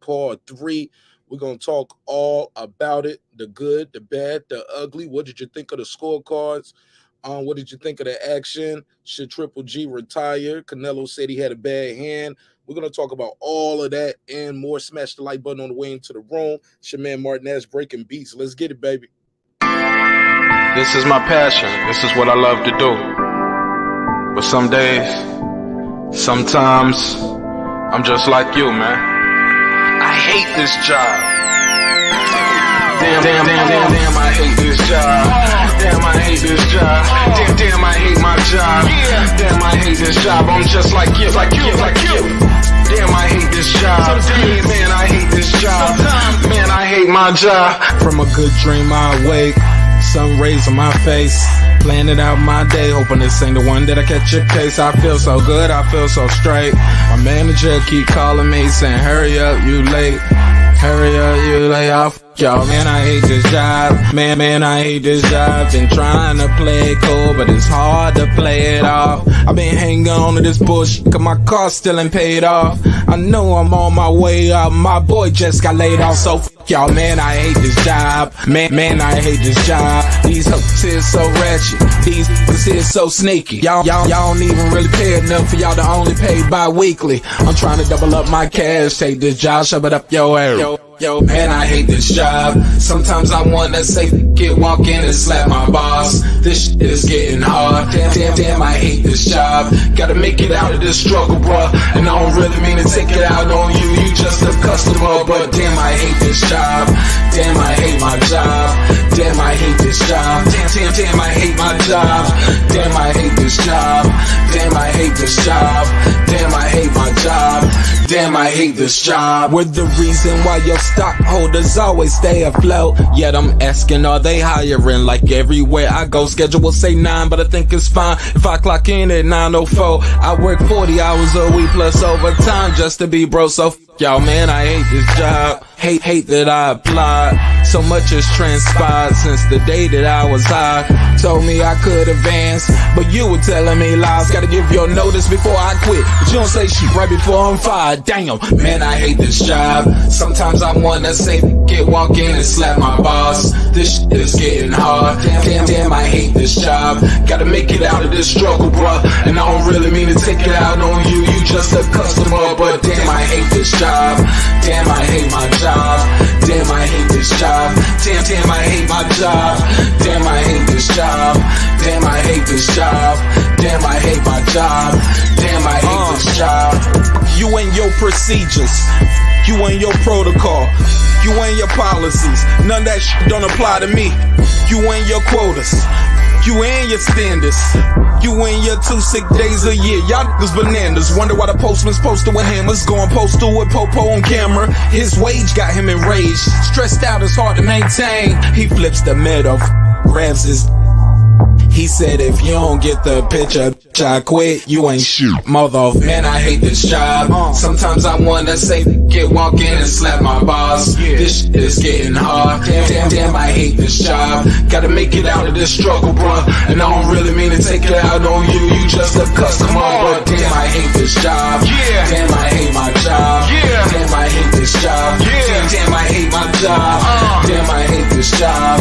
Part 3. We're going to talk all about it, the good, the bad, the ugly. What did you think of the scorecards? What did you think of the action? Should Triple G retire? Canelo said he had a bad hand. We're going to talk about all of that and more. Smash the like button on the way into the room. It's your man marqnash breaking beats. Let's get it, baby. This is my passion. This is what I love to do. But some days, sometimes, I'm just like you, man. I hate this job. Damn, I hate this job. Damn, I hate this job. Damn, I hate my job. Damn, I hate this job. I'm just like you. Damn, I hate this job. Man, I hate this job. Man, I hate my job. From a good dream I wake, sun rays on my face, planning out my day, hoping this ain't the one that I catch a case. I feel so good, I feel so straight. My manager keep calling me saying, hurry up, you late. Hurry up, you lay off. Yo, man, I hate this job. Man, I hate this job. Been trying to play it cool, but it's hard to play it off. I've been hanging on to this bullshit, cause my car still ain't paid off. I know I'm on my way up. My boy just got laid off, so y'all, man, I hate this job. Man, I hate this job. These hoes here so ratchet. These niggas here so sneaky. Y'all don't even really pay enough for y'all to only pay bi-weekly. I'm trying to double up my cash. Take this job, shove it up your ass. Yo, man, I hate this job. Sometimes I wanna say, walk in and slap my boss. This shit is getting hard. Damn, I hate this job. Gotta make it out of this struggle, bruh. And I don't really mean to take it out on you. You just a customer, but damn, I hate this job. Damn, I hate my job. Damn, I hate this job. Damn, I hate my job. Damn, I hate this job. Damn, I hate this job. Damn, I hate my job. Damn, I hate this job. We're the reason why your stockholders always stay afloat. Yet I'm asking, are they hiring? Like everywhere I go, schedule will say 9, but I think it's fine if I clock in at 9:04. I work 40 hours a week plus overtime just to be bro. So y'all, man, I hate this job. Hate that I applied. So much has transpired since the day that I was high. Told me I could advance, but you were telling me lies. Gotta give your notice before I quit, but you don't say shit right before I'm fired. Damn, man, I hate this job. Sometimes I wanna say, walk in and slap my boss. This shit is getting hard. Damn, I hate this job. Gotta make it out of this struggle, bruh. And I don't really mean to take it out on you. You just a customer, but damn, I hate this job. Damn, I hate my job. Damn, I hate this job. Damn, I hate my job. Damn, I hate this job. Damn, I hate this job. Damn, I hate my job. Damn, I hate this job. You and your procedures, you and your protocol, you and your policies, none of that shit don't apply to me. You and your quotas, you and your standards, you and your 2 sick days a year. Y'all niggas bananas. Wonder why the postman's posted with hammers, going postal with Popo on camera. His wage got him enraged, stressed out, it's hard to maintain. He flips the middle, grabs his. He said, if you don't get the picture, I quit, you ain't shit, mother. Man, I hate this job. Sometimes I wanna say, walk in and slap my boss. This shit is getting hard. Damn, I hate this job. Gotta make it out of this struggle, bruh. And I don't really mean to take it out on you. You just a customer, but damn, I hate this job. Damn, I hate my job. Damn, I hate this job. Damn, I hate my job. Damn, I hate this job.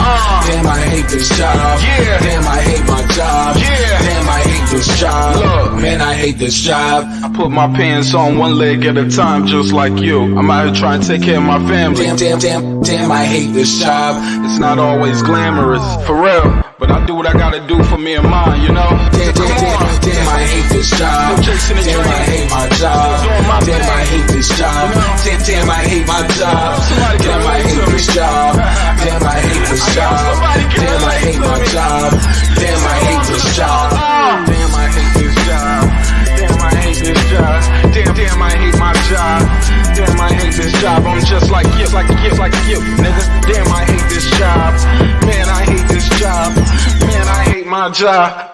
Damn, I hate this job. Damn, I hate my job. Damn, I hate this job. Look, man, I hate this job. I put my pants on one leg at a time, just like you. I'm out here trying to take care of my family. Damn, I hate this job. It's not always glamorous, for real, but I do what I gotta do for me and mine, you know? Damn, I hate this job. Damn, I hate my job. Damn, I hate this job. Damn, I hate my job. Damn, I hate this job. Damn, I hate this job. Damn, I hate my job. Damn, I hate this job. Damn, I hate this job. Damn, I hate this job. Damn, I hate my job. Damn, I hate this job. I'm just like you, nigga. Damn, I hate this job. Man, I hate this job. Man, I hate my job.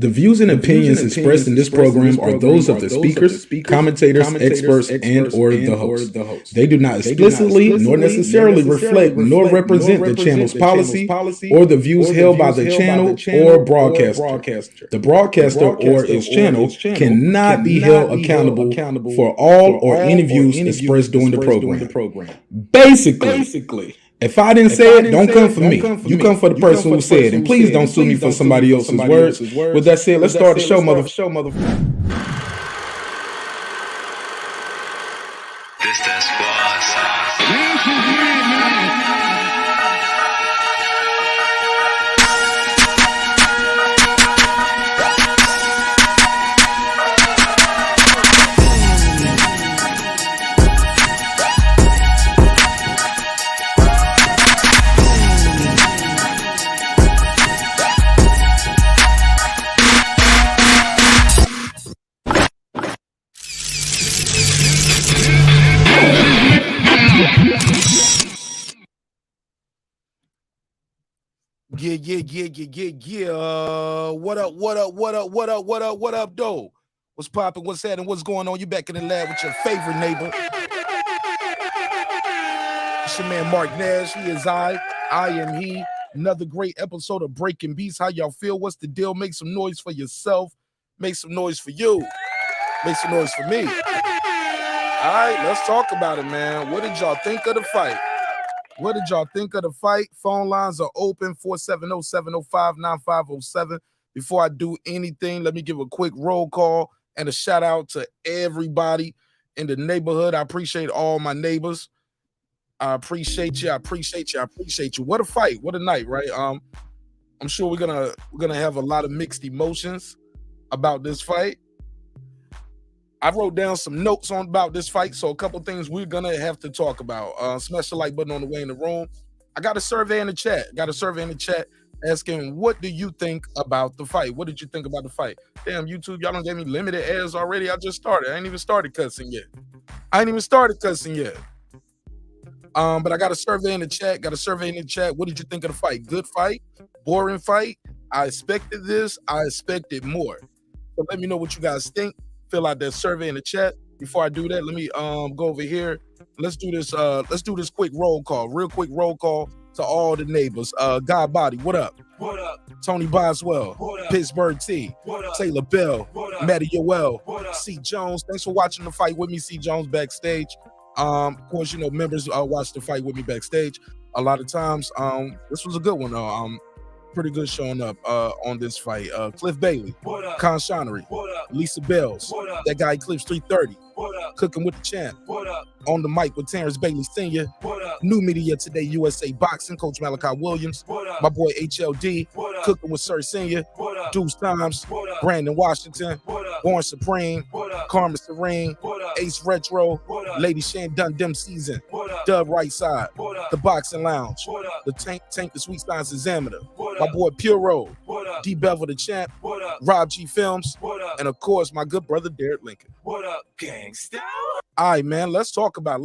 The views and opinions expressed in this program are those of the speakers, commentators, experts, and/or the host. They do not explicitly nor necessarily reflect nor represent the channel's policy or the views held by the channel or broadcaster. The broadcaster or its channel cannot be held accountable for all or any views expressed during the program. Basically, if I didn't say it, don't come for me. You come for the person who said it. And please don't sue me for somebody else's words. With that said, let's start the show, motherfucker. This that squad sauce. Yeah. What up, though? What's popping? What's happening? What's going on? You back in the lab with your favorite neighbor. It's your man, marqnash. He is I am he. Another great episode of Breaking Beats. How y'all feel? What's the deal? Make some noise for yourself. Make some noise for you. Make some noise for me. All right, let's talk about it, man. What did y'all think of the fight? What did y'all think of the fight? Phone lines are open, 470-705-9507. Before I do anything, let me give a quick roll call and a shout out to everybody in the neighborhood. I appreciate all my neighbors. I appreciate you. What a fight. What a night, right? I'm sure we're gonna have a lot of mixed emotions about this fight. I wrote down some notes about this fight, so a couple things we're gonna have to talk about. Smash the like button on the way in the room. I got a survey in the chat. Asking, what do you think about the fight? What did you think about the fight? Damn, YouTube, y'all done gave me limited ads already. I just started. I ain't even started cussing yet. But I got a survey in the chat. What did you think of the fight? Good fight? Boring fight? I expected this. I expected more. So let me know what you guys think. Fill out that survey in the chat. Before I do that, let me go over here. Let's do this quick roll call. Real quick roll call to all the neighbors. God Body, what up? What up? Tony Boswell, Pittsburgh T, Taylor Bell, Matty Yoel, C. Jones. Thanks for watching the fight with me, C. Jones, backstage. Of course, members watch the fight with me backstage. A lot of times, this was a good one. Pretty good showing up on this fight. Cliff Bailey, Con Shonery, Lisa Bells, that guy Clips 330, Cooking with the Champ, on the mic with Terrence Bailey Sr., New Media Today USA Boxing, Coach Malachi Williams, my boy HLD, Cooking with Sir Sr., Deuce Times, Brandon Washington, Born Supreme, Karma Serene, Ace Retro, Lady Shan Dundem Season, Dub Right Side, The Boxing Lounge, the Tank the Sweet Science Examiner, my boy Puro, D Bevel the Champ, Rob G Films, and of course my good brother Derek Lincoln. What up, gangsta? All right, man, let's talk about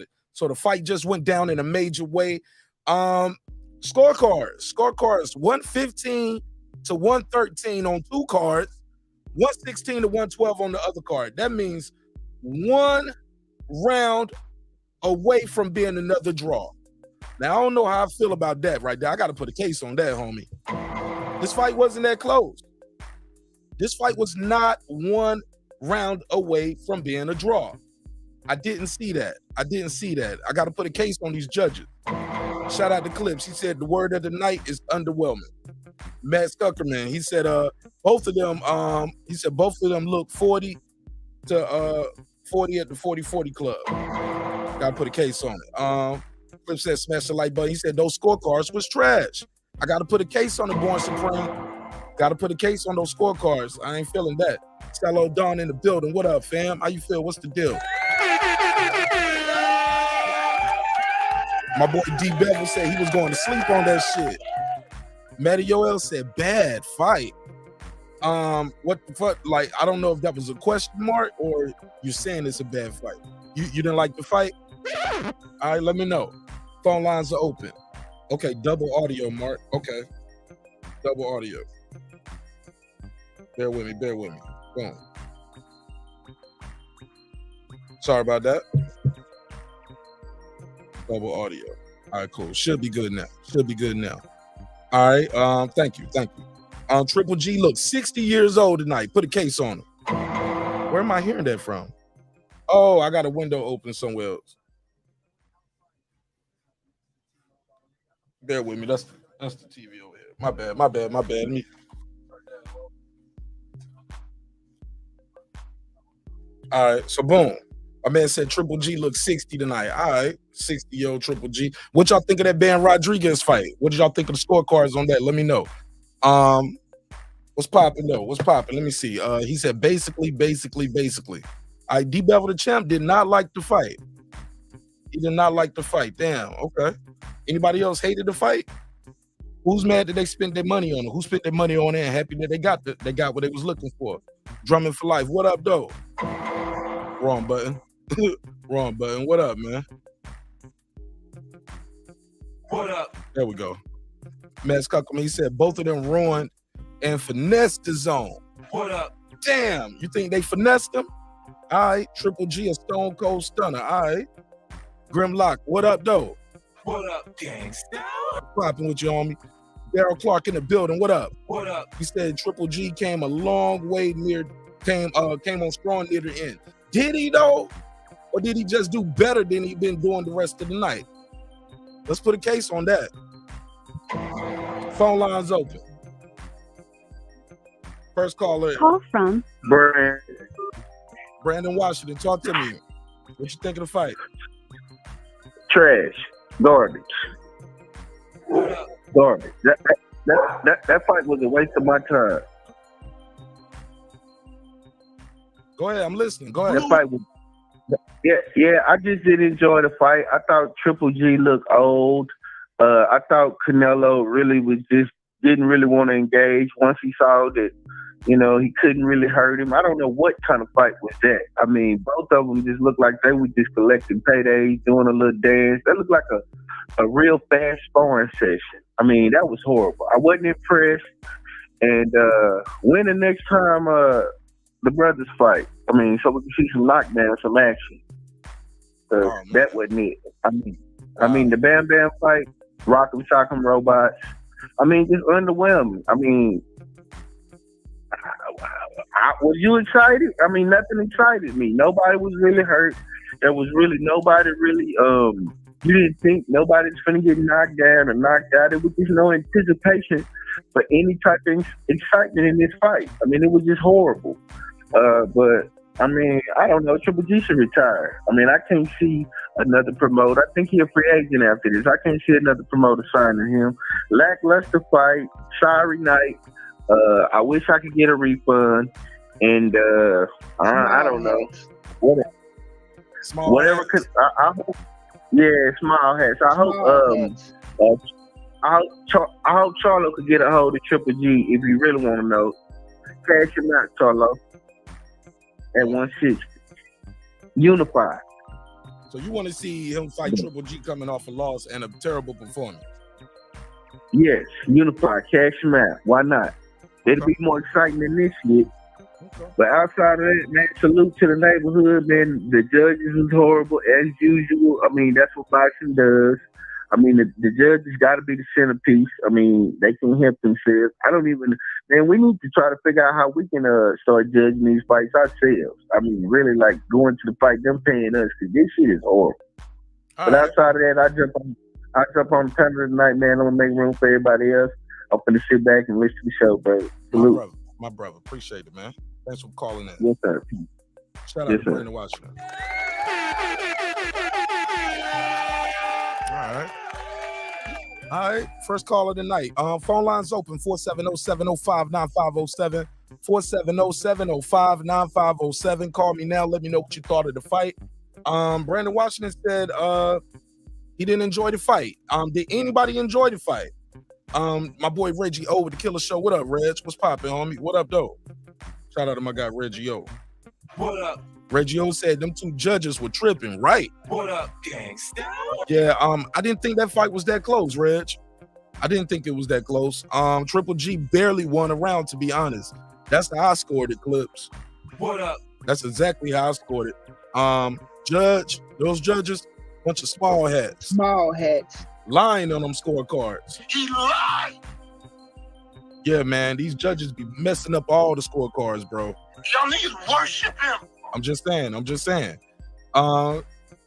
it. So the fight just went down in a major way. Scorecards 115 to 113 on two cards, 116 to 112 on the other card. That means one round away from being another draw. Now, I don't know how I feel about that right there. I got to put a case on that, homie. This fight wasn't that close. This fight was not one round away from being a draw. I didn't see that. I got to put a case on these judges. Shout out to Clips. He said the word of the night is underwhelming. Matt Scuckerman, he said both of them look 40 to 40 at the 40-40 club. Got to put a case on it. Clip said smash the like button. He said those scorecards was trash. I got to put a case on the Born Supreme. Got to put a case on those scorecards. I ain't feeling that. Cello Dawn in the building. What up, fam? How you feel? What's the deal? My boy D Bevel said he was going to sleep on that shit. Matty Yoel said bad fight. What the fuck? Like, I don't know if that was a question mark or you saying it's a bad fight. You didn't like the fight? All right, let me know. Phone lines are open. Okay, double audio, Mark. Okay, double audio. Bear with me. Boom. Sorry about that. Double audio. All right, cool. Should be good now. All right. Thank you. Triple G looks 60 years old tonight. Put a case on him. Where am I hearing that from? Oh, I got a window open somewhere else. Bear with me. That's the TV over here. My bad. Let me. All right, so boom. My man said Triple G looks 60 tonight. All right, 60-year-old Triple G. What y'all think of that Ben Rodriguez fight? What did y'all think of the scorecards on that? Let me know. What's popping though? Let me see. He said basically. All right, D-Bevel the champ did not like the fight. He did not like the fight. Damn. Okay. Anybody else hated the fight? Who's mad that they spent their money on it? Who spent their money on it and happy that they got what they was looking for? Drumming for life. What up, though? Wrong button. Wrong button. What up, man? What up? There we go. Matt Cuckham, he said both of them ruined and finessed the zone. What up? Damn, you think they finessed them? All right, Triple G, a stone cold stunner. All right. Grimlock, what up, though? What up, gangsta? Popping with you, homie. Daryl Clark in the building. What up? What up? He said Triple G came a long way came on strong near the end. Did he though? Or did he just do better than he been doing the rest of the night? Let's put a case on that. Phone lines open. First caller. Call from Brandon Washington. Talk to me. What you think of the fight? Trash. Garbage. That fight was a waste of my time. Go ahead, I'm listening. Go ahead. That fight was, yeah. I just didn't enjoy the fight. I thought Triple G looked old. I thought Canelo really didn't really want to engage once he saw that, he couldn't really hurt him. I don't know what kind of fight was that. I mean, both of them just looked like they were just collecting paydays, doing a little dance. That looked like a real fast sparring session. I mean, that was horrible. I wasn't impressed. And when the next time the brothers fight, I mean, so we can see some knockdown, some action. That wasn't it. I mean, the Bam Bam fight, Rock'em Sock'em Robots. I mean, just underwhelming. I mean, was you excited? I mean, nothing excited me. Nobody was really hurt. There was really nobody really. You didn't think nobody's gonna get knocked down or knocked out. There was just no anticipation for any type of excitement in this fight. I mean, it was just horrible. But I mean, I don't know. Triple G should retire. I mean, I can't see another promoter. I think he's a free agent after this. I can't see another promoter signing him. Lackluster fight. Sorry night. I wish I could get a refund. And I don't know. Whatever. I hope. Yeah, small hats. I hope. I hope Charlo could get a hold of Triple G if you really want to know. Cash him out, Charlo. At 160. Unify. So you want to see him fight Triple G coming off a loss and a terrible performance? Yes, unify, cash him out. Why not? It'll be more exciting than this shit. Okay. But outside of that, man, salute to the neighborhood, man. The judges was horrible as usual. I mean, that's what boxing does. I mean, the judges got to be the centerpiece. I mean, they can help themselves. Man, we need to try to figure out how we can start judging these fights ourselves. I mean, really, like, going to the fight, them paying us, because this shit is horrible. But outside of that, I jump on the calendar tonight, man. I'm going to make room for everybody else. I'm going to sit back and listen to the show, brother. Salute. My brother. Appreciate it, man. Thanks for calling in. Yes, sir. Shout out to Brandon Washington. All right. First call of the night. Phone lines open 470-705-9507. 470-705-9507. Call me now. Let me know what you thought of the fight. Brandon Washington said he didn't enjoy the fight. Did anybody enjoy the fight? My boy Reggie O with the Killer Show. What up, Reg? What's poppin', homie? What up, though? Shout out to my guy Reggie O. What up? Reggie O said them two judges were tripping, right? What up, gangsta? Yeah, I didn't think that fight was that close, Reg. I didn't think it was that close. Triple G barely won a round, to be honest. That's how I scored it, Clips. What up? That's exactly how I scored it. Judge, those judges, bunch of small hats. Small hats. Lying on them scorecards. He lied. Yeah, man, these judges be messing up all the scorecards, bro. Y'all niggas worship him. I'm just saying.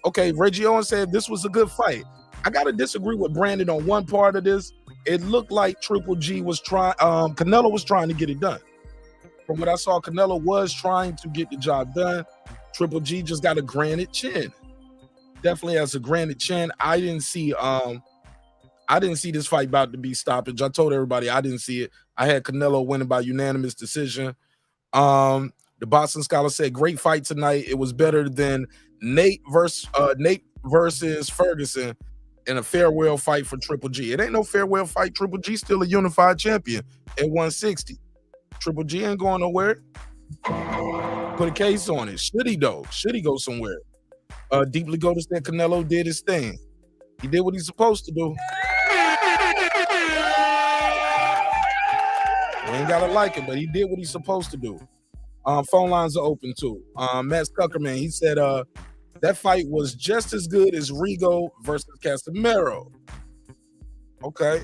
Okay, Reggie Owens said this was a good fight. I gotta disagree with Brandon on one part of this. It looked like Triple G was trying, Canelo was trying to get it done. From what I saw, Canelo was trying to get the job done. Triple G just got a granite chin. Definitely has a granite chin. I didn't see this fight about to be stoppage. I told everybody I didn't see it. I had Canelo winning by unanimous decision. The Boston Scholar said, great fight tonight. It was better than Nate versus Ferguson in a farewell fight for Triple G. It ain't no farewell fight. Triple G still a unified champion at 160. Triple G ain't going nowhere. Put a case on it. Should he though? Should he go somewhere? Deeply Goated said Canelo did his thing. He did what he's supposed to do. We ain't gotta like it, but he did what he's supposed to do. Phone lines are open too. Matt Stuckerman, he said that fight was just as good as Rigo versus Casemiro. Okay.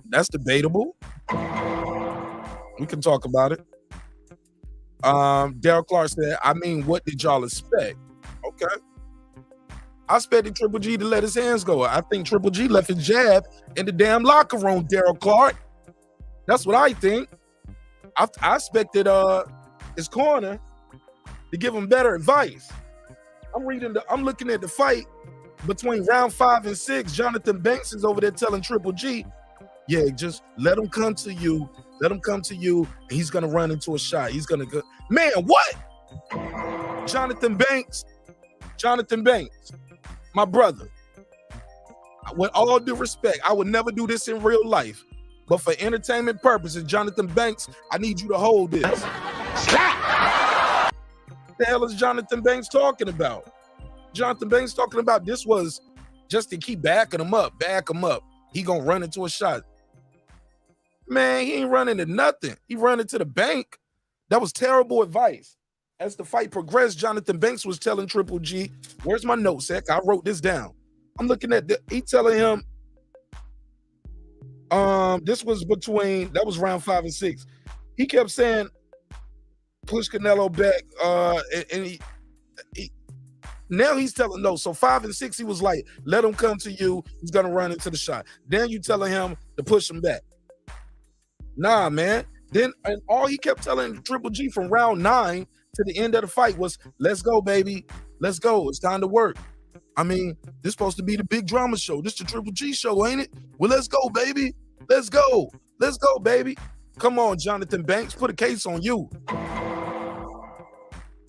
That's debatable. We can talk about it. Daryl Clark said, I mean, what did y'all expect? Okay. I expected Triple G to let his hands go. I think Triple G left his jab in the damn locker room, Daryl Clark. That's what I think. I expected his corner to give him better advice. I'm looking at the fight between round 5 and 6. Jonathan Banks is over there telling Triple G, yeah, just let him come to you. Let him come to you, and he's gonna run into a shot. He's gonna go. Man, what? Jonathan Banks, my brother. With all due respect, I would never do this in real life. But for entertainment purposes, Jonathan Banks, I need you to hold this. What the hell is Jonathan Banks talking about? Jonathan Banks talking about this was just to keep backing him up. He gonna run into a shot. Man, he ain't running to nothing. He running to the bank. That was terrible advice. As the fight progressed, Jonathan Banks was telling Triple G, where's my notes, Heck? I wrote this down. I'm looking at he telling him, this was that was round 5 and 6. He kept saying, push Canelo back, and now he's telling no. So 5 and 6, he was like, let him come to you. He's gonna run into the shot. Then you telling him to push him back. Nah, man. Then and all he kept telling Triple G from round 9 to the end of the fight was, let's go, baby. Let's go. It's time to work. I mean, this is supposed to be the big drama show. This is the Triple G show, ain't it? Well, let's go, baby. Let's go. Let's go, baby. Come on, Jonathan Banks. Put a case on you.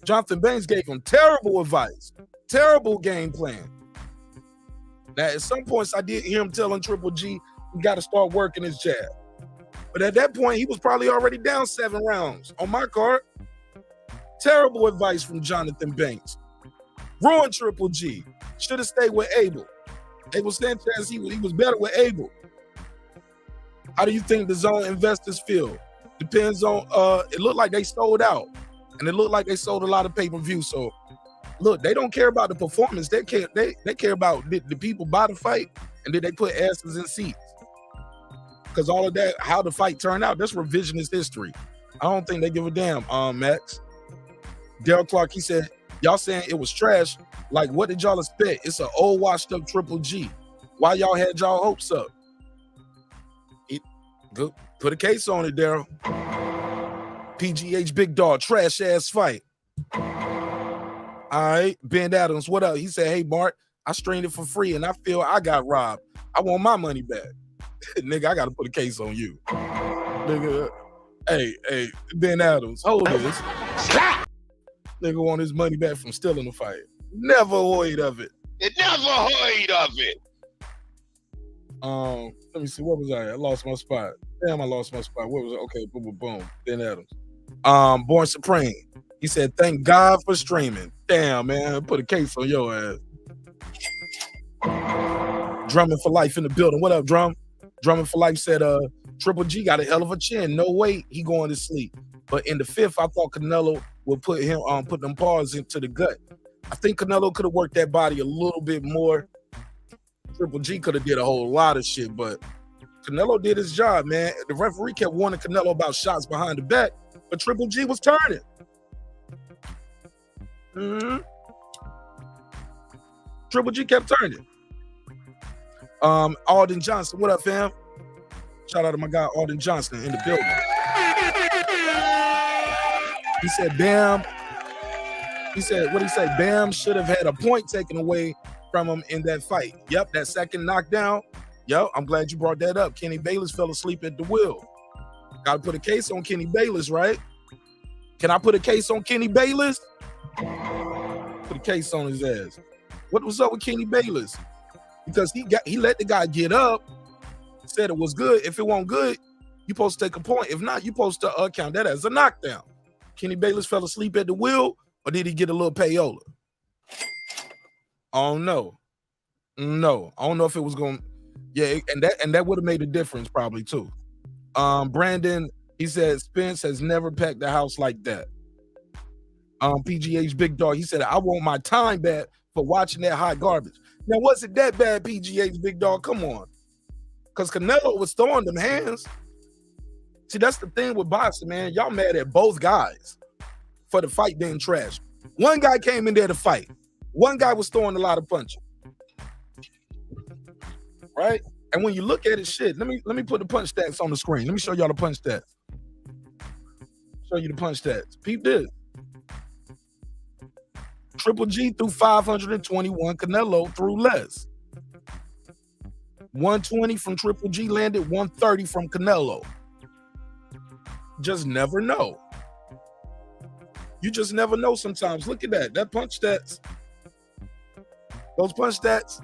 Jonathan Banks gave him terrible advice. Terrible game plan. Now, at some points, I did hear him telling Triple G, he got to start working his jab. But at that point, he was probably already down 7 rounds on my card. Terrible advice from Jonathan Banks. Ruined Triple G. Should have stayed with Abel. Abel Sanchez, he was better with Abel. How do you think the zone investors feel? Depends on, it looked like they sold out. And it looked like they sold a lot of pay-per-view. So, look, they don't care about the performance. They care about did the people buy the fight and did they put asses in seats? Because all of that, how the fight turned out, that's revisionist history. I don't think they give a damn, Max. Daryl Clark, he said, y'all saying it was trash. Like, what did y'all expect? It's an old washed up Triple G. Why y'all had y'all hopes up? Good. Put a case on it, Daryl. PGH Big Dog, trash ass fight. All right, Ben Adams, what up? He said, hey, Bart, I streamed it for free and I feel I got robbed. I want my money back. Nigga, I got to put a case on you. Nigga, hey, Ben Adams, hold this. Nigga want his money back from stealing the fight. Never heard of it. Let me see, what was I lost my spot. Damn, I lost my spot. What was it? Okay, boom. Ben Adams. Born Supreme. He said, thank God for streaming. Damn, man, put a case on your ass. Drumming for Life in the building. What up, Drum? Drumming for Life said, Triple G got a hell of a chin. No way he going to sleep. But in the 5th, I thought Canelo would put them paws into the gut. I think Canelo could have worked that body a little bit more. Triple G could have did a whole lot of shit, but Canelo did his job, man. The referee kept warning Canelo about shots behind the back, but Triple G was turning. Triple G kept turning. Alden Johnson, what up, fam? Shout out to my guy Alden Johnson in the building. He said, Bam. He said, what did he say? Bam should have had a point taken away from him in that fight. Yep, that second knockdown. Yep, I'm glad you brought that up. Kenny Bayless fell asleep at the wheel. Got to put a case on Kenny Bayless, right? Can I put a case on Kenny Bayless? Put a case on his ass. What was up with Kenny Bayless? Because he let the guy get up, said it was good. If it wasn't good, you supposed to take a point. If not, you supposed to count that as a knockdown. Kenny Bayless fell asleep at the wheel, or did he get a little payola? I don't know. No, I don't know if it was going. Yeah, and that would have made a difference probably too. Brandon, he said Spence has never packed the house like that. PGH Big Dog, he said I want my time back for watching that hot garbage. Now, was it that bad, PGH Big Dog? Come on, because Canelo was throwing them hands. See, that's the thing with boxing, man. Y'all mad at both guys for the fight being trash. One guy came in there to fight. One guy was throwing a lot of punches. Right? And when you look at it, shit, let me put the punch stats on the screen. Let me show y'all the punch stats. Show you the punch stats. Peep this. Triple G threw 521. Canelo threw less. 120 from Triple G landed, 130 from Canelo. Just never know. You just never know sometimes. Look at that. That punch stats. Those punch stats,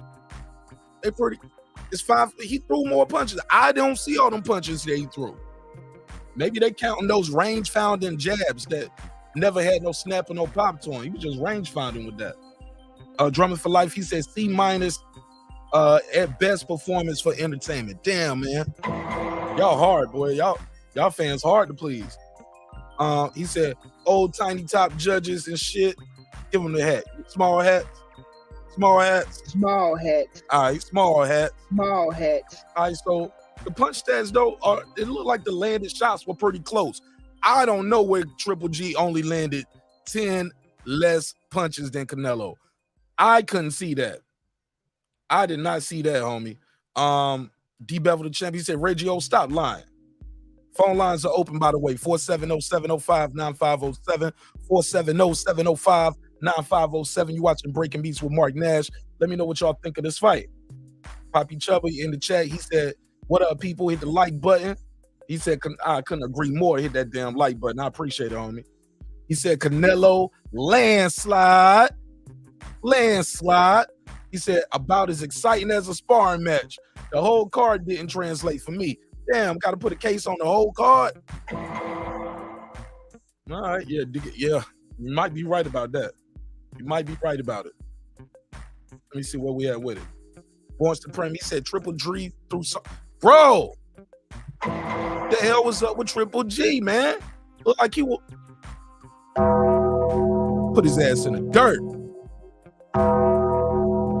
they pretty. It's 5. He threw more punches. I don't see all them punches that he threw. Maybe they counting those range founding jabs that never had no snap or no pop to him. He was just range founding with that. Drummond for Life, he said C- at best performance for entertainment. Damn, man. Y'all hard, boy. Y'all fans hard to please. He said old tiny top judges and shit. Give them the hat. Small hats. Small hats. Small hats. All right, small hats. Small hats. All right, so the punch stats, though, it looked like the landed shots were pretty close. I don't know where Triple G only landed 10 less punches than Canelo. I couldn't see that. I did not see that, homie. D Bevel the champ, he said, Reggio, stop lying. Phone lines are open, by the way, 470-705-9507, 470-705-9507. You watching Breaking Beats with marqnash. Let me know what y'all think of this fight. Poppy Chubby in the chat, he said, what up, people? Hit the like button. He said, I couldn't agree more. Hit that damn like button. I appreciate it, homie. He said, Canelo, landslide. Landslide. He said, about as exciting as a sparring match. The whole card didn't translate for me. Damn, got to put a case on the whole card. All right, yeah, you might be right about that. You might be right about it. Let me see where we at with it. Born Supreme, he said Triple G through some. Bro, the hell was up with Triple G, man? Look like he will put his ass in the dirt.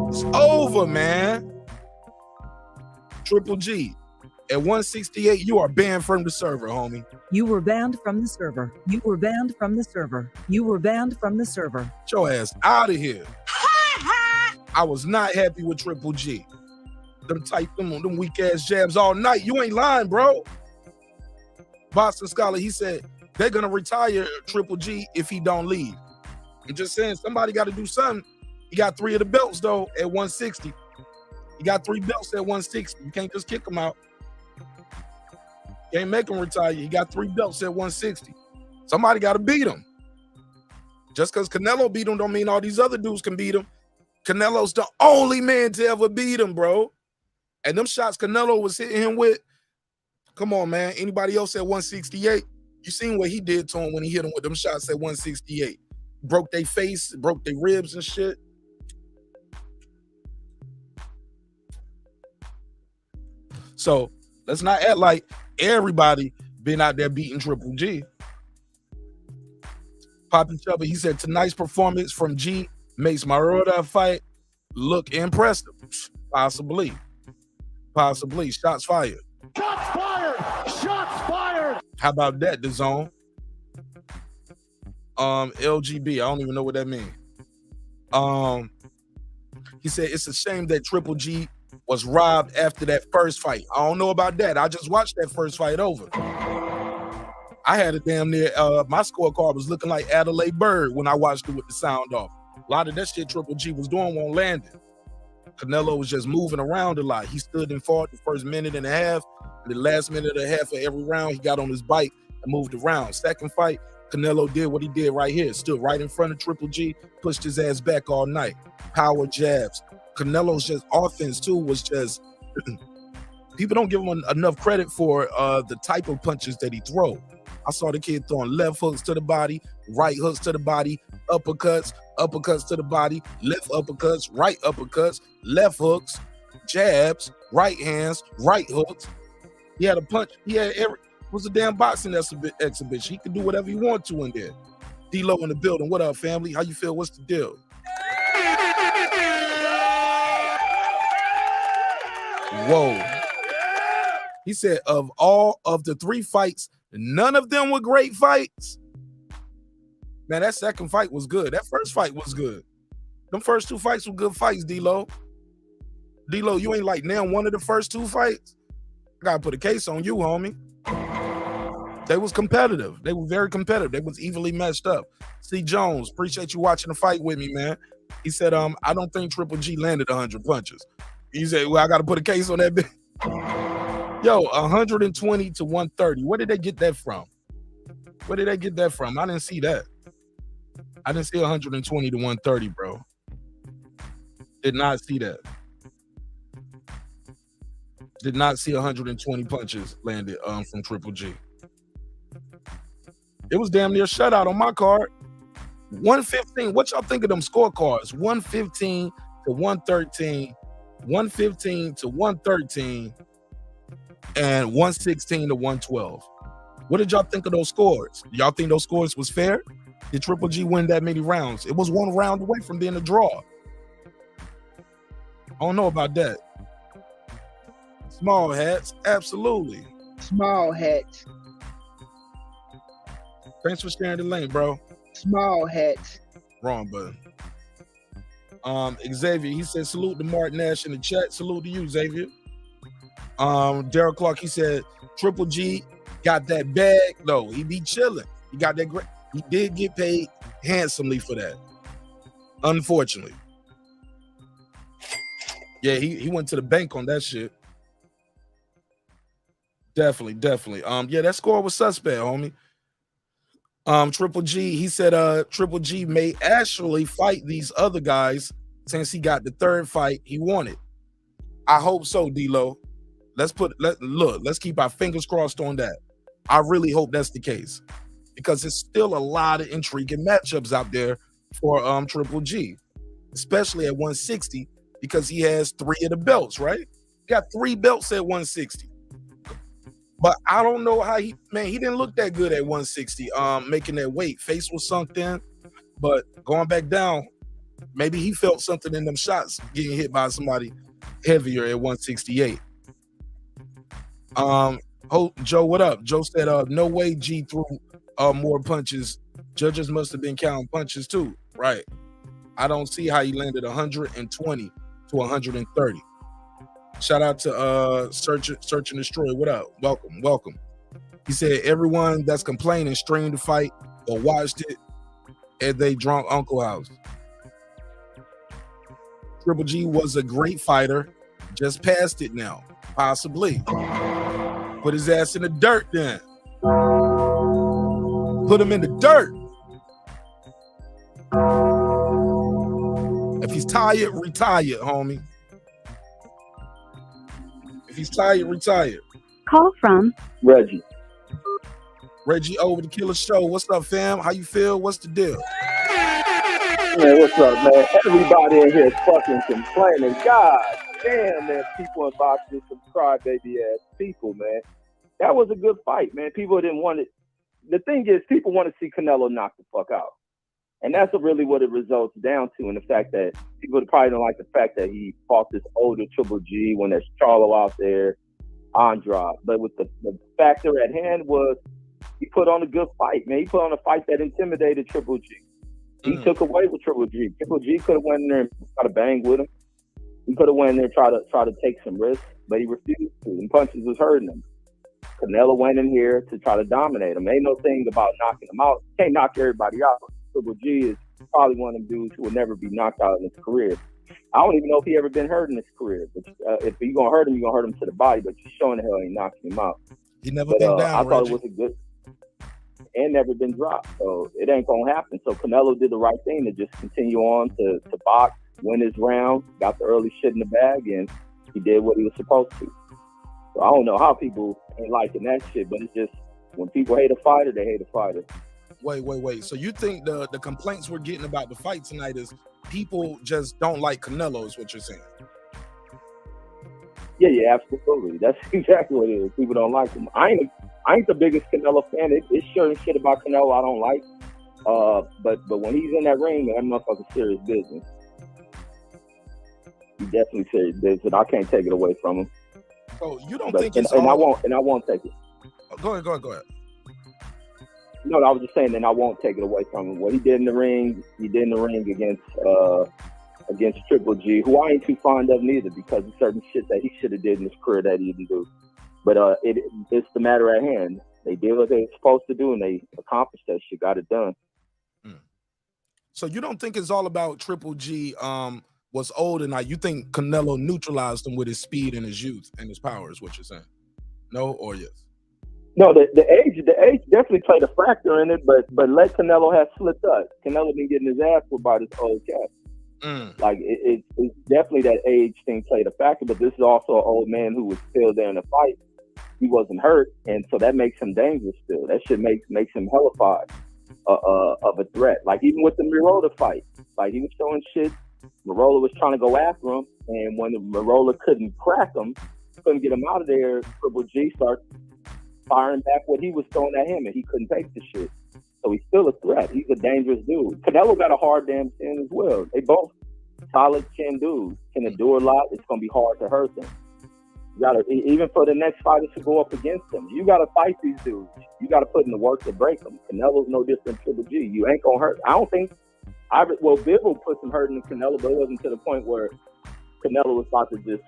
It's over, man. Triple G. At 168, you are banned from the server, homie. You were banned from the server. You were banned from the server. You were banned from the server. Get your ass out of here. I was not happy with Triple G. Them weak ass jabs all night. You ain't lying, bro. Boston Scholar, he said they're gonna retire Triple G if he don't leave. I'm just saying somebody got to do something. He got 3 of the belts though at 160. He got 3 belts at 160. You can't just kick him out. Can't make him retire. He got 3 belts at 160. Somebody got to beat him. Just because Canelo beat him don't mean all these other dudes can beat him. Canelo's the only man to ever beat him, bro. And them shots Canelo was hitting him with, come on, man. Anybody else at 168? You seen what he did to him when he hit him with them shots at 168. Broke their face, broke their ribs and shit. So let's not act like Everybody been out there beating Triple G. Poppy Chubby, he said tonight's performance from G makes my Maroda fight look impressive. Possibly. Shots fired. How about that, DAZN? LGB, I don't even know what that means. He said it's a shame that Triple G was robbed after that first fight. I don't know about that. I just watched that first fight over. I had a damn near my scorecard was looking like Adelaide Bird when I watched it with the sound off. A lot of that shit Triple G was doing won't land it. Canelo was just moving around a lot. He stood and fought the first minute and a half. And the last minute and a half of every round, he got on his bike and moved around. Second fight, Canelo did what he did right here. Stood right in front of Triple G, pushed his ass back all night. Power jabs. Canelo's just offense too was just people don't give him enough credit for the type of punches that he throw. I saw the kid throwing left hooks to the body, right hooks to the body, uppercuts to the body, left uppercuts, right uppercuts, left hooks, jabs, right hands, right hooks. He had a punch. He had it was a damn boxing exhibition. He could do whatever he wanted to in there. D-Lo in the building. What up, family? How you feel? What's the deal? Whoa. He said of all of the 3 fights, none of them were great fights. Man, that second fight was good. That first fight was good. Them first 2 fights were good fights, D-Lo. D-Lo, you ain't like nailed one of the first 2 fights. I gotta put a case on you, homie. They was competitive. They were very competitive. They was evenly matched up. C. Jones, appreciate you watching the fight with me, man. He said, I don't think Triple G landed 100 punches. He said, well, I gotta put a case on that bitch. Yo, 120 to 130. Where did they get that from? Where did they get that from? I didn't see that. I didn't see 120 to 130, bro. Did not see that. Did not see 120 punches landed from Triple G. It was damn near a shutout on my card. 115. What y'all think of them scorecards? 115 to 113, 115 to 113, and 116 to 112. What did y'all think of those scores? Y'all think those scores was fair? Did Triple G win that many rounds? It was 1 round away from being a draw. I don't know about that. Small hats, absolutely. Small hats. Thanks for sharing the link, bro. Small hats. Wrong button. Xavier, he said salute to marqnash in the chat. Salute to you, Xavier. Daryl Clark, he said Triple G got that bag. No, he be chilling. He got that great. He did get paid handsomely for that. Unfortunately. Yeah, he went to the bank on that shit. Definitely. Yeah, that score was suspect, homie. Triple G, he said Triple G may actually fight these other guys since he got the 3rd fight he wanted. I hope so, D-Lo. Let's keep our fingers crossed on that. I really hope that's the case because there's still a lot of intriguing matchups out there for Triple G, especially at 160 because he has 3 of the belts, right? He got 3 belts at 160. But I don't know how he didn't look that good at 160, making that weight. Face was sunk in, but going back down, maybe he felt something in them shots getting hit by somebody heavier at 168. Joe, what up? Joe said, no way G threw more punches. Judges must have been counting punches too. Right. I don't see how he landed 120 to 130. Shout out to Search and Destroy. What up? Welcome. He said everyone that's complaining streamed the fight or watched it at they drunk uncle house. Triple G was a great fighter, just past it now, possibly. Put his ass in the dirt then. Put him in the dirt. If he's tired, retire, homie. If he's tired, retire. Call from Reggie. Reggie over the Killer Show. What's up, fam? How you feel? What's the deal? Man, what's up, man? Everybody in here is fucking complaining. God damn, man, people in boxing, some crybaby ass people, man. that was a good fight, man. People didn't want it. The thing is, people want to see Canelo knock the fuck out. And that's really what it results down to, and the fact that people probably don't like the fact that he fought this older Triple G when there's Charlo out there, Andrade. But with the factor at hand was he put on a good fight, man. He put on a fight that intimidated Triple G. He took away with Triple G. Triple G could have went in there and tried to bang with him. He could have went in there and try to take some risks, but he refused to, and punches was hurting him. Canelo went in here to try to dominate him. Ain't no thing about knocking him out. Can't knock everybody out. Triple G is probably one of them dudes who will never be knocked out in his career. I don't even know if he ever been hurt in his career. But if you're going to hurt him, you're going to hurt him to the body, but you showing the hell ain't knocking him out. He never been down, I thought Reggie. it was a good and never been dropped. So it ain't going to happen. So Canelo did the right thing to just continue on to box, win his round, got the early shit in the bag, and he did what he was supposed to. So I don't know how people ain't liking that shit, but it's just when people hate a fighter, they hate a fighter. Wait. So you think the complaints we're getting about the fight tonight is people just don't like Canelo, is what you're saying? Yeah, absolutely. That's exactly what it is. People don't like him. I ain't the biggest Canelo fan. It's certain shit about Canelo I don't like. But when he's in that ring, that motherfucker's serious business. He definitely serious business. I can't take it away from him. So you don't think it's I won't take it. Go ahead. No, I was just saying, and I won't take it away from him. What he did in the ring, against Triple G, who I ain't too fond of neither, because of certain shit that he should have did in his career that he didn't do. But it's the matter at hand. They did what they were supposed to do, and they accomplished that shit, got it done. So you don't think it's all about Triple G was old, and now you think Canelo neutralized him with his speed and his youth and his power, is what you're saying? No or yes? No, the age definitely played a factor in it, but let Canelo have slipped up. Canelo been getting his ass whipped by this old cat. Like it's definitely that age thing played a factor, but this is also an old man who was still there in the fight. He wasn't hurt, and so that makes him dangerous still. That shit makes him hellified of a threat. Like even with the Marola fight, like he was showing shit. Marola was trying to go after him, and when Marola couldn't crack him, couldn't get him out of there, Triple G started firing back what he was throwing at him, and he couldn't take the shit. So he's still a threat. He's a dangerous dude. Canelo got a hard damn chin as well. They both solid chin dudes. Can endure a lot. It's gonna be hard to hurt them. You gotta, even for the next fighters to go up against them, you gotta fight these dudes. You gotta put in the work to break them. Canelo's no different than Triple G. You ain't gonna hurt. I don't think. Bivol put some hurt in Canelo, but it wasn't to the point where Canelo was about to just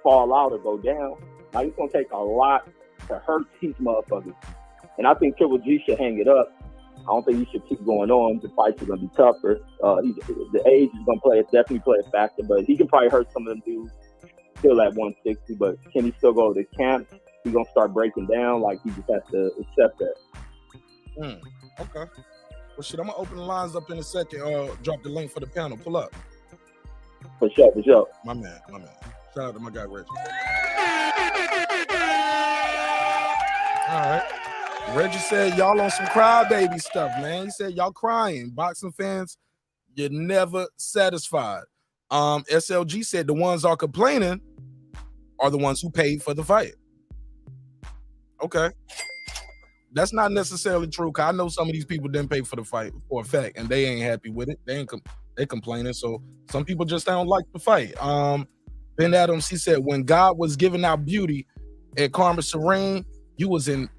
fall out or go down. Now it's gonna take a lot to hurt these motherfuckers. And I think Triple G should hang it up. I don't think he should keep going on. The fights are going to be tougher. The age is definitely play a factor, but he can probably hurt some of them dudes still at 160. But can he still go to the camp? He's going to start breaking down. Like, he just has to accept that. Okay. Well, shit, I'm going to open the lines up in a second. Drop the link for the panel. Pull up. For sure. My man. Shout out to my guy, Reggie. All right. Reggie said y'all on some crybaby stuff, man. He said y'all crying. Boxing fans, you're never satisfied. SLG said the ones are complaining are the ones who paid for the fight. Okay. That's not necessarily true, because I know some of these people didn't pay for the fight for a fact, and they ain't happy with it. They complaining. So some people just don't like the fight. Ben Adams, he said, when God was giving out beauty at Karma Serene, you was in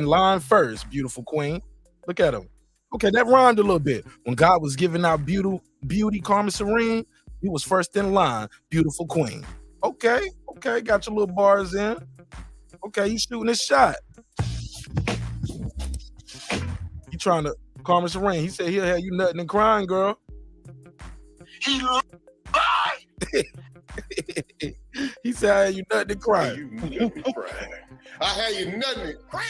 line first, beautiful queen. Look at him. Okay, that rhymed a little bit. When God was giving out beauty, Karma Serene, you was first in line, beautiful queen. Okay, got your little bars in. Okay, you shooting his shot. You trying to Karma Serene. He said he'll have you nutting and crying, girl. He lied. He said I had you nutting and crying. You nutting and crying. I had you nutting and crying.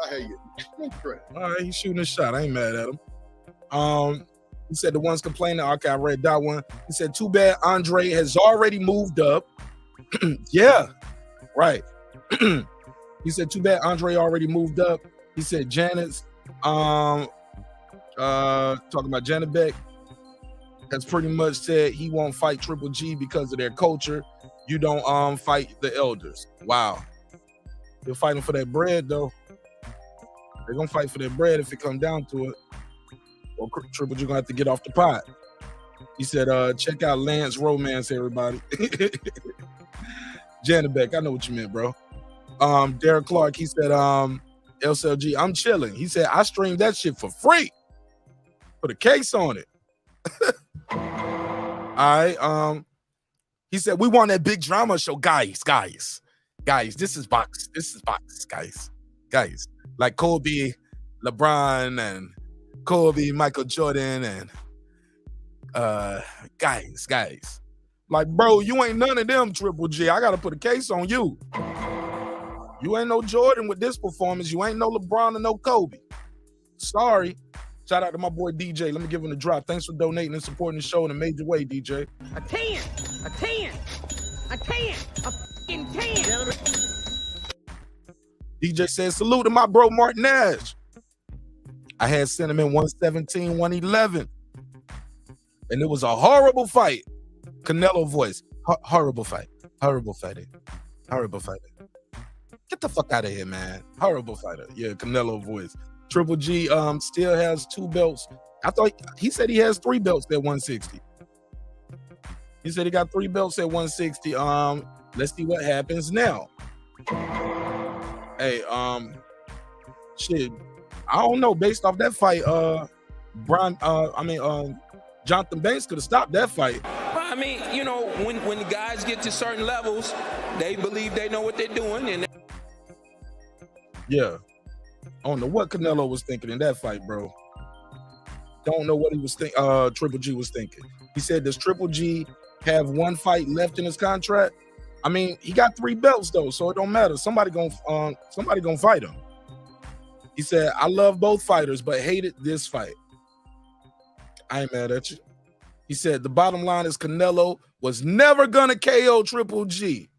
I had you nutting and crying. All right, he's shooting his shot. I ain't mad at him. He said the ones complaining. Okay, I read that one. He said, too bad Andre has already moved up. Yeah, right. He said, too bad Andre already moved up. He said Janet's talking about Janet Beck has pretty much said he won't fight Triple G because of their culture. You don't fight the elders. Wow. They're fighting for that bread, though. They're going to fight for that bread if it comes down to it. Or Triple G going to have to get off the pot. He said, check out Lance Romance, everybody. Janabek, I know what you meant, bro. Derek Clark, he said, LCLG, I'm chilling. He said, I streamed that shit for free. Put a case on it. All right. He said, we want that big drama show. Guys, this is box, guys. Like Kobe, LeBron, and Kobe, Michael Jordan, and guys. Like, bro, you ain't none of them, Triple G. I gotta put a case on you. You ain't no Jordan with this performance. You ain't no LeBron or no Kobe. Sorry. Shout out to my boy DJ. Let me give him a drop. Thanks for donating and supporting the show in a major way, DJ. A 10. A fucking 10. DJ says, salute to my bro marqnash. I had sent him in 117, 111. And it was a horrible fight. Canelo voice. Horrible fight. Horrible fighter. Get the fuck out of here, man. Horrible fighter. Yeah, Canelo voice. Triple G still has 2 belts. I thought he said he has 3 belts at 160. He said he got 3 belts at 160. Let's see what happens now. Hey, shit. I don't know. Based off that fight, Jonathan Banks could have stopped that fight. I mean, you know, when the guys get to certain levels, they believe they know what they're doing, and yeah. I don't know what Canelo was thinking in that fight, bro. Don't know what he was thinking. Triple G was thinking. He said, does Triple G have 1 fight left in his contract? I mean, he got 3 belts though, so it don't matter. Somebody gonna fight him. He said, I love both fighters, but hated this fight. I ain't mad at you. He said, the bottom line is Canelo was never gonna KO Triple G,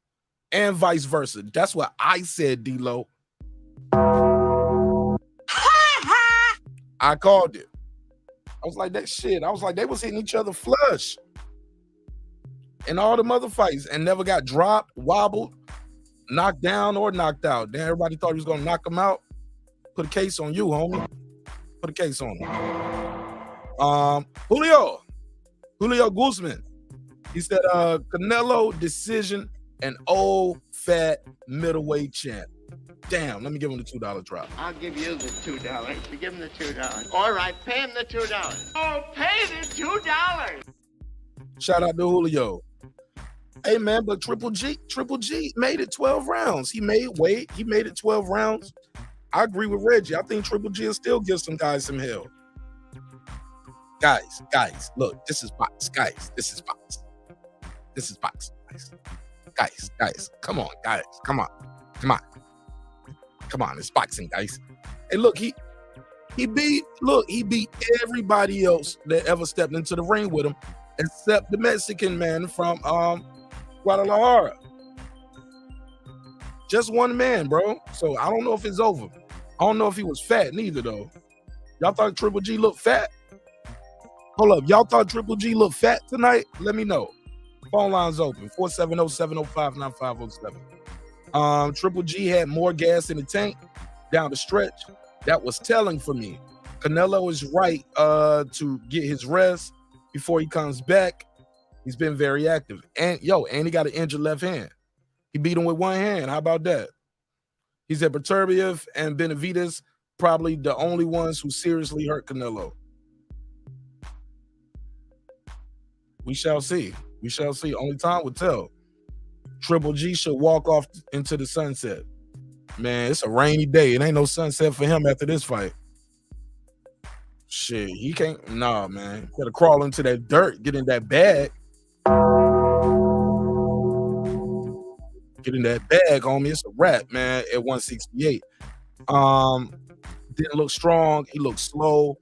and vice versa. That's what I said, D-Lo. I called it. I was like, that shit. I was like, they was hitting each other flush in all the other fights and never got dropped, wobbled, knocked down, or knocked out. Then everybody thought he was gonna knock him out. Put a case on you, homie. Put a case on him. Julio Guzman. He said, Canelo decision and old fat middleweight champ. Damn, let me give him the $2 drop. I'll give you the $2. You give him the $2. All right, pay him the $2. Oh, pay the $2. Shout out to Julio. Hey man, but Triple G made it 12 rounds. He made it 12 rounds. I agree with Reggie. I think Triple G will still give some guys some hell. Guys, look, this is box. Guys, this is box. Guys, come on, guys. Come on, it's boxing, guys. Hey, look, he beat everybody else that ever stepped into the ring with him, except the Mexican man from Guadalajara. Just one man, bro. So I don't know if it's over. I don't know if he was fat neither, though. Y'all thought Triple G looked fat? Hold up. Y'all thought Triple G looked fat tonight? Let me know. Phone lines open. 470-705-9507. Triple G had more gas in the tank down the stretch. That was telling for me. Canelo is right to get his rest before he comes back. He's been very active. And he got an injured left hand. He beat him with one hand. How about that? He said Beterbiev and Benavidez probably the only ones who seriously hurt Canelo. We shall see. Only time will tell. Triple G should walk off into the sunset. Man, it's a rainy day. It ain't no sunset for him after this fight. Shit, he can't. Nah, man. Gotta crawl into that dirt, get in that bag. Get in that bag, homie. It's a wrap, man, at 168. Didn't look strong. He looked slow.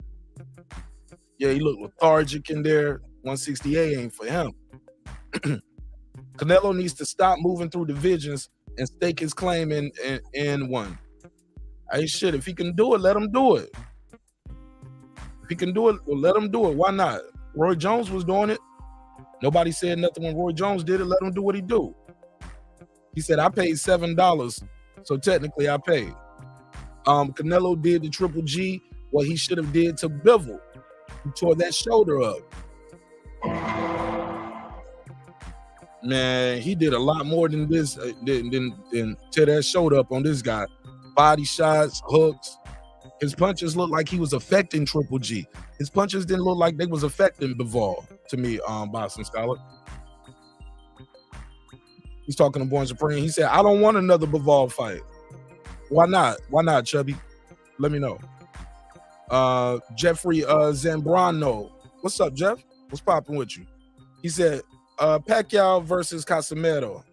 Yeah, he looked lethargic in there. 168 ain't for him. Canelo needs to stop moving through divisions and stake his claim in one. Hey, shit, if he can do it, let him do it. If he can do it, well, let him do it. Why not? Roy Jones was doing it. Nobody said nothing when Roy Jones did it. Let him do what he do. He said, I paid $7 So technically I paid. Canelo did to Triple G what he should have did to Bivol. He tore that shoulder up. Man, he did a lot more than this, than tear that shoulder up on this guy. Body shots, hooks. His punches looked like he was affecting Triple G. His punches didn't look like they was affecting Bivol, to me, Boxing Scholar. He's talking to Born Supreme. He said, I don't want another Bivol fight. Why not? Why not, Chubby? Let me know. Jeffrey Zambrano. What's up, Jeff? What's popping with you? He said, Pacquiao versus Casimero.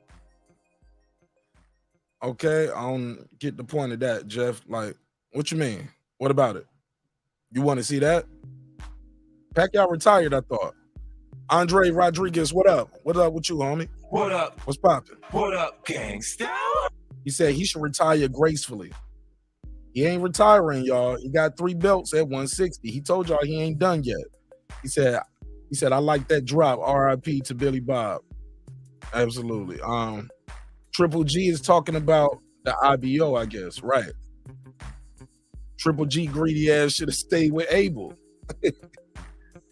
Okay, I don't get the point of that, Jeff. Like, what you mean? What about it? You want to see that? Pacquiao retired, I thought. Andre Rodriguez, what up? What up with you, homie? What up? What's popping? What up, gangsta? He said he should retire gracefully. He ain't retiring, y'all. He got 3 belts at 160. He told y'all he ain't done yet. He said, I like that drop. R.I.P. to Billy Bob. Absolutely. Triple G is talking about the IBO, I guess, right? Triple G greedy ass should have stayed with Abel.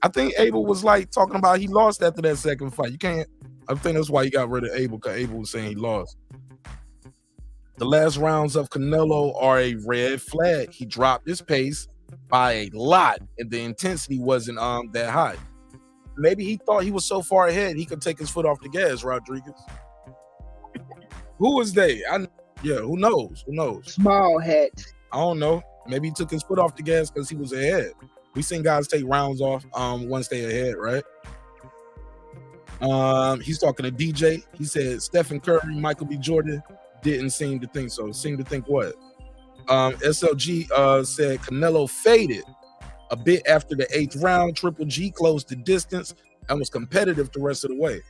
I think Abel was like talking about he lost after that second fight. You can't. I think that's why he got rid of Abel, because Abel was saying he lost. The last rounds of Canelo are a red flag. He dropped his pace by a lot, and the intensity wasn't that high. Maybe he thought he was so far ahead he could take his foot off the gas, Rodriguez. Who was they? Who knows? Who knows? Small hat. I don't know. Maybe he took his foot off the gas because he was ahead. We seen guys take rounds off once they ahead, right? He's talking to DJ. He said Stephen Curry, Michael B. Jordan didn't seem to think so. Seemed to think what? SLG said Canelo faded a bit after the 8th round. Triple G closed the distance and was competitive the rest of the way.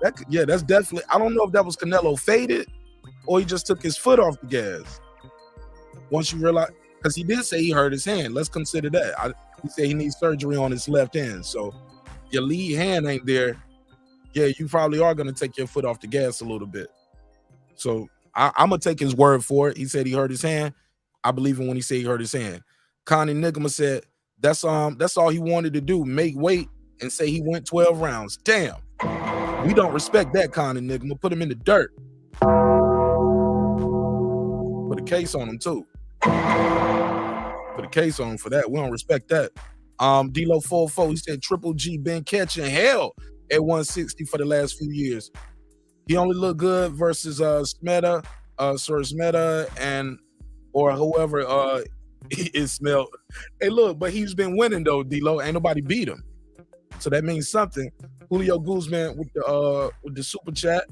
That's definitely. I don't know if that was Canelo faded or he just took his foot off the gas. Once you realize, because he did say he hurt his hand. Let's consider that. He said he needs surgery on his left hand. So your lead hand ain't there. Yeah, you probably are going to take your foot off the gas a little bit. So I'm going to take his word for it. He said he hurt his hand. I believe him when he said he hurt his hand. Connie Nigma said that's all he wanted to do, make weight and say he went 12 rounds. Damn. We don't respect that, Connie Nigma. Put him in the dirt. Put a case on him, too. Put a case on him for that. We don't respect that. D-Lo 44, he said Triple G been catching hell at 160 for the last few years. He only looked good versus Smeta, Sir Smeta, and or whoever is smelled. Hey, look, but he's been winning though, D-Lo. Ain't nobody beat him. So that means something. Julio Guzman with the super chat.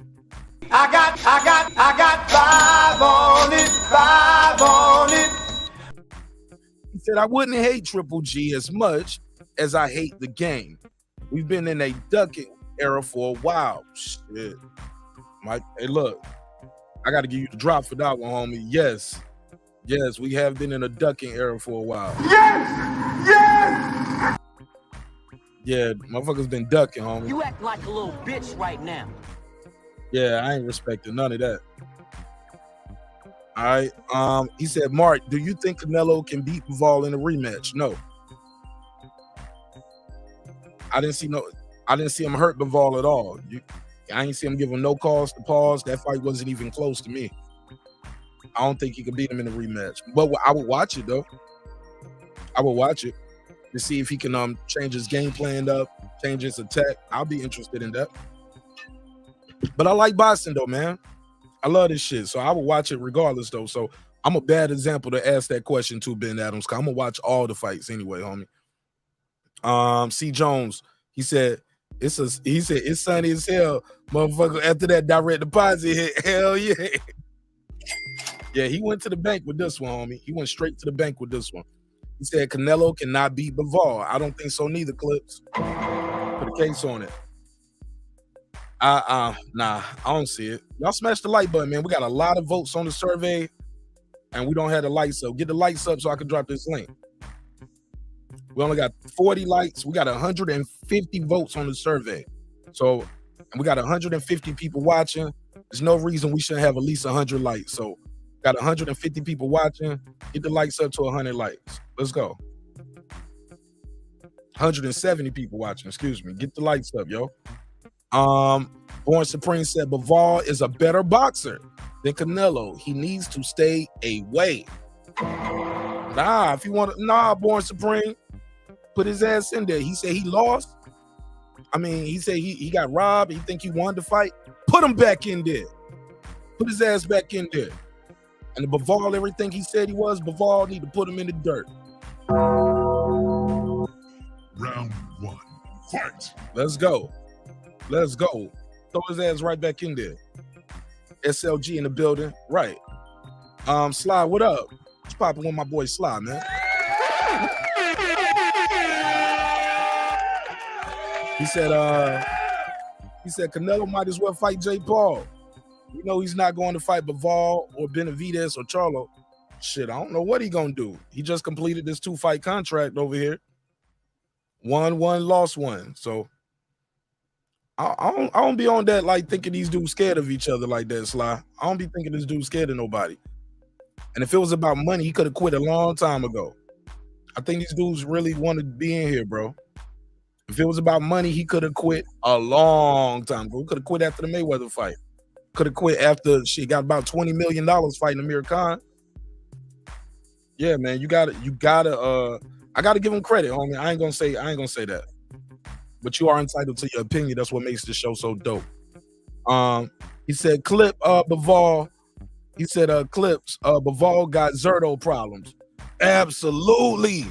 I got 5 on it. He said, I wouldn't hate Triple G as much as I hate the game. We've been in a ducking era for a while. Shit. Mike, hey, look, I got to give you the drop for that one, homie. Yes, we have been in a ducking era for a while. Yes! Yeah, motherfuckers been ducking, homie. You act like a little bitch right now. Yeah, I ain't respecting none of that. All right. He said, Mark, do you think Canelo can beat Bivol in a rematch? No. I didn't see him hurt Bivol at all. I ain't see him give him no cause to pause. That fight wasn't even close to me. I don't think he could beat him in a rematch. But I would watch it though. I would watch it to see if he can change his game plan up, change his attack. I'll be interested in that. But I like boxing though, man. I love this shit. So I would watch it regardless though. So I'm a bad example to ask that question to Ben Adams, because I'm gonna watch all the fights anyway, homie. C. Jones, he said it's sunny as hell, motherfucker. After that direct deposit hit, hell yeah. Yeah, he went to the bank with this one, homie. He went straight to the bank with this one. He said Canelo cannot beat Bivol. I don't think so neither, Clips. Put a case on it. Nah, I don't see it. Y'all smash the like button, man. We got a lot of votes on the survey, and we don't have the lights up. Get the lights up so I can drop this link. We only got 40 likes. We got 150 votes on the survey. So, and we got 150 people watching. There's no reason we shouldn't have at least 100 likes. So got 150 people watching. Get the likes up to 100 likes. Let's go. 170 people watching, excuse me. Get the likes up, yo. Born Supreme said Bivol is a better boxer than Canelo. He needs to stay away. Nah, if you want to, Born Supreme, put his ass in there. He said he lost. I mean, he said he got robbed. He think he won the fight. Put him back in there. Put his ass back in there. And the Bivol, everything he said he was, Bivol need to put him in the dirt. Round 1, fight. Let's go. Let's go. Throw his ass right back in there. SLG in the building. Right. Sly, what up? What's popping with my boy Sly, man? He said Canelo might as well fight Jake Paul. You know he's not going to fight Bivol or Benavidez or Charlo. Shit, I don't know what he gonna do. He just completed this 2-fight contract over here. Won one, lost one. So I don't be on that like thinking these dudes scared of each other like that, Sly. I don't be thinking this dude scared of nobody. And if it was about money, he could have quit a long time ago. I think these dudes really want to be in here, bro. If it was about money, he could have quit a long time ago. He could have quit after the Mayweather fight. Could have quit after she got about $20 million fighting Amir Khan. Yeah, man, you gotta I gotta give him credit, homie. I ain't gonna say that. But you are entitled to your opinion. That's what makes this show so dope. He said clip Bivol. He said clips Bivol got Zerto problems. Absolutely.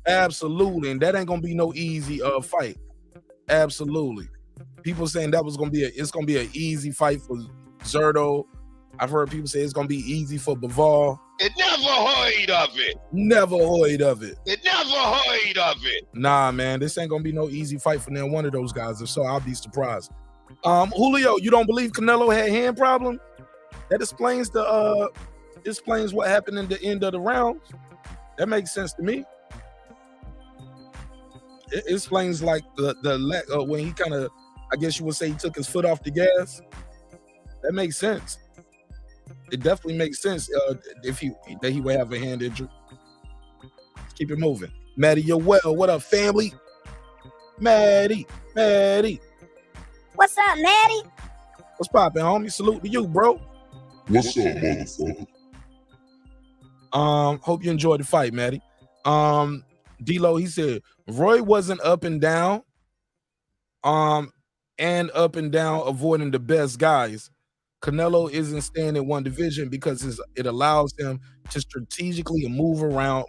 Absolutely. And that ain't gonna be no easy fight. Absolutely. People saying that was gonna be it's gonna be an easy fight for Zerto. I've heard people say it's gonna be easy for Bivol. It never heard of it. Never heard of it. It never heard of it. Nah, man, this ain't gonna be no easy fight for one of those guys. If so, I'll be surprised. Julio, you don't believe Canelo had hand problem? That explains what happened in the end of the rounds. That makes sense to me. It explains like the when he kind of, I guess you would say, he took his foot off the gas. That makes sense. It definitely makes sense that he would have a hand injury. Let's keep it moving. Maddie, you're well. What up, family? Maddie. What's up, Maddie? What's poppin', homie? Salute to you, bro. What's up, motherfucker? Hope you enjoyed the fight, Maddie. D-Lo, he said Roy wasn't up and down, avoiding the best guys. Canelo isn't staying in one division because it allows him to strategically maneuver around.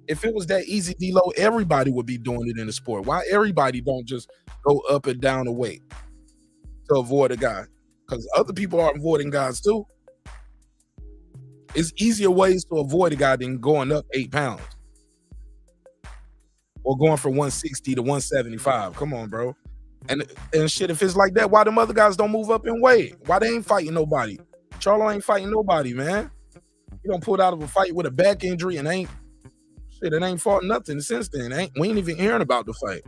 If it was that easy, D-Lo, everybody would be doing it in the sport. Why everybody don't just go up and down the weight to avoid a guy? Because other people are avoiding guys too. It's easier ways to avoid a guy than going up 8 pounds or going from 160 to 175. Come on, bro. And shit, if it's like that, why them other guys don't move up in weight? Why they ain't fighting nobody? Charlo ain't fighting nobody, man. He done pulled out of a fight with a back injury and ain't fought nothing since then. We ain't even hearing about the fight.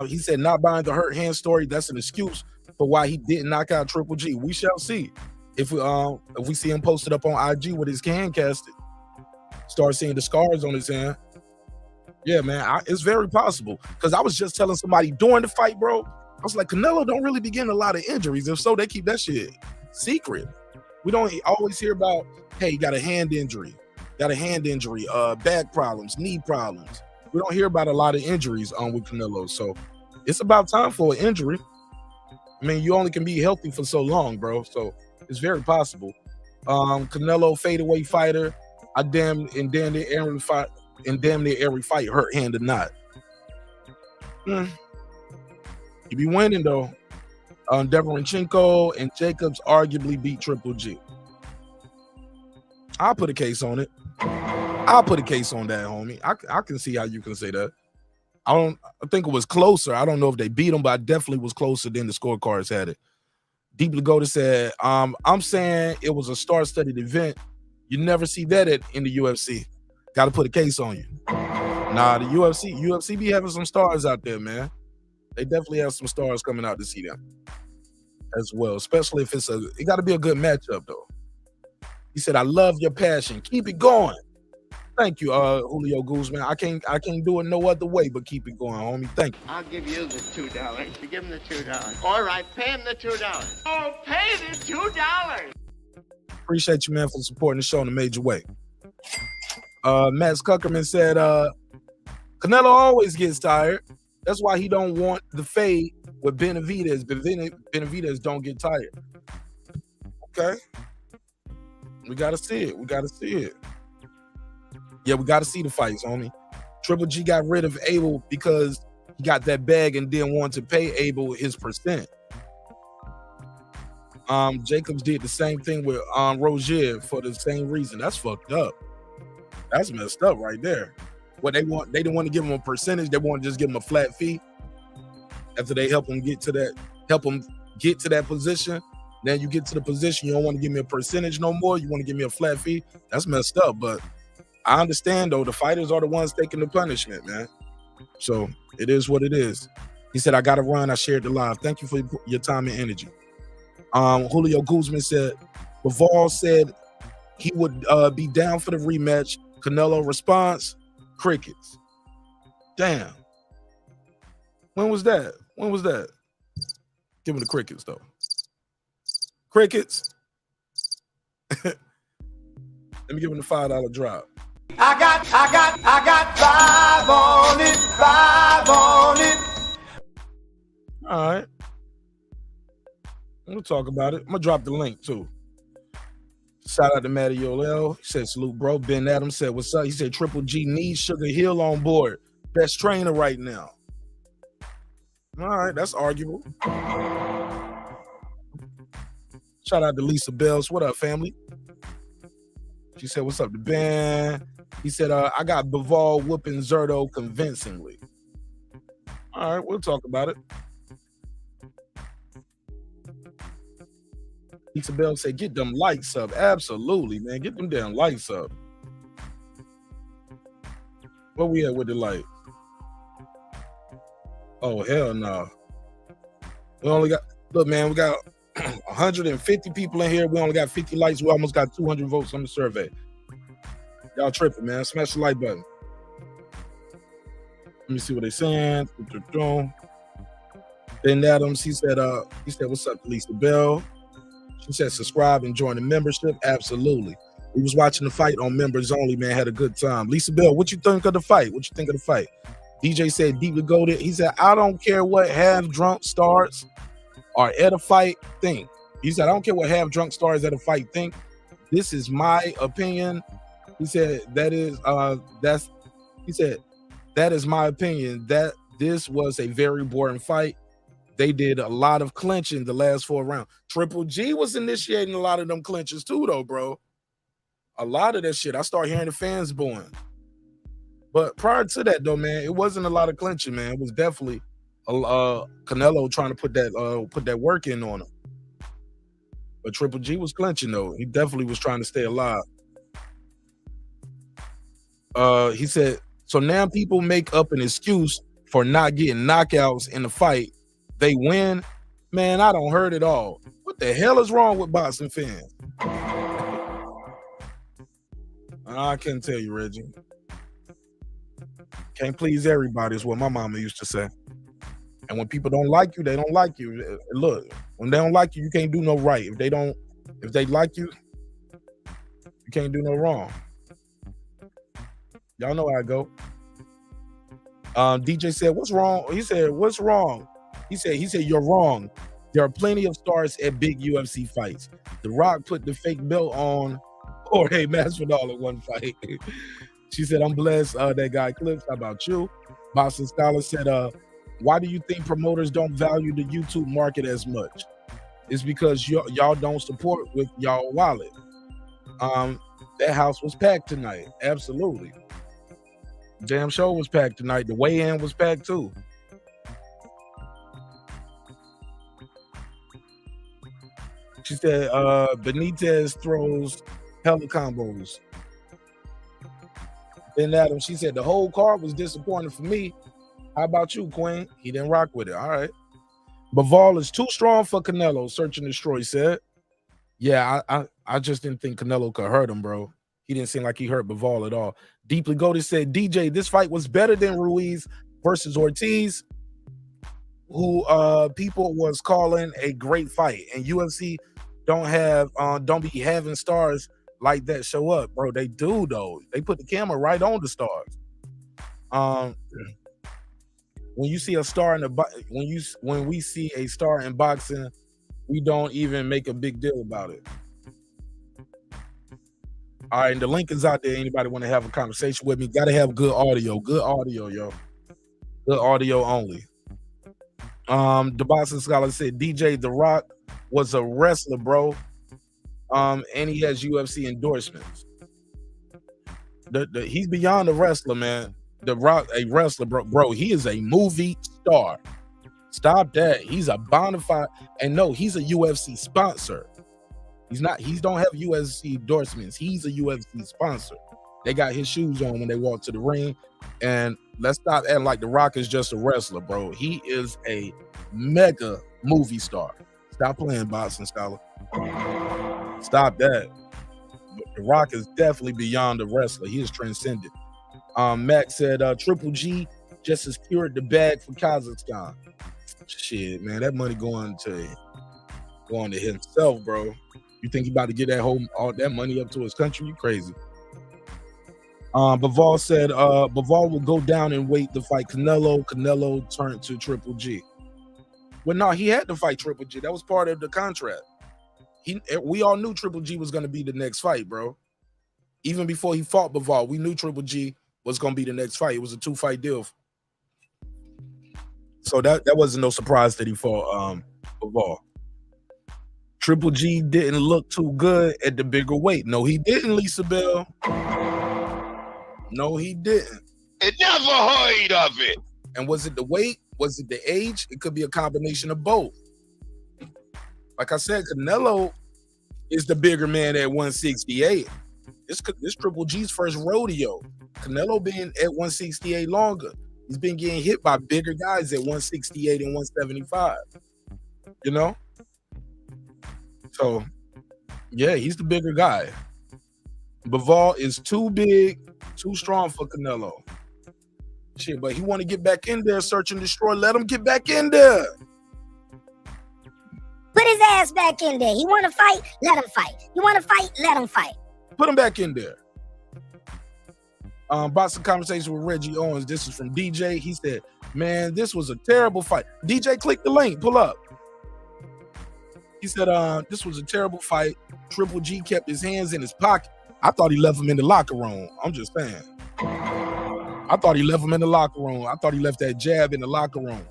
He said not buying the hurt hand story. That's an excuse for why he didn't knock out Triple G. We shall see. If we see him posted up on IG with his hand casted, start seeing the scars on his hand. Yeah, man, it's very possible. Because I was just telling somebody during the fight, bro, I was like, Canelo don't really be getting a lot of injuries. If so, they keep that shit secret. We don't always hear about, hey, he got a hand injury, back problems, knee problems. We don't hear about a lot of injuries with Canelo. So it's about time for an injury. I mean, you only can be healthy for so long, bro. So it's very possible. Canelo fadeaway fighter. I damn near every fight, hurt hand or not. You be winning though. Deverenchenko and Jacobs arguably beat Triple G. I'll put a case on it. I'll put a case on that, homie. I can see how you can say that. I think it was closer. I don't know if they beat him, but I definitely was closer than the scorecards had it. Deep Lagoda said, I'm saying it was a star-studded event. You never see that in the UFC. Got to put a case on you. Nah, the UFC be having some stars out there, man. They definitely have some stars coming out to see them. as well, especially if it got to be a good matchup though. He said, "I love your passion. Keep it going." Thank you, Julio Guzman. I can't do it no other way but keep it going, homie. Thank you. I'll give you the $2. You give him the $2. All right, pay him the $2. Oh, pay the $2. Appreciate you, man, for supporting the show in a major way. Matt Skuckerman said, Canelo always gets tired. That's why he don't want the fade with Benavidez. Benavidez don't get tired. Okay. We got to see it. Yeah, we got to see the fights, homie. Triple G got rid of Abel because he got that bag and didn't want to pay Abel his percent. Jacobs did the same thing with Rozier for the same reason. That's fucked up. That's messed up right there. What they didn't want to give him a percentage. They want to just give him a flat fee after they help him get to that position. Then you get to the position, you don't want to give me a percentage no more. You want to give me a flat fee. That's messed up. But I understand though, the fighters are the ones taking the punishment, man. So it is what it is. He said, "I got to run. I shared the live. Thank you for your time and energy." Julio Guzman said, Bivol said he would be down for the rematch. Canelo response, crickets. Damn. When was that? Give him the crickets though. Crickets. Let me give him the $5 drop. I got 5 on it. All right. We'll talk about it. I'm gonna drop the link too. Shout out to Matty Olel. He said, "Salute, bro." Ben Adams said, "What's up?" He said, "Triple G needs Sugar Hill on board. Best trainer right now." All right, that's arguable. Shout out to Lisa Bells. What up, family? She said, "What's up to Ben?" He said, "I got Bivol whooping Zerto convincingly." All right, we'll talk about it. Lisa Bell said, "Get them lights up." Absolutely, man. Get them damn lights up. Where we at with the light? Oh, hell no. We only got, look, man, we got 150 people in here. We only got 50 lights. We almost got 200 votes on the survey. Y'all tripping, man. Smash the like button. Let me see what they saying. Ben Adams, he said, "What's up, Lisa Bell?" She said, "Subscribe and join the membership." Absolutely. We was watching the fight on members only, man. Had a good time. Lisa Bell, what you think of the fight? DJ said, "Deeply goated." He said, "I don't care what half-drunk stars are at a fight think." He said, "I don't care what half-drunk stars at a fight think. This is my opinion." He said, "That is my opinion that this was a very boring fight. They did a lot of clinching the last 4 rounds." Triple G was initiating a lot of them clinches too, though, bro. A lot of that shit. I start hearing the fans booing. But prior to that, though, man, it wasn't a lot of clinching, man. It was definitely Canelo trying to put that work in on him. But Triple G was clinching, though. He definitely was trying to stay alive. He said, "So now people make up an excuse for not getting knockouts in the fight. They win." Man, I don't heard it all. What the hell is wrong with boxing fans? I can't tell you, Reggie. Can't please everybody is what my mama used to say. And when people don't like you, they don't like you. Look, when they don't like you, you can't do no right. If they like you, you can't do no wrong. Y'all know how I go. DJ said, "What's wrong?" He said, "What's wrong?" He said, "You're wrong. There are plenty of stars at big UFC fights. The Rock put the fake belt on Jorge Masvidal in one fight." She said, "I'm blessed that guy Clips. How about you?" Boston Scholar said, "Why do you think promoters don't value the YouTube market as much? It's because y'all don't support with y'all wallet." That house was packed tonight. Absolutely. Damn show was packed tonight. The weigh-in was packed too. She said, Benitez throws hella combos. Ben Adams, she said, "The whole card was disappointing for me. How about you, Queen?" He didn't rock with it. All right. Bivol is too strong for Canelo, Search and Destroy said. Yeah, I just didn't think Canelo could hurt him, bro. He didn't seem like he hurt Bivol at all. Deeply Goated said, DJ, this fight was better than Ruiz versus Ortiz, who people was calling a great fight. And UFC don't be having stars like that show up, bro. They do though. They put the camera right on the stars. When you see a star in when we see a star in boxing, we don't even make a big deal about it. All right, and the link is out there. Anybody want to have a conversation with me? Got to have good audio, yo. Good audio only. The boxing scholar said DJ The Rock was a wrestler, bro. And he has UFC endorsements. He's beyond a wrestler, man. The Rock, a wrestler, bro. He is a movie star. Stop that. He's a bona fide, and no, he's a UFC sponsor. He don't have UFC endorsements. He's a UFC sponsor. They got his shoes on when they walk to the ring. And let's stop acting like The Rock is just a wrestler, bro. He is a mega movie star. Stop playing, boxing scholar. Stop that. The Rock is definitely beyond a wrestler. He is transcendent. Max said Triple G just secured the bag for Kazakhstan. Shit, man, that money going to himself, bro. You think he about to get all that money up to his country? You crazy. Bivol said Bivol will go down and wait to fight Canelo. Canelo turned to Triple G. Well, no, he had to fight Triple G. That was part of the contract. We all knew Triple G was going to be the next fight, bro. Even before he fought Bivol, we knew Triple G was going to be the next fight. It was a 2-fight deal. So that wasn't no surprise that he fought Bivol. Triple G didn't look too good at the bigger weight. No, he didn't, Lisa Bell. No, he didn't. It never heard of it. And was it the weight? Was it the age? It could be a combination of both. Like I said, Canelo is the bigger man at 168. This Triple G's first rodeo. Canelo being at 168 longer. He's been getting hit by bigger guys at 168 and 175. You know? So, yeah, he's the bigger guy. Bivol is too big, too strong for Canelo. Shit, but he want to get back in there, search and destroy. Let him get back in there. Put his ass back in there. He want to fight? Let him fight. You want to fight? Let him fight. Put him back in there. Boxing Conversation with Reggie Owens. This is from DJ. He said, man, this was a terrible fight. DJ, click the link. Pull up. He said, this was a terrible fight. Triple G kept his hands in his pocket. I thought he left him in the locker room. I'm just saying. I thought he left him in the locker room. I thought he left that jab in the locker room.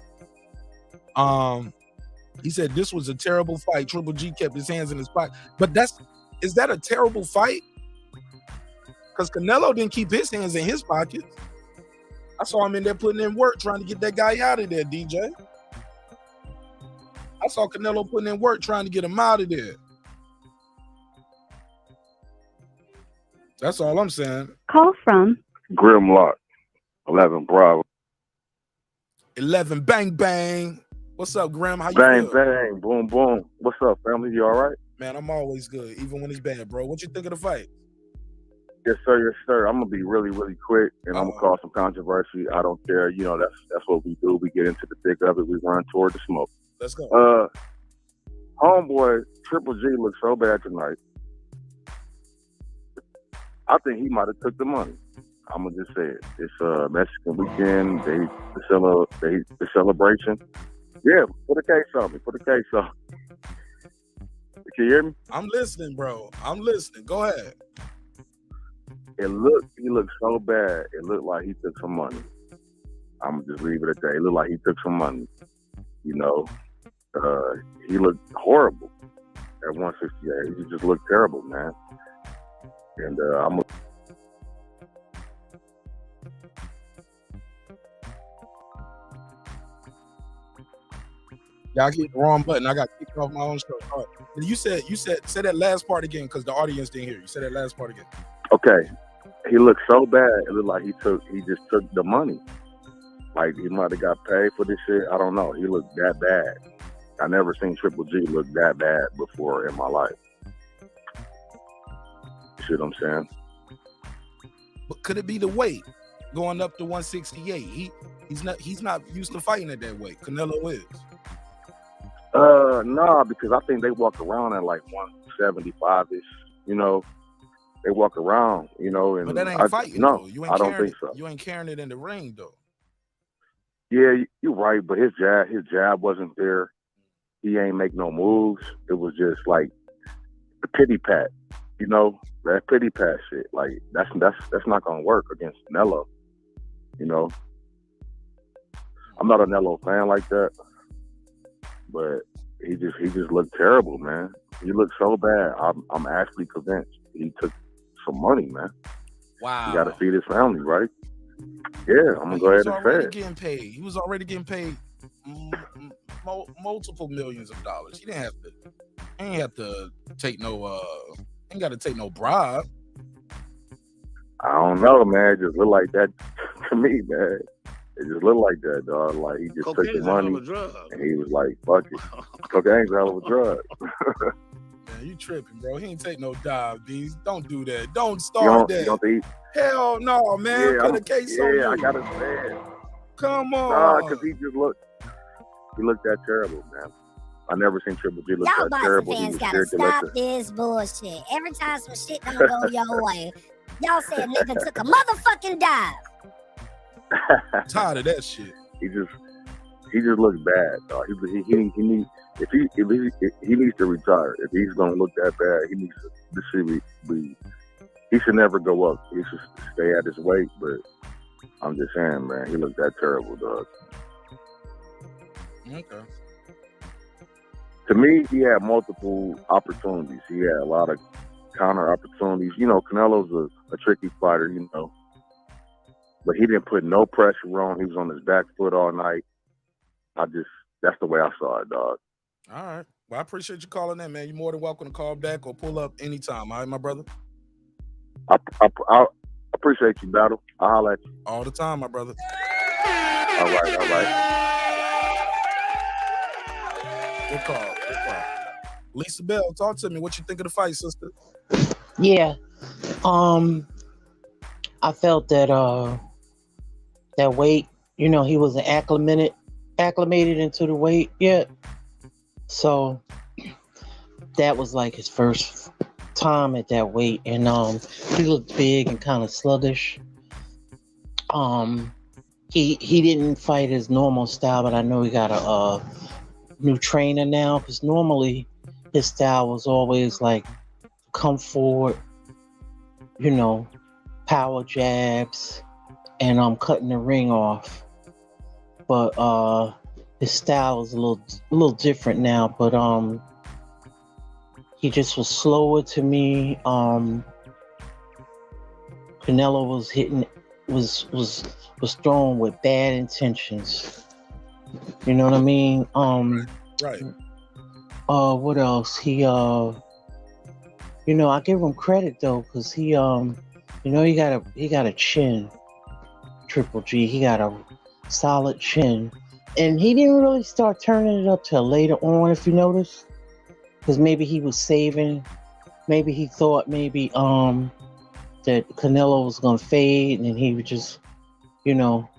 He said, this was a terrible fight. Triple G kept his hands in his pocket. But is that a terrible fight? Because Canelo didn't keep his hands in his pockets. I saw him in there putting in work, trying to get that guy out of there, DJ. I saw Canelo putting in work, trying to get him out of there. That's all I'm saying. Call from Grimlock, 11 Bravo. 11 bang bang. What's up, Grim? How you bang, feel? Bang, boom, boom. What's up, family? You all right? Man, I'm always good, even when it's bad, bro. What you think of the fight? Yes, sir. Yes, sir. I'm gonna be really, really quick, and I'm gonna cause some controversy. I don't care. You know, that's what we do. We get into the thick of it. We run toward the smoke. Let's go. Homeboy, Triple G looks so bad tonight. I think he might have took the money. I'm gonna just say it. It's Mexican weekend. The celebration. Yeah, put a case on me. Put a case on me. Can you hear me? I'm listening, bro. I'm listening. Go ahead. He looked so bad. It looked like he took some money. I'm gonna just leave it at that. It looked like he took some money. You know, he looked horrible at 168. He just looked terrible, man. And Yeah, I hit the wrong button. I got kicked off my own show. All right. You said say that last part again because the audience didn't hear you. Say that last part again. Okay. He looked so bad. It looked like he just took the money. Like he might have got paid for this shit. I don't know. He looked that bad. I never seen Triple G look that bad before in my life. You see what I'm saying? But could it be the weight going up to 168? He's not used to fighting at that weight. Canelo is. Nah, because I think they walk around at like 175-ish. You know, they walk around. You know, and but that ain't fighting. No, though. You ain't I don't think so. You ain't carrying it in the ring though. Yeah, you're right. But his jab wasn't there. He ain't make no moves. It was just like the pity pat. You know, that pity pat shit. Like that's not gonna work against Canelo. You know, I'm not a Canelo fan like that, but he just looked terrible, man. He looked so bad. I'm actually convinced he took some money, man. Wow. He got to feed his family, right? Yeah, I'm gonna go ahead and say it. Getting paid. He was already getting paid multiple millions of dollars. He didn't have to. He ain't have to take no. Ain't got to take no bribe. I don't know, man. It just looked like that to me, man. It just looked like that, dog. Like he just took the money and he was like, "Fuck it, cocaine's a hell of a drug." Man, you tripping, bro? He ain't take no dive, D's. Don't do that. Don't start that. You don't think? Hell no, man. Yeah, Put a case on you. I gotta say it. Come on. Nah, because he looked that terrible, man. I never seen Triple G look Y'all that terrible. fans gotta stop this bullshit. Every time some shit don't go your way, y'all say a nigga took a motherfucking dive. Tired of that shit. He just looks bad, dog. He needs he needs to retire. If he's gonna look that bad, he needs to. This should be. He should never go up. He should stay at his weight. But I'm just saying, man, he looked that terrible, dog. Okay. To me, he had multiple opportunities. He had a lot of counter opportunities. You know, Canelo's a tricky fighter, you know. But he didn't put no pressure on. He was on his back foot all night. That's the way I saw it, dog. All right. Well, I appreciate you calling in, man. You're more than welcome to call back or pull up anytime. All right, my brother? I appreciate you, Battle. I'll holler at you. All the time, my brother. All right. Good call. Lisa Bell, talk to me. What you think of the fight, sister? Yeah. I felt that that weight, you know, he wasn't acclimated into the weight yet. So that was like his first time at that weight, and he looked big and kind of sluggish. He didn't fight his normal style, but I know he got a new trainer now, because normally his style was always like come forward, you know, power jabs, and cutting the ring off. But his style is a little different now. But he just was slower to me. Canelo was throwing with bad intentions. You know what I mean? Right. What else? He you know, I give him credit though, because he you know, he got a chin. Triple G, he got a solid chin. And he didn't really start turning it up till later on, if you notice. Because maybe he was saving. Maybe he thought that Canelo was gonna fade, and then he would just, you know,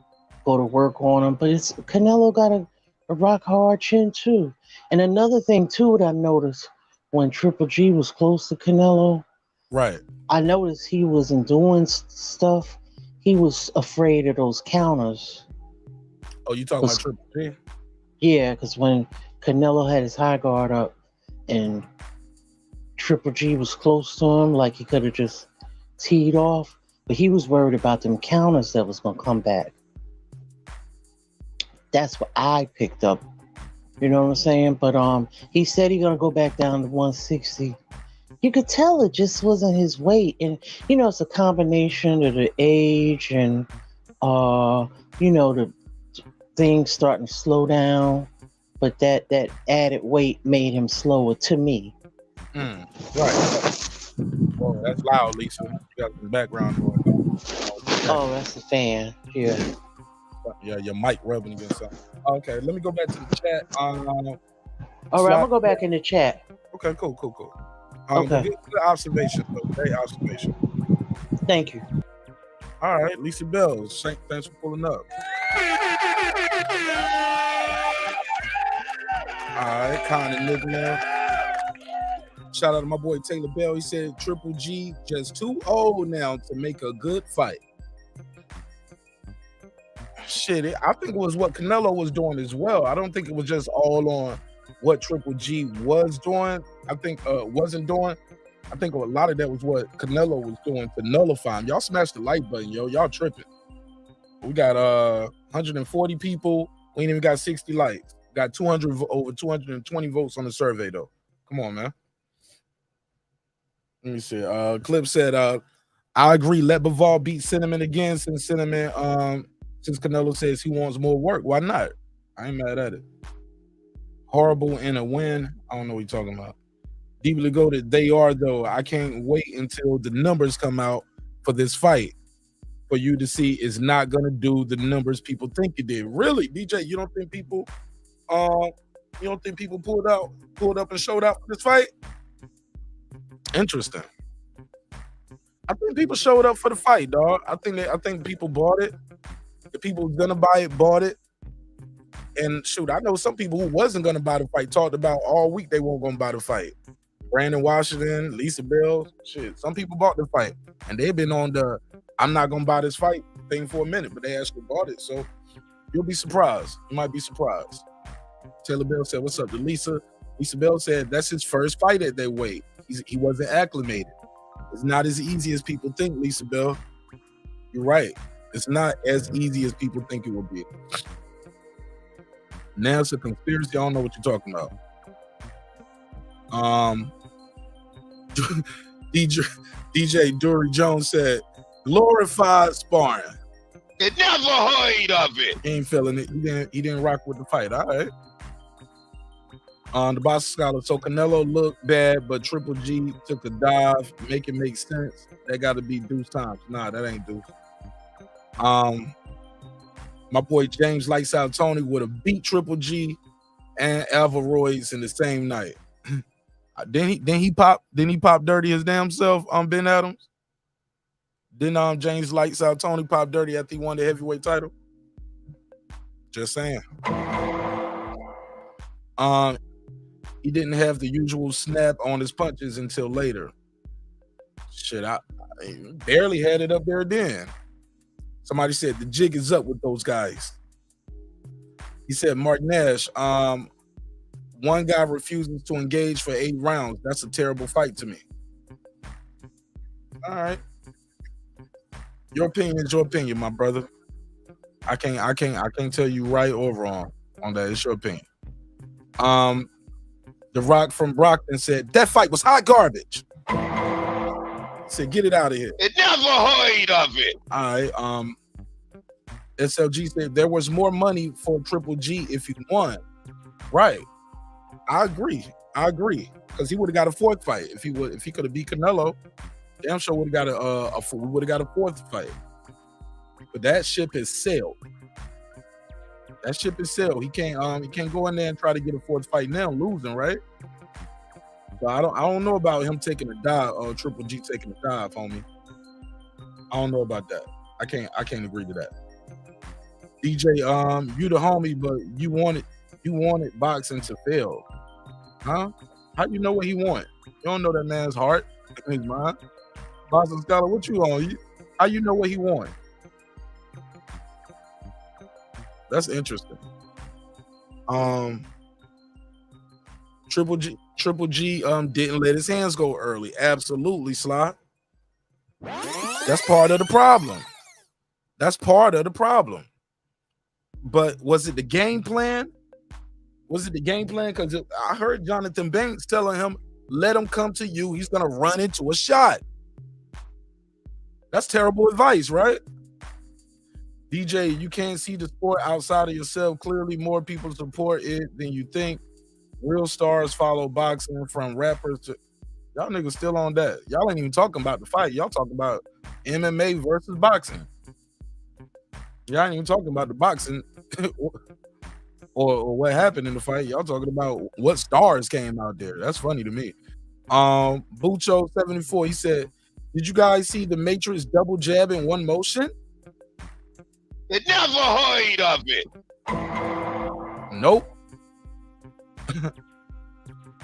go to work on him. But Canelo got a rock hard chin too. And another thing too that I noticed, when Triple G was close to Canelo, right, I noticed he wasn't doing stuff. He was afraid of those counters. Oh, you talking about Triple G? Yeah, because when Canelo had his high guard up and Triple G was close to him, like he could have just teed off, but he was worried about them counters that was going to come back. That's what I picked up. You know what I'm saying? But he said he's going to go back down to 160. You could tell it just wasn't his weight. And, you know, it's a combination of the age and, you know, the things starting to slow down. But that added weight made him slower to me. Right. Oh, that's loud, Lisa. You got some background noise. Oh, that's the fan. Yeah. Yeah, your mic rubbing against something. Okay, let me go back to the chat. All right, I'm gonna go back in the chat. Okay, cool. Okay. Good observation, though. Great observation. Thank you. All right, Lisa Bell, thanks for pulling up. All right, Con and Nick now. Shout out to my boy Taylor Bell. He said Triple G just too old now to make a good fight. Shit, I think it was what Canelo was doing as well. I don't think it was just all on what Triple G was doing. I think wasn't doing. I think a lot of that was what Canelo was doing to nullify him. Y'all smashed the like button, yo. Y'all tripping. We got 140 people. We ain't even got 60 likes. Got over 220 votes on the survey though. Come on, man. Let me see. Clip said, I agree. Let Bivol beat Cinnamon again since Canelo says he wants more work. Why not? I ain't mad at it. Horrible in a win. I don't know what you're talking about. Deeply goated. They are though. I can't wait until the numbers come out for this fight for you to see it's not gonna do the numbers people think it did. Really, DJ? You don't think people pulled up and showed out for this fight? Interesting. I think people showed up for the fight, dog. I think people bought it. The people who's gonna buy it bought it. And shoot, I know some people who wasn't gonna buy the fight talked about all week they weren't gonna buy the fight. Brandon Washington, Lisa Bell, shit. Some people bought the fight, and they've been on the "I'm not gonna buy this fight" thing for a minute, but they actually bought it. So you'll be surprised. You might be surprised. Taylor Bell said, "What's up to Lisa?" Lisa Bell said, "That's his first fight at that weight. He wasn't acclimated. It's not as easy as people think." Lisa Bell, you're right. It's not as easy as people think it will be. Now it's a conspiracy. I don't know what you're talking about. DJ Dury Jones said, glorified sparring. It never heard of it. He ain't feeling it. He didn't rock with the fight. All right. The box scholar. So Canelo looked bad, but Triple G took a dive. Make it make sense. That got to be Deuce times. Nah, that ain't Deuce. My boy James Lights Out Tony would have beat Triple G and Alvarez in the same night. Then he pop dirty his damn self on Ben Adams. Then James Lights Out Tony pop dirty after he won the heavyweight title. Just saying. He didn't have the usual snap on his punches until later. Shit, I barely had it up there then. Somebody said the jig is up with those guys. He said marqnash. One guy refuses to engage for 8 rounds. That's a terrible fight to me. All right. Your opinion is your opinion, my brother. I can't tell you right or wrong on that. It's your opinion. The Rock from Brockton said that fight was hot garbage. Said get it out of here. It never heard of it. All right. SLG said there was more money for Triple G if he won. Right. I agree. Because he would have got a 4th fight if he could have beat Canelo. Damn sure would have got a 4th fight. But that ship has sailed. He can't go in there and try to get a 4th fight now, losing, right? So I don't know about him taking a dive or Triple G taking a dive, homie. I don't know about that. I can't agree to that. DJ, you the homie, but you wanted boxing to fail. Huh? How you know what he want? You don't know that man's heart and his mind. Boxing scholar, what you on? How you know what he want? That's interesting. Triple G didn't let his hands go early. Absolutely, Sly. That's part of the problem. But was it the game plan? Because I heard Jonathan Banks telling him, let him come to you. He's going to run into a shot. That's terrible advice, right? DJ, you can't see the sport outside of yourself. Clearly, more people support it than you think. Real stars follow boxing, from rappers to... Y'all niggas still on that. Y'all ain't even talking about the fight. Y'all talking about MMA versus boxing. Y'all ain't even talking about the boxing. or what happened in the fight. Y'all talking about what stars came out there. That's funny to me. Bucho74, he said, did you guys see the Matrix double jab in one motion? They never heard of it. Nope.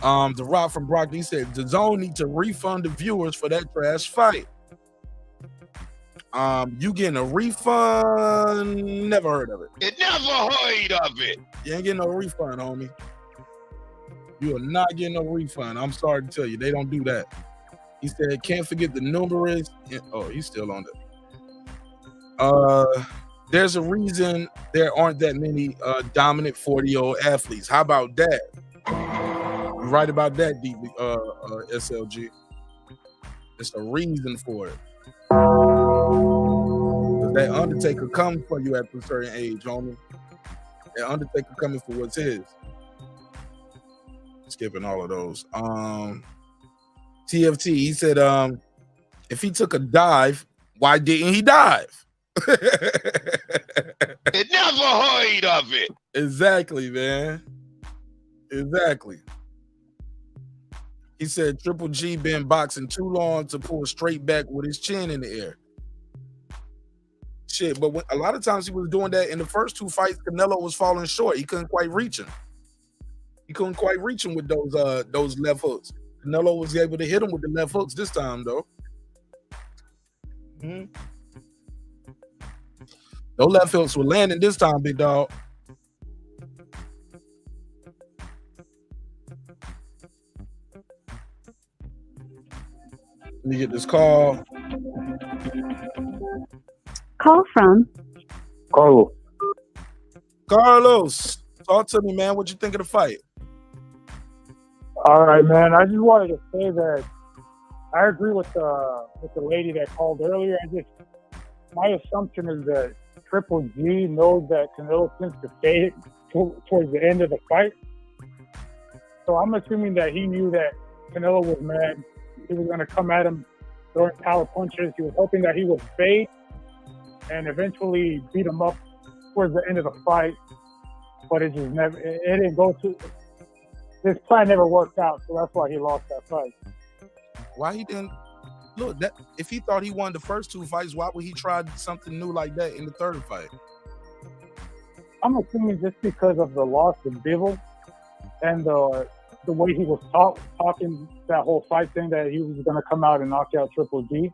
The Rock from Brock, he said, the zone need to refund the viewers for that trash fight. You getting a refund? Never heard of it. They never heard of it. You ain't getting no refund, homie. You are not getting no refund. I'm sorry to tell you, they don't do that. He said, can't forget the numerous. Oh, he's still on there. There's a reason there aren't that many dominant 40-year-old athletes. How about that? You're right about that, SLG. It's a reason for it. That Undertaker comes for you at a certain age, homie. That Undertaker coming for what's his. Skipping all of those. TFT, he said, if he took a dive, why didn't he dive? They never heard of it. Exactly, man. Exactly. He said Triple G been boxing too long to pull straight back with his chin in the air. Shit, but a lot of times he was doing that in the first two fights. Canelo was falling short. He couldn't quite reach him. He couldn't quite reach him with those left hooks. Canelo was able to hit him with the left hooks this time, though. Those left hooks were landing this time, big dog. Let me get this call. Call from Carlos. Talk to me, man. What you think of the fight? All right, man. I just wanted to say that I agree with the lady that called earlier. My assumption is that Triple G knows that Canelo tends to fade towards the end of the fight. So I'm assuming that he knew that Canelo was mad. He was going to come at him throwing power punches. He was hoping that he would fade and eventually beat him up towards the end of the fight. But it just never, it didn't go to, his plan never worked out. So that's why he lost that fight. Why he didn't, look, that if he thought he won the first two fights, why would he try something new like that in the third fight? I'm assuming just because of the loss of Bivol and the way he was talking that whole fight thing, that he was going to come out and knock out Triple G.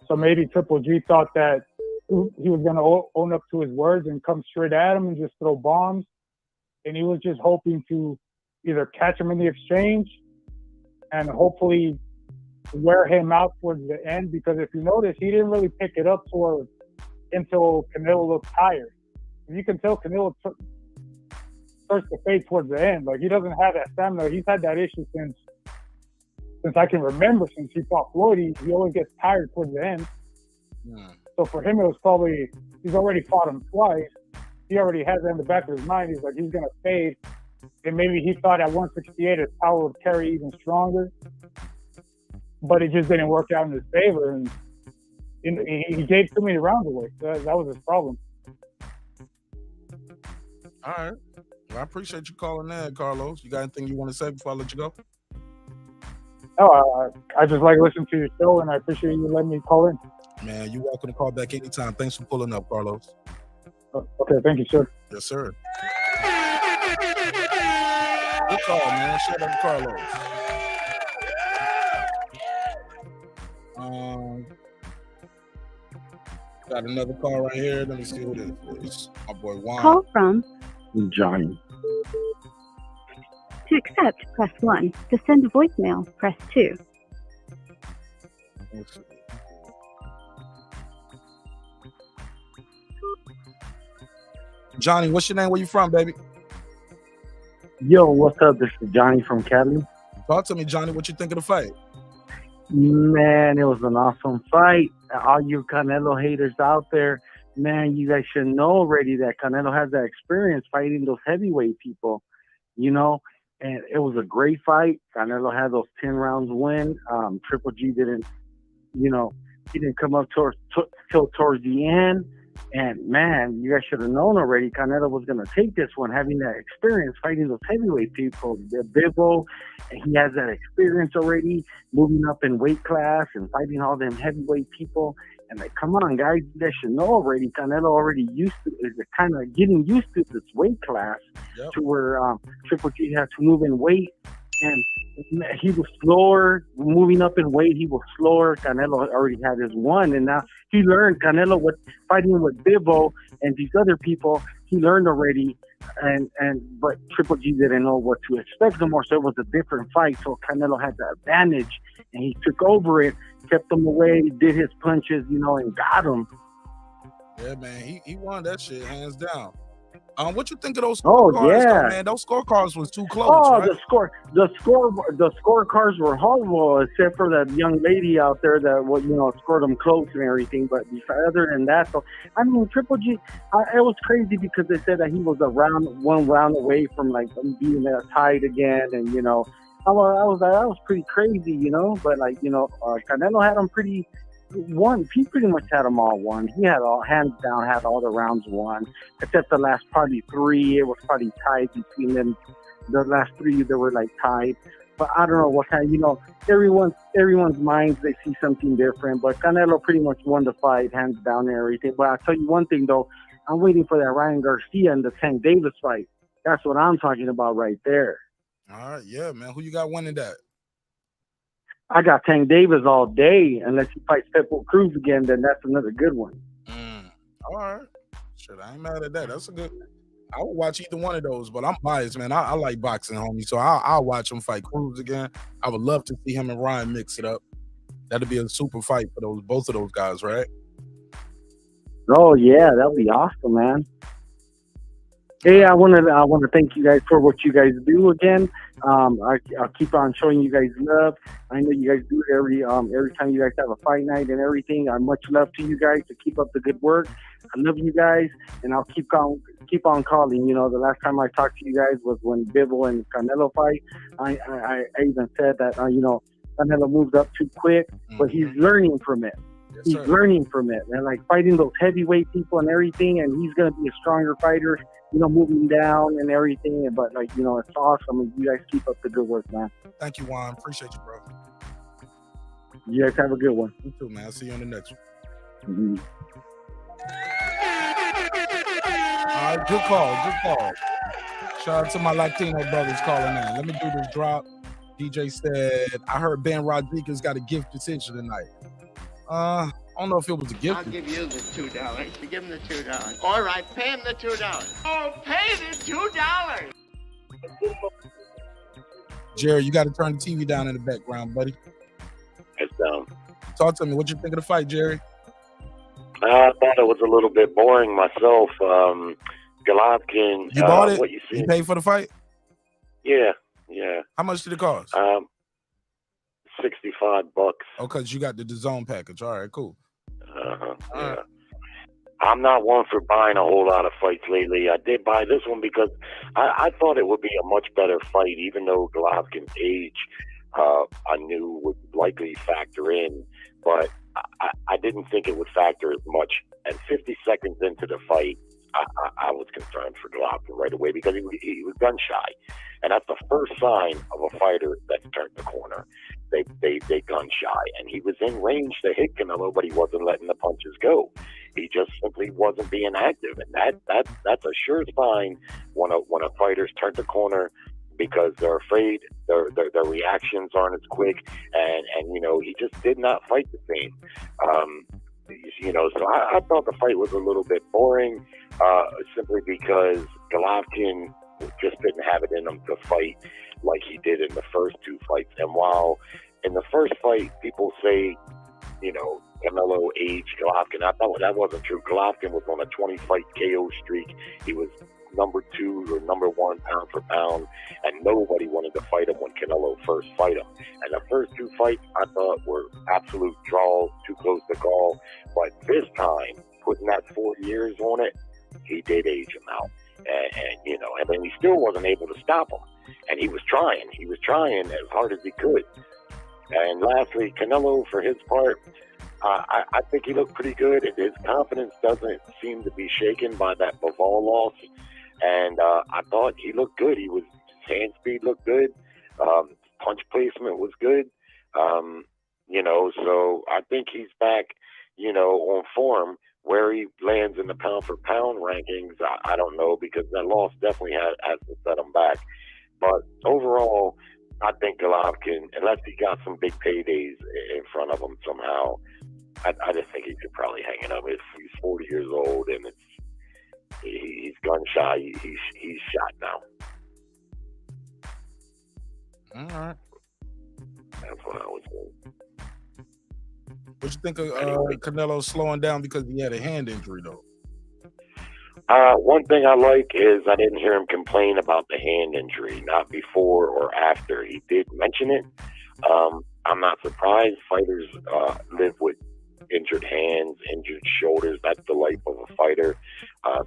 So maybe Triple G thought that he was going to own up to his words and come straight at him and just throw bombs. And he was just hoping to either catch him in the exchange and hopefully wear him out towards the end. Because if you notice, he didn't really pick it up until Canelo looked tired. And you can tell Canelo starts to fade towards the end. Like, he doesn't have that stamina. He's had that issue since I can remember, since he fought Floyd. He always gets tired towards the end. So for him, it was probably, he's already fought him twice. He already has that in the back of his mind. He's like, he's going to fade. And maybe he thought at 168 his power would carry even stronger. But it just didn't work out in his favor. And he gave too many rounds away. That was his problem. All right. Well, I appreciate you calling that, Carlos. You got anything you want to say before I let you go? No, I just like listening to your show, and I appreciate you letting me call in. Man, you're welcome to call back anytime. Thanks for pulling up, Carlos. Okay, thank you, sir. Yes, sir. Good call, man. Shout out to Carlos. Got another call right here. Let me see who this is. My boy Juan. Call from Johnny. To accept, press 1. To send a voicemail, press 2. Let's see. Johnny, what's your name? Where you from, baby? Yo, what's up? This is Johnny from Cali. Talk to me, Johnny. What you think of the fight? Man, it was an awesome fight. All you Canelo haters out there, man, you guys should know already that Canelo has that experience fighting those heavyweight people, you know, and it was a great fight. Canelo had those 10 rounds win. Triple G didn't, you know, he didn't come up till towards the end. And man, you guys should have known already. Canelo was going to take this one, having that experience fighting those heavyweight people. Bivol, he has that experience already, moving up in weight class and fighting all them heavyweight people. And like, come on, guys, you guys should know already. Canelo already is kind of getting used to this weight class, to where Triple G had to move in weight, and he was slower. Moving up in weight, he was slower. Canelo already had his one, and now he learned. Canelo was fighting with Bivol and these other people. He learned already, but Triple G didn't know what to expect no more. So it was a different fight. So Canelo had the advantage, and he took over it, kept him away, did his punches, and got him. Yeah, man, he won that shit hands down. What you think of those scorecards, though, man? Those scorecards was too close, right? The scorecards were horrible, except for that young lady out there that scored them close and everything. But other than that, so I mean, Triple G, it was crazy because they said that he was one round away from like being tied again, and I was like, that was pretty crazy, But Canelo had him pretty. He pretty much had them all won. He had hands down, had all the rounds won, except the last probably 3. It was probably tied between them. The last 3, they were like tied. But I don't know what kind. Everyone's minds, they see something different. But Canelo pretty much won the fight, hands down and everything. But I'll tell you one thing though, I'm waiting for that Ryan Garcia and the Tank Davis fight. That's what I'm talking about right there. All right, yeah, man. Who you got winning that? I got Tank Davis all day. Unless he fights Pitbull Cruz again, then that's another good one. All right. Shit, I ain't mad at that. That's a good. I would watch either one of those, but I'm biased, man. I like boxing, homie, so I'll watch him fight Cruz again. I would love to see him and Ryan mix it up. That'd be a super fight for both of those guys, right? Oh yeah, that'd be awesome, man. Hey, I want to thank you guys for what you guys do again. I'll keep on showing you guys love. I know you guys do it every time you guys have a fight night and everything. Much love to you guys to keep up the good work. I love you guys, and I'll keep on calling. The last time I talked to you guys was when Bivol and Canelo fight. I even said that Canelo moved up too quick, but he's learning from it. He's learning from it, and like fighting those heavyweight people and everything, and he's gonna be a stronger fighter. Moving down and everything, but it's awesome. You guys keep up the good work, man. Thank you, Juan. Appreciate you, bro. You guys have a good one. You too, man. I'll see you on the next Mm-hmm. one. All right, good call. Shout out to my Latino brothers calling in. Let me do this drop. DJ said, I heard Ben Rodriguez got a gift decision tonight. I don't know if it was a gift. I'll give you the $2. Give him the $2. All right, pay him the $2. Oh, pay the $2. Jerry, you got to turn the TV down in the background, buddy. It's down. Talk to me. What you think of the fight, Jerry? I thought it was a little bit boring myself. Golovkin. You bought it? What you You paid for the fight? Yeah. How much did it cost? $65. Oh, because you got the DAZN package. All right, cool. Yeah. I'm not one for buying a whole lot of fights lately. I did buy this one because I thought it would be a much better fight, even though Golovkin's age I knew would likely factor in, but I didn't think it would factor as much. At 50 seconds into the fight, I was concerned for Golovkin right away because he was gun shy, and that's the first sign of a fighter that's turned the corner. They gun shy, and he was in range to hit Canelo, but he wasn't letting the punches go. He just simply wasn't being active, and that's a sure sign when a fighter's turned the corner because they're afraid, their reactions aren't as quick, and he just did not fight the same. So I thought the fight was a little bit boring, simply because Golovkin just didn't have it in him to fight like he did in the first two fights. And while in the first fight, people say, Canelo aged Golovkin, I thought that wasn't true. Golovkin was on a 20-fight KO streak. He was number 2 or number 1 pound for pound, and nobody wanted to fight him when Canelo first fight him. And the first two fights I thought were absolute draws, too close to call. But this time, putting that 4 years on it, he did age him out. And then he still wasn't able to stop him. And he was trying as hard as he could. And lastly, Canelo, for his part, I think he looked pretty good. His confidence doesn't seem to be shaken by that Bivol loss, and I thought he looked good. His hand speed looked good. Punch placement was good. So I think he's back, on form. Where he lands in the pound for pound rankings, I don't know, because that loss definitely has to set him back. But overall, I think Golovkin, unless he got some big paydays in front of him somehow, I just think he could probably hang it up. He's 40 years old and he's gun shy. He's shot now. All right. That's what I was saying. What you think of Canelo slowing down because he had a hand injury, though? One thing I like is I didn't hear him complain about the hand injury, not before or after. He did mention it. I'm not surprised. Fighters live with injured hands, injured shoulders. That's the life of a fighter.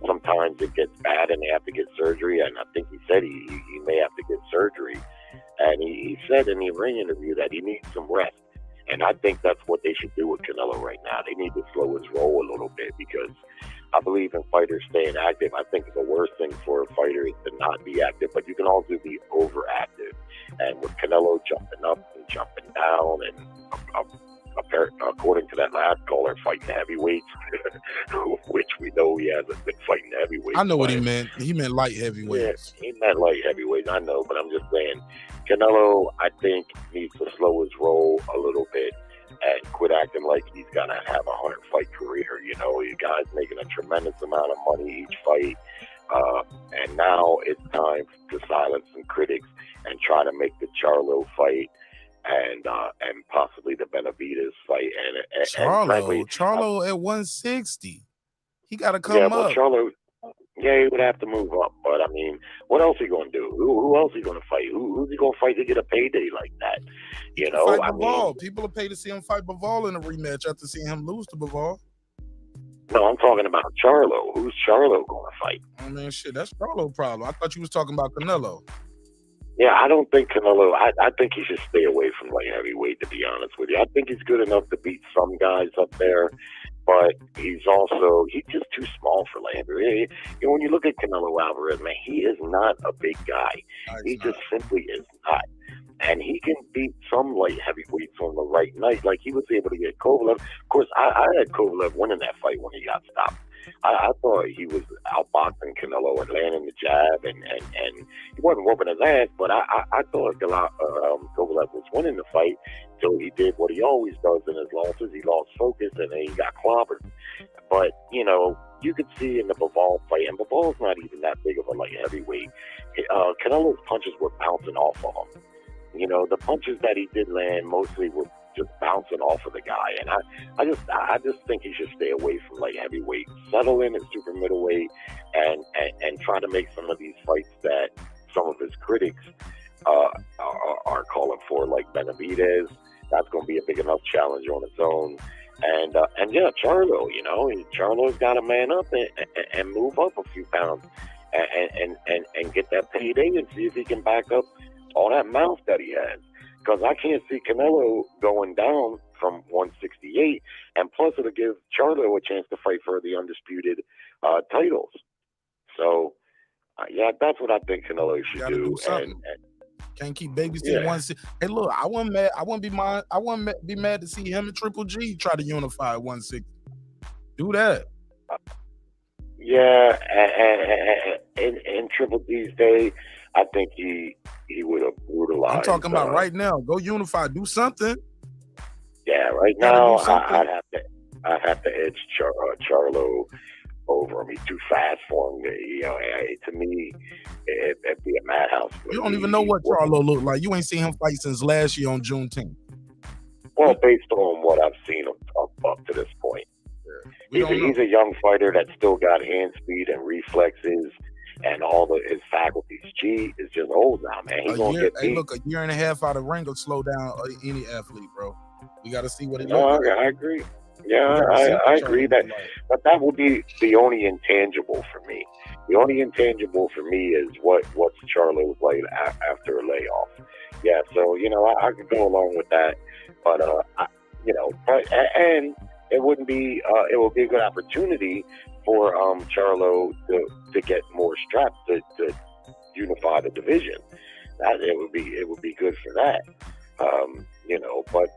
Sometimes it gets bad and they have to get surgery, and I think he said he may have to get surgery. And he said in the ring interview that he needs some rest. And I think that's what they should do with Canelo right now. They need to slow his roll a little bit, because I believe in fighters staying active. I think the worst thing for a fighter is to not be active, but you can also be overactive. And with Canelo jumping up and jumping down, and according to that last caller, fighting heavyweights, which we know he hasn't been fighting heavyweights. I know what he meant. He meant light heavyweights. Yeah, he meant light heavyweights. I know, but I'm just saying, Canelo, I think, needs to slow his roll a little bit and quit acting like he's gonna have a 100-fight career. You guys making a tremendous amount of money each fight, and now it's time to silence some critics and try to make the Charlo fight and possibly the Benavidez fight. And frankly, Charlo at 160, he got to come up. Charlo, he would have to move up. But I mean, what else he gonna do? Who else he gonna fight? Who's he gonna fight to get a payday like that? Fight Bivol. People will pay to see him fight Bivol in a rematch after seeing him lose to Bivol. No, I'm talking about Charlo. Who's Charlo gonna fight? I mean, shit, that's Charlo problem. I thought you was talking about Canelo. Yeah, I don't think Canelo. I think he should stay away from light heavyweight, to be honest with you. I think he's good enough to beat some guys up there, but he's just too small for light heavyweight. When you look at Canelo Alvarez, man, he is not a big guy. He just simply is not. And he can beat some light heavyweights on the right night, like he was able to get Kovalev. Of course, I had Kovalev winning that fight when he got stopped. I thought he was outboxing Canelo and landing the jab, and he wasn't whooping his ass, but I thought Kovalev was winning the fight until he did what he always does in his losses. He lost focus, and then he got clobbered. But, you could see in the Bivol fight, and Bivol's not even that big of a light heavyweight. Canelo's punches were bouncing off of him. The punches that he did land mostly were just bouncing off of the guy, and I just think he should stay away from light heavyweight, settle in at super middleweight, and try to make some of these fights that some of his critics are calling for, like Benavidez. That's going to be a big enough challenge on its own. And Charlo, Charlo's got to man up and move up a few pounds and get that payday and see if he can back up all that mouth that he has. Because I can't see Canelo going down from 168, and plus it'll give Charlo a chance to fight for the undisputed titles. So, that's what I think Canelo should do. And can't keep babysitting 160. Hey, look, I wouldn't be mad to see him and Triple G try to unify at 160. Do that. In Triple G's day, I think he would have brutalized. I'm talking about right now. Go unify. Do something. Yeah, right now I'd have to edge Charlo over him. He's too fast for him. To me, it'd be a madhouse. You don't even know what Charlo looked like. You ain't seen him fight since last year on Juneteenth. Well, based on what I've seen him up to this point. He's a young fighter that's still got hand speed and reflexes and all his faculties. G is just old now, man. He's gonna get beat. Hey, look, a year and a half out of ring will slow down any athlete, bro. We got to see what he looks like. I agree. Yeah, I agree that, but that would be the only intangible for me. The only intangible for me is what's Charlo's like after a layoff. Yeah, so I could go along with that, but but and it wouldn't be. It would be a good opportunity for Charlo to get more straps to unify the division. That it would be good for that. But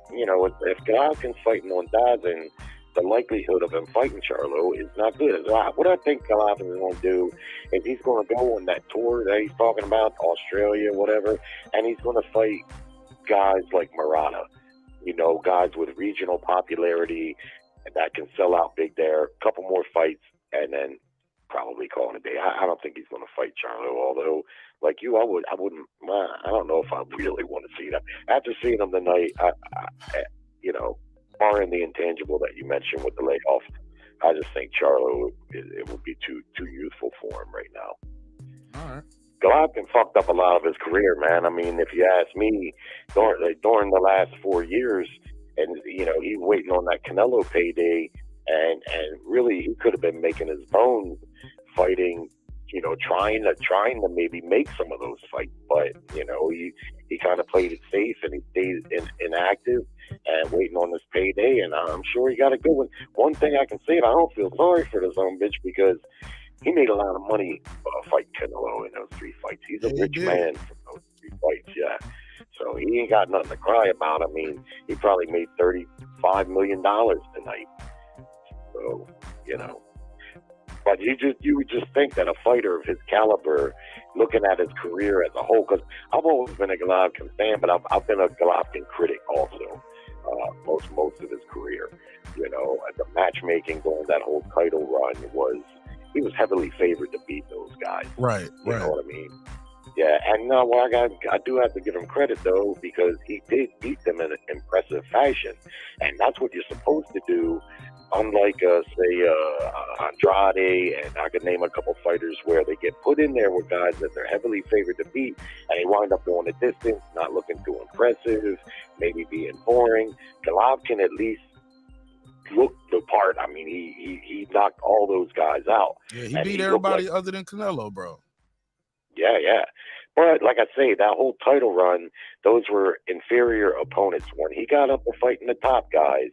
if Golovkin's fighting on dazn, the likelihood of him fighting Charlo is not good. What I think Golovkin is going to do is he's going to go on that tour that he's talking about, Australia, whatever, and he's going to fight guys like Murata, guys with regional popularity that can sell out big there, a couple more fights, and then probably call it a day. I don't think he's going to fight Charlo, although, like you, I don't know if I really want to see that. After seeing him tonight, barring the intangible that you mentioned with the layoff, I just think Charlo, it would be too youthful for him right now. All right. Golovkin fucked up a lot of his career, man. I mean, if you ask me, during the last 4 years, and he's waiting on that Canelo payday, and really he could have been making his bones fighting, trying to maybe make some of those fights, but he kind of played it safe and he stayed inactive and waiting on this payday, and I'm sure he got a good one. One thing I can say, and I don't feel sorry for this bitch, because he made a lot of money fighting Canelo in those 3 fights. He's a rich man from those 3 fights, yeah. So he ain't got nothing to cry about. I mean, he probably made $35 million tonight. So, But you would just think that a fighter of his caliber, looking at his career as a whole, because I've always been a Golovkin fan, but I've been a Golovkin critic also, most of his career. The matchmaking during that whole title run he was heavily favored to beat those guys. Right. You know what I mean? Yeah, and I do have to give him credit though, because he did beat them in an impressive fashion, and that's what you're supposed to do. Unlike, say, Andrade, and I could name a couple fighters where they get put in there with guys that they're heavily favored to beat, and they wind up going the distance, not looking too impressive, maybe being boring. Golovkin at least looked the part. I mean, he knocked all those guys out. Yeah, he beat everybody other than Canelo, bro. Yeah. But like I say, that whole title run, those were inferior opponents. When he got up to fighting the top guys,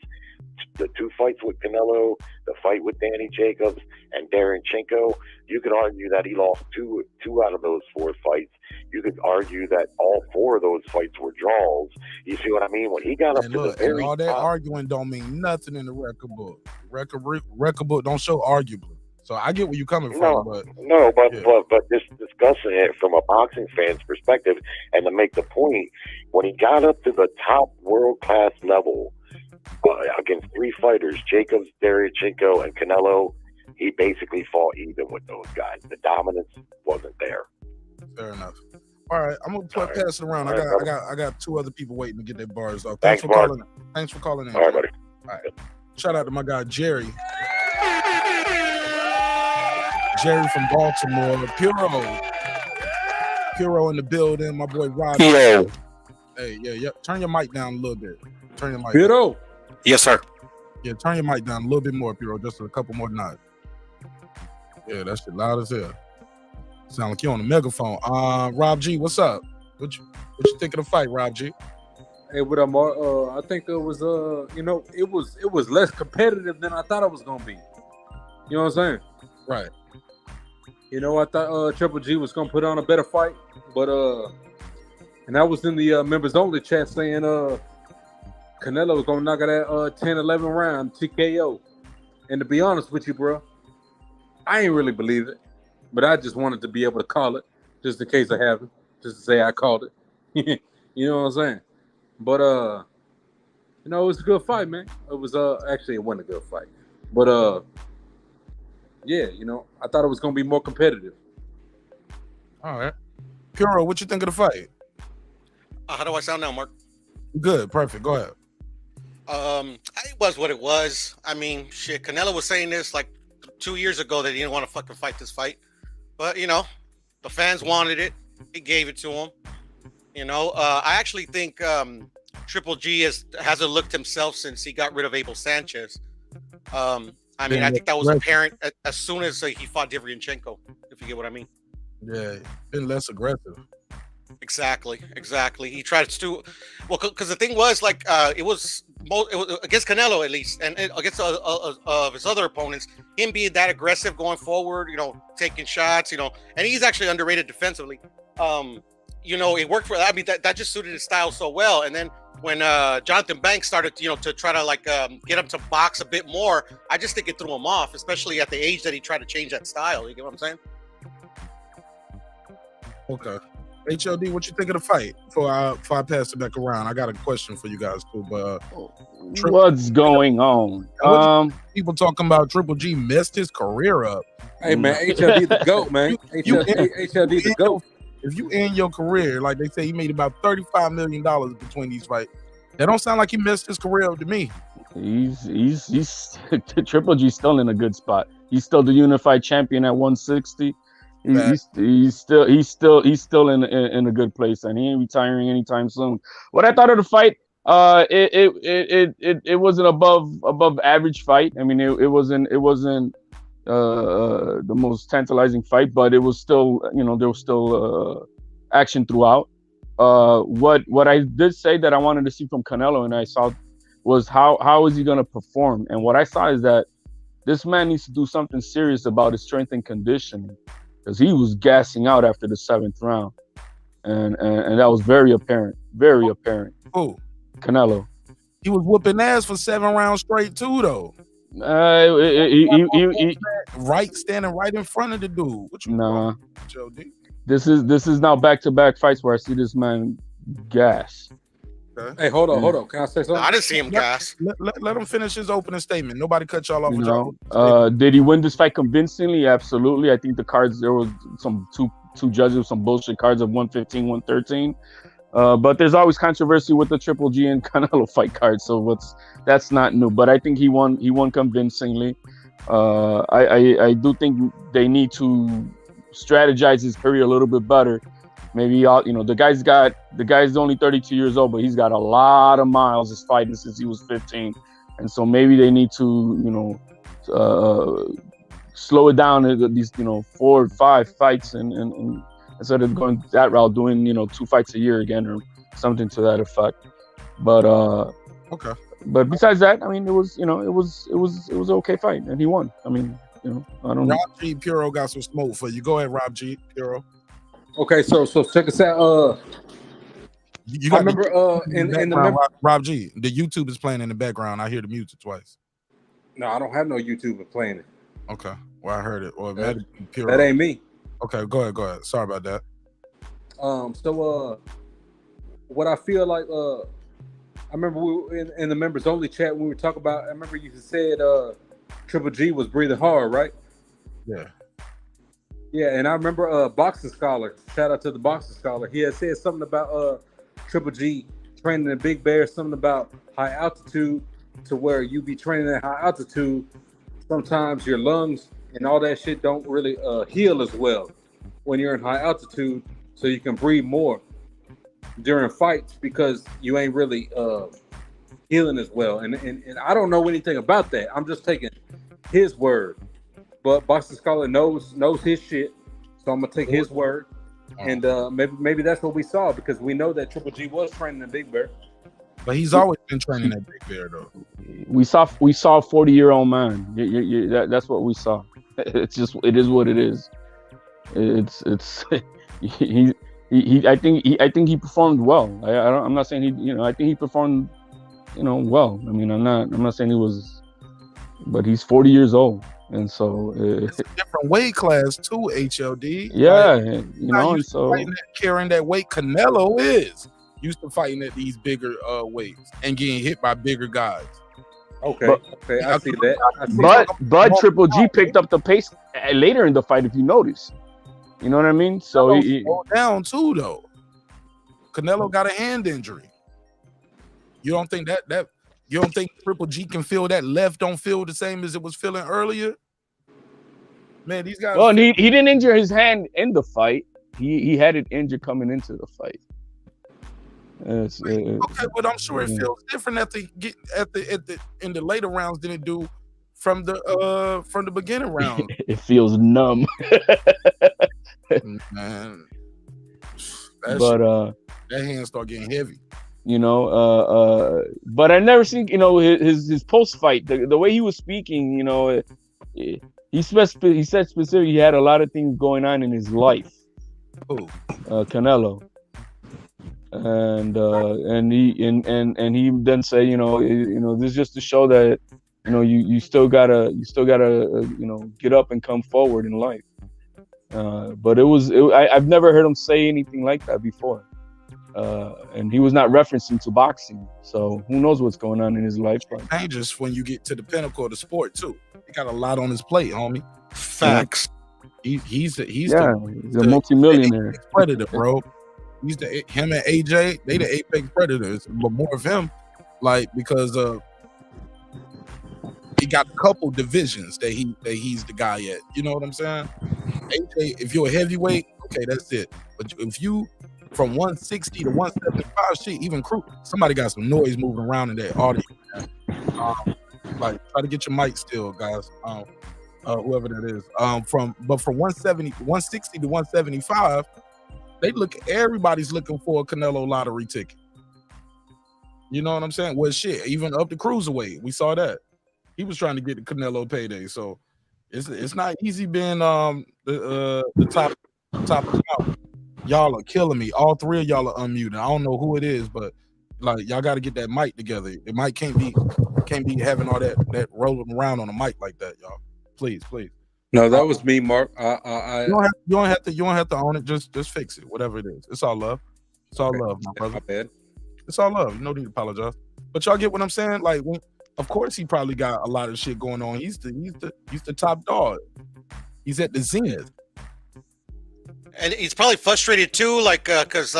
the 2 fights with Canelo, the fight with Danny Jacobs and Darenchenko, you could argue that he lost two out of those 4 fights. You could argue that all 4 of those fights were draws. You see what I mean? When he got up to the very all that top, arguing don't mean nothing in the record book. Record book don't show arguably. So I get where you're coming from, but just discussing it from a boxing fan's perspective, and to make the point, when he got up to the top world-class level against 3 fighters, Jacobs, Darenchenko, and Canelo, he basically fought even with those guys. The dominance wasn't there. Fair enough. All right, I'm gonna pass it around. I got 2 other people waiting to get their bars off. Thanks for calling in. All right, buddy. All right. Shout out to my guy Jerry. Jerry from Baltimore. Puro in the building. My boy Rob. Yo. Hey, yeah. Turn your mic down a little bit. Turn your mic. Puro. Yes, sir. Yeah, turn your mic down a little bit more, Puro. Just a couple more nods. Yeah, that shit loud as hell. Sound like you on the megaphone. Rob G, what's up? What you think of the fight, Rob G? Hey, what up, Mark? I think it was it was less competitive than I thought it was gonna be. You know what I'm saying? Right. I thought Triple G was gonna put on a better fight, but and I was in the members only chat saying Canelo was gonna knock out that 10-11 round TKO. And to be honest with you, bro, I ain't really believe it, but I just wanted to be able to call it just in case I haven't, just to say I called it. You know what I'm saying? But it was a good fight, man. It was actually it wasn't a good fight, but yeah, I thought it was gonna be more competitive. All right, Puro, what you think of the fight? How do I sound now, Mark? Good, perfect. Go ahead. It was what it was. I mean, shit. Canelo was saying this like 2 years ago that he didn't want to fucking fight this fight, but the fans wanted it. He gave it to him. I actually think Triple G hasn't looked himself since he got rid of Abel Sanchez. I think that was apparent as soon as he fought Darenchenko, if you get what I mean. Yeah, been less aggressive. Exactly. He tried to because the thing was it was against Canelo at least, and against of his other opponents, him being that aggressive going forward, taking shots, and he's actually underrated defensively. It worked for. I mean, that just suited his style so well. And then when Jonathan Banks started, to try to get him to box a bit more, I just think it threw him off, especially at the age that he tried to change that style. You get what I'm saying? Okay. HLD, what you think of the fight? Before I pass it back around, I got a question for you guys too. But what's going on? People talking about Triple G messed his career up. Hey man, HLD the GOAT, man. HLD the GOAT. If you end your career, like they say, he made about $35 million between these fights. That don't sound like he messed his career up to me. He's Triple G's still in a good spot. He's still the unified champion at 160. He's still in a good place, and he ain't retiring anytime soon. What I thought of the fight, it was an above average fight. I mean, it wasn't the most tantalizing fight, but it was still, there was still action throughout. What I did say that I wanted to see from Canelo, and I saw, was how is he going to perform? And what I saw is that this man needs to do something serious about his strength and conditioning, because he was gassing out after the 7th round, and that was very apparent. Who? Canelo. He was whooping ass for 7 rounds straight too, though. Standing right in front of the dude. What you nah. This is now back-to-back fights where I see this man gas. Okay. Hey, hold on. Can I say something? I didn't see him gas. Let him finish his opening statement. Nobody cut y'all off. Did he win this fight convincingly? Absolutely. I think the cards, there was some two judges with some bullshit cards of 115, 113. But there's always controversy with the Triple G and Canelo fight cards, so that's not new. But I think he won convincingly. I do think they need to strategize his career a little bit better. Maybe the guy's only 32 years old, but he's got a lot of miles of fighting since he was 15, and so maybe they need to slow it down at least 4 or 5 fights, and instead of going that route, doing 2 fights a year again or something to that effect. But okay. But besides that, I mean, it was an okay fight, and he won. I mean, I don't know. Rob G. Puro got some smoke for you. Go ahead, Rob G. Puro. Okay, so check us out. I remember in the Rob G. The YouTube is playing in the background. I hear the music twice. No, I don't have no YouTube playing it. Okay, well I heard it. Or that ain't me. Okay, go ahead. Sorry about that. So what I feel like, I remember we were in the members only chat when we were talking about. I remember you said Triple G was breathing hard, right? Yeah. Yeah, and I remember Boxing Scholar. Shout out to the Boxing Scholar. He had said something about Triple G training in Big Bear, something about high altitude, to where you be training at high altitude. Sometimes your lungs and all that shit don't really heal as well when you're in high altitude, so you can breathe more during fights because you ain't really healing as well. And I don't know anything about that. I'm just taking his word. But Boxing Scholar knows his shit, so I'm gonna take his word, and maybe that's what we saw, because we know that Triple G was training in Big Bear. But he's always been training at Big Bear, though. We saw a 40-year-old man. That's what we saw. It is what it is. It's I think he performed well. I'm not saying I think he performed well. I mean, I'm not saying he was, but he's 40 years old. And so it's a different weight class too, HLD. Yeah, and so carrying that weight, Canelo is used to fighting at these bigger weights and getting hit by bigger guys. Okay, I see that. But Triple G picked up the pace later in the fight, if you notice. You know what I mean? So he slowed down too, though. Canelo got a hand injury. You don't think that you don't think Triple G can feel that left don't feel the same as it was feeling earlier? Man, these guys. Well, he didn't injure his hand in the fight. He had it injured coming into the fight. Okay, but I'm sure it feels different in the later rounds than it do from the beginning round. It feels numb. Man, that hand start getting heavy. You know, but I never seen, you know, his post fight, the way he was speaking, you know, he said specifically he had a lot of things going on in his life. Canelo, and he then say, you know, this is just to show that, you know, you still gotta you know, get up and come forward in life. But I've never heard him say anything like that before. And he was not referencing to boxing, so who knows what's going on in his life. It's dangerous when you get to the pinnacle of the sport too. He got a lot on his plate, homie. Facts. He's a multimillionaire predator, bro. Him and AJ, they the apex predators, but more of him, like, because he got a couple divisions that he's the guy at. You know what I'm saying? AJ, if you're a heavyweight, okay, that's it. But if you from 160 to 175, shit, even crew, somebody got some noise moving around in that audio. Like, try to get your mic still, guys. Whoever that is. From 160 to 175, everybody's looking for a Canelo lottery ticket. You know what I'm saying? Well, shit, even up the cruiserweight, we saw that. He was trying to get the Canelo payday, so it's not easy being the top of the mountain. Y'all are killing me. All three of y'all are unmuted. I don't know who it is, but like, y'all got to get that mic together. The mic can't be having all that rolling around on the mic like that, y'all. Please. No, that was me, Mark. You don't have to own it. Just fix it. Whatever it is. It's all love. It's all love, my brother. My bad. It's all love. No need to apologize. But y'all get what I'm saying? Like, of course he probably got a lot of shit going on. He's the top dog. He's at the zenith. And he's probably frustrated too, like, because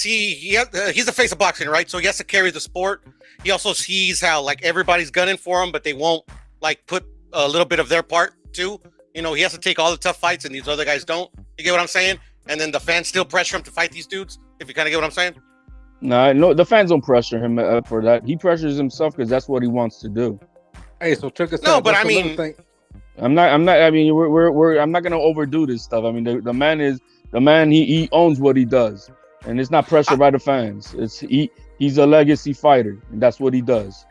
he's the face of boxing, right? So he has to carry the sport. He also sees how, like, everybody's gunning for him, but they won't, like, put a little bit of their part too. You know, he has to take all the tough fights, and these other guys don't. You get what I'm saying? And then the fans still pressure him to fight these dudes. If you kind of get what I'm saying? No, the fans don't pressure him for that. He pressures himself because that's what he wants to do. Hey, so check us out. No, but I mean, I'm not. I mean, I'm not gonna overdo this stuff. I mean, the man. He owns what he does, and it's not pressure by the fans. He's a legacy fighter, and that's what he does.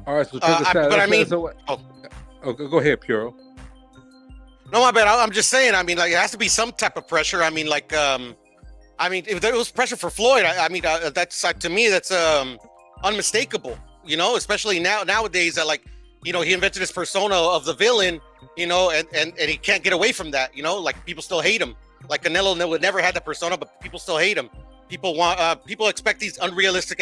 All right, so check us out. But I mean, go ahead, Puro. No, my bad. I'm just saying. I mean, like, it has to be some type of pressure. I mean, like, if there was pressure for Floyd, that's to me, that's unmistakable. You know, especially nowadays that, like, you know, he invented this persona of the villain. You know, and he can't get away from that. You know, like, people still hate him. Like, Canelo would never had that persona, but people still hate him. People expect these unrealistic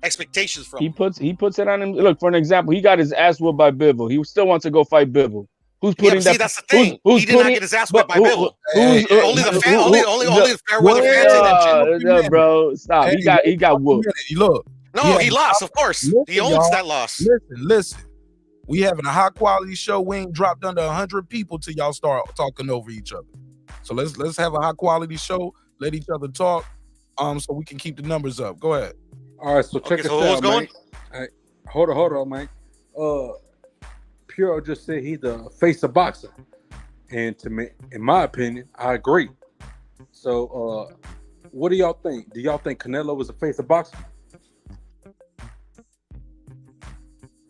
expectations from him. He puts it on him. Look, for an example, he got his ass whooped by Bivol. He still wants to go fight Bivol. Who's putting that? See, that's the thing. He did not get his ass whipped by Bivol. Only the fair weather fans in that shit. Bro, stop. He got whooped. Look. No, he lost. Of course, he owns that loss. Listen. We having a high quality show. We ain't dropped under 100 people till y'all start talking over each other. So let's have a high quality show. Let each other talk, so we can keep the numbers up. Go ahead. All right, so check us out, man. Right, hold on, man. Puro just said he's the face of boxing, and to me, in my opinion, I agree. So, what do y'all think? Do y'all think Canelo was the face of boxing?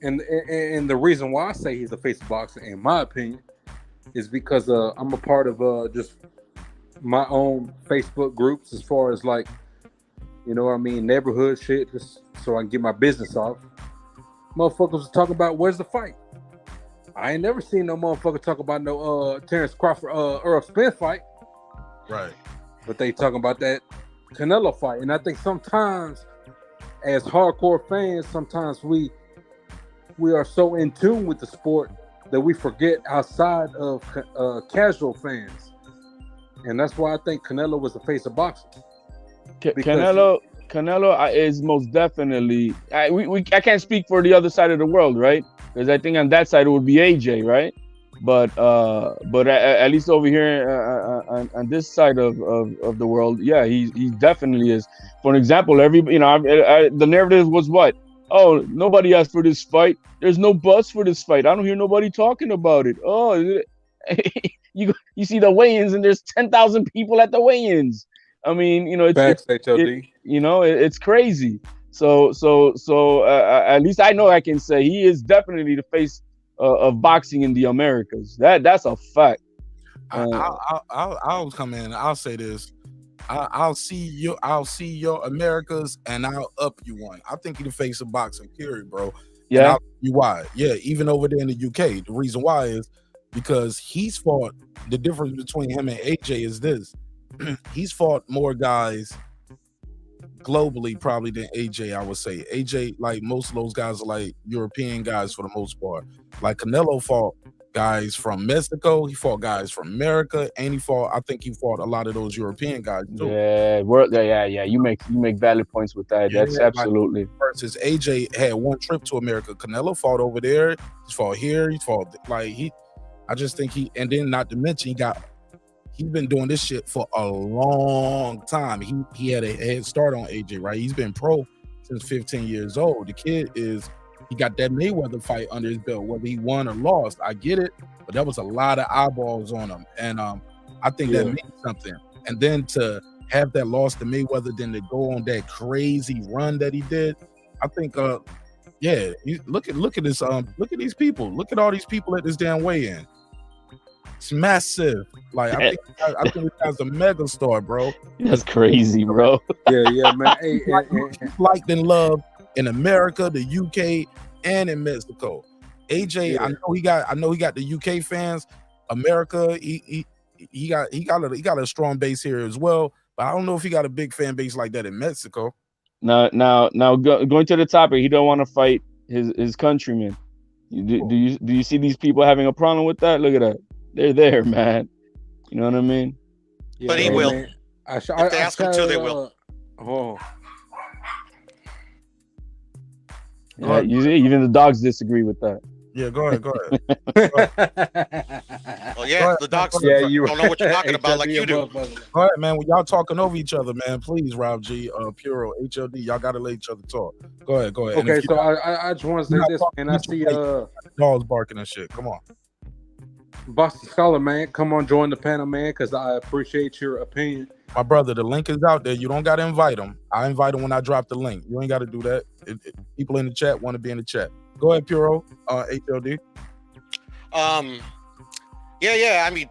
And the reason why I say he's the face of boxing, in my opinion, is because I'm a part of just my own Facebook groups, as far as, like, you know what I mean, neighborhood shit, just so I can get my business off. Motherfuckers talking about where's the fight. I ain't never seen no motherfucker talk about no Terrence Crawford Earl Spence fight. Right. But they talking about that Canelo fight. And I think sometimes as hardcore fans, sometimes we are so in tune with the sport that we forget outside of casual fans. And that's why I think Canelo was the face of boxing. Canelo is most definitely. I can't speak for the other side of the world, right? Because I think on that side it would be AJ, right? But at least over here on this side of the world, yeah, he definitely is. For an example, the narrative was what? Oh, nobody asked for this fight. There's no buzz for this fight. I don't hear nobody talking about it. Oh, you see the weigh-ins and there's 10,000 people at the weigh-ins. I mean, you know, Facts, HOD. It's crazy. So at least I know I can say he is definitely the face of boxing in the Americas. That's a fact. I'll come in. I'll say this. I'll see your Americas, and I'll up you one. I think he's the face of boxing, period, bro. Yeah. And I'll tell you why? Yeah, even over there in the UK, the reason why is because he's fought. The difference between him and AJ is this: he's fought more guys globally probably than AJ. I would say AJ, like most of those guys, are like European guys for the most part. Like Canelo fought guys from Mexico, he fought guys from America, and I think he fought a lot of those European guys too. Yeah. You make valid points with that. That's absolutely. Versus AJ had one trip to America. Canelo fought over there. He fought here. He fought I just think and then not to mention he's been doing this shit for a long time. He had a head start on AJ, right? He's been pro since 15 years old. The kid he got that Mayweather fight under his belt, whether he won or lost. I get it, but that was a lot of eyeballs on him. And I think that means something. And then to have that loss to Mayweather, then to go on that crazy run that he did, I think look at this look at these people. Look at all these people at this damn weigh-in. It's massive. Like I think this guy's a mega star, bro. That's crazy, bro. Yeah, man. Liked and loved in America, the UK, and in Mexico. AJ, I know he got the UK fans. America, he got a strong base here as well. But I don't know if he got a big fan base like that in Mexico. Now, going to the topic, he don't want to fight his countrymen. Do you see these people having a problem with that? Look at that. They're there, man. You know what I mean? Yeah, but he will. If they ask him to, they will. Yeah, even the dogs disagree with that. Yeah, go ahead. Well, yeah, the dogs don't know what you're talking about like you do. Go ahead, man. When y'all talking over each other, man, please, Rob G, Puro, HLD, y'all gotta let each other talk. Go ahead. Okay, so I just want to say this, man. I see dogs barking and shit. Come on. Boston Scholar, man, come on, join the panel, man, because I appreciate your opinion. My brother, the link is out there. You don't got to invite them. I invite them when I drop the link. You ain't got to do that. People in the chat want to be in the chat. Go ahead, Puro, HLD. Yeah. I mean,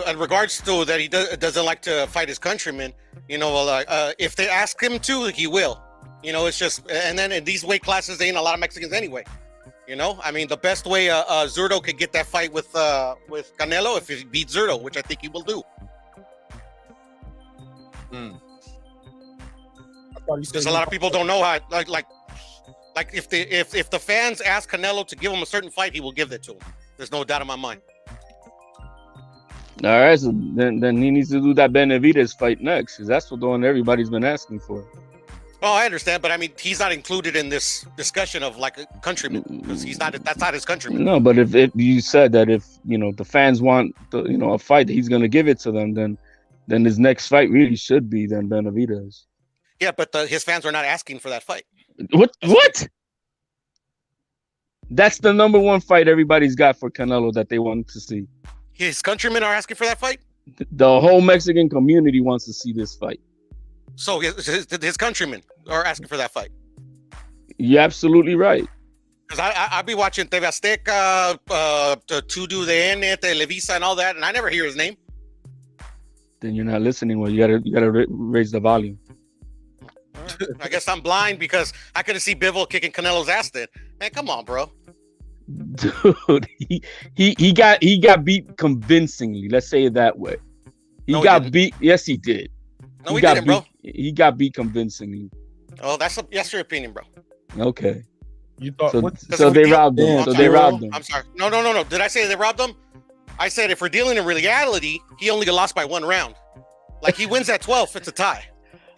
in regards to that, he doesn't like to fight his countrymen. You know, if they ask him to, he will. You know, it's just, and then in these weight classes, there ain't a lot of Mexicans anyway. You know, I mean, the best way Zurdo could get that fight with Canelo if he beats Zurdo, which I think he will do. Because a lot of people don't know how, like if the fans ask Canelo to give him a certain fight, he will give that to him. There's no doubt in my mind. All right, so then he needs to do that Benavidez fight next, because that's what the one everybody's been asking for. Oh, I understand, but I mean, he's not included in this discussion of like a countryman because that's not his countryman. No, but if you said that if the fans want a fight, he's gonna give it to them, then his next fight really should be then Benavidez. Yeah, but his fans are not asking for that fight. What? That's the number one fight everybody's got for Canelo that they want to see. His countrymen are asking for that fight? The whole Mexican community wants to see this fight. So his countrymen are asking for that fight. You're absolutely right. Because I be watching TV Azteca, Tudo DN, Televisa, and all that, and I never hear his name. Then you're not listening. Well, you gotta raise the volume. I guess I'm blind because I couldn't see Bivol kicking Canelo's ass then. Man, come on, bro. Dude, he got beat convincingly. Let's say it that way. He got beat. Yes, he did. No, he didn't, bro. He got beat convincingly. Oh, that's your opinion, bro. Okay. You thought so they robbed him. So they robbed him. I'm sorry. No. Did I say they robbed him? I said if we're dealing in reality, he only got lost by one round. Like he wins at 12, it's a tie.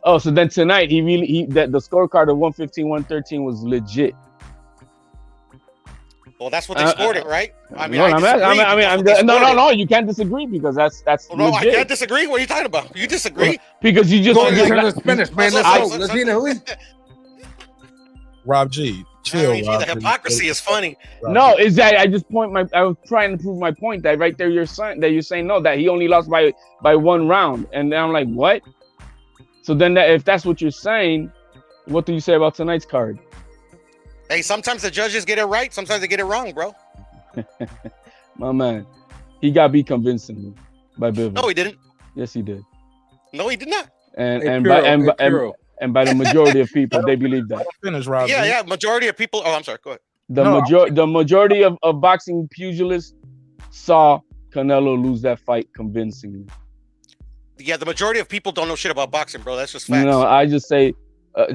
Oh, so then tonight that the scorecard of 115-113 was legit. Well, that's what they scored it, right? I mean, no, you can't disagree because that's legit. No, I can't disagree. What are you talking about? You disagree? Because you just let's finish, man. Let's go. Rob G, chill. The hypocrisy is funny. No, is that I was trying to prove my point that right there you're saying no, that he only lost by one round, and then I'm like, what? So then, if that's what you're saying, what do you say about tonight's card? Hey, sometimes the judges get it right, sometimes they get it wrong, bro. My man, he got beat convincingly by Bivol. No, he didn't. Yes, he did. No, he did not. And by the majority of people, they believe that. Finish, Rob. Yeah. Majority of people. Oh, I'm sorry. Go ahead. The majority of boxing pugilists saw Canelo lose that fight convincingly. Yeah, the majority of people don't know shit about boxing, bro. That's just facts. No, I just say,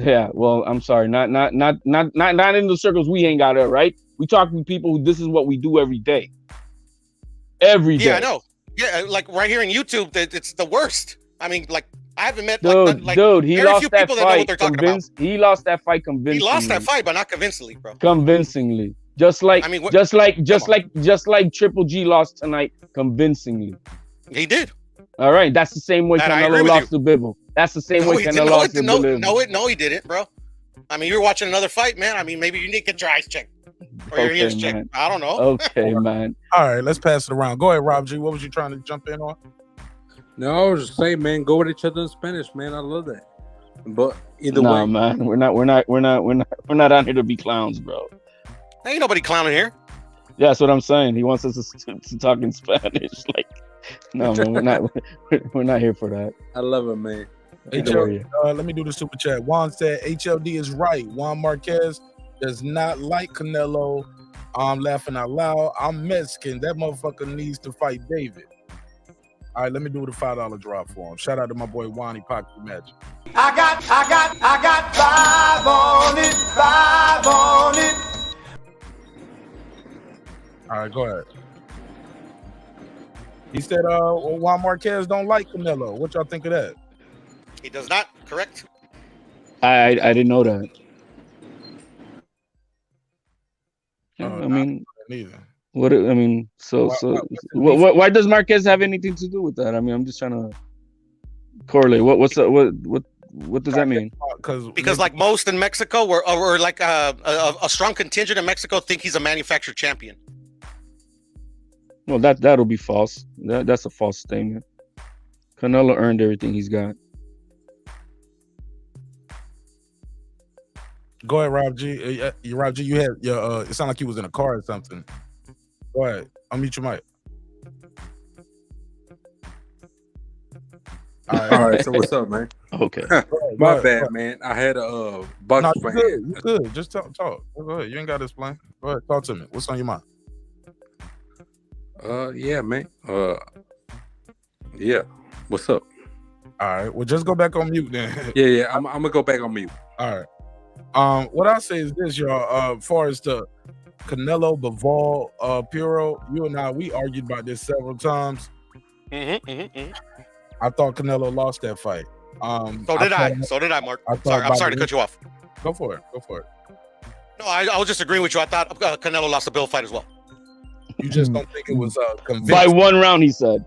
yeah. Well, I'm sorry, not in the circles we hang out at, right? We talk to people who this is what we do every day. Every day. Yeah, I know. Yeah, like right here in YouTube, it's the worst. I mean, like I haven't met dude. He very lost few that people that know what fight. they're talking about. He lost that fight convincingly. He lost that fight, but not convincingly, bro. Convincingly, just like Triple G lost tonight convincingly. He did. All right, that's the same way Canelo lost to Bivol. That's the same way Canelo lost to Bivol. No, he didn't, bro. I mean, you were watching another fight, man. I mean, maybe you need to get your eyes checked or your ears checked. I don't know. Okay, man. All right, let's pass it around. Go ahead, Rob G. What was you trying to jump in on? No, I was just saying, man, go with each other in Spanish, man. I love that. But either way, nah, man, we're not out here to be clowns, bro. Ain't nobody clowning here. Yeah, that's what I'm saying. He wants us to talk in Spanish. Like, no, man, we're not here for that. I love it, man. Let me do the super chat. Juan said HLD is right. Juan Marquez does not like Canelo. I'm laughing out loud. I'm Mexican. That motherfucker needs to fight David. All right, let me do the $5 drop for him. Shout out to my boy Wani Pocket Magic. I got 5 on it. All right, go ahead. He said Juan Marquez don't like Canelo. What y'all think of that? He does not, correct? I didn't know that. I mean, neither. What I mean, why does Marquez have anything to do with that? I mean, I'm just trying to correlate. What does that mean? Because like most in Mexico, or like a strong contingent in Mexico think he's a manufactured champion. Well, that'll be false. That's a false statement. Canelo earned everything he's got. Go ahead, Rob G. Rob G, you had your. It sounded like you was in a car or something. Go ahead. Unmute your mic. All right. So what's up, man? Okay. My bad, man. I had a box fan. You good. Just talk. Go ahead. You ain't got to explain. Go ahead. Talk to me. What's on your mind? Yeah, man. Yeah. What's up? All right. Well, just go back on mute then. Yeah. I'm gonna go back on mute. All right. What I say is this, y'all. As far as the Canelo, Bivol, Puro, you and I, we argued about this several times. I thought Canelo lost that fight. So did I, Mark. I'm sorry to cut you off. Go for it. No, I was just agreeing with you. I thought Canelo lost the Bill fight as well. You just don't think it was convincing? By 1 round, he said.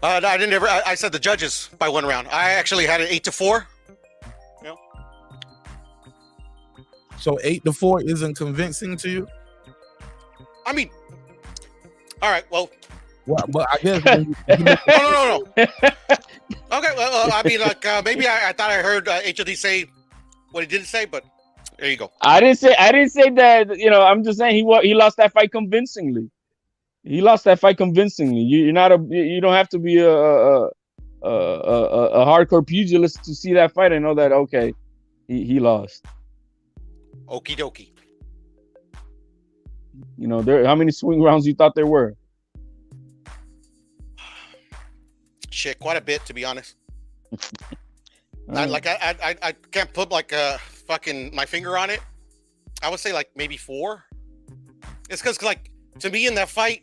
No, I didn't ever. I said the judges by 1 round. I actually had it 8-4. You know? So 8-4 isn't convincing to you? I mean, all right. Well, but I guess no. Okay. Well, I mean, like maybe I thought I heard HOD say what he didn't say, but there you go. I didn't say that. You know, I'm just saying he lost that fight convincingly. He lost that fight convincingly. You don't have to be a hardcore pugilist to see that fight and know that okay, he lost. Okie dokie. You know, how many swing rounds you thought there were? Shit, quite a bit, to be honest. I can't put like fucking my finger on it. I would say like maybe 4. It's because like to me in that fight,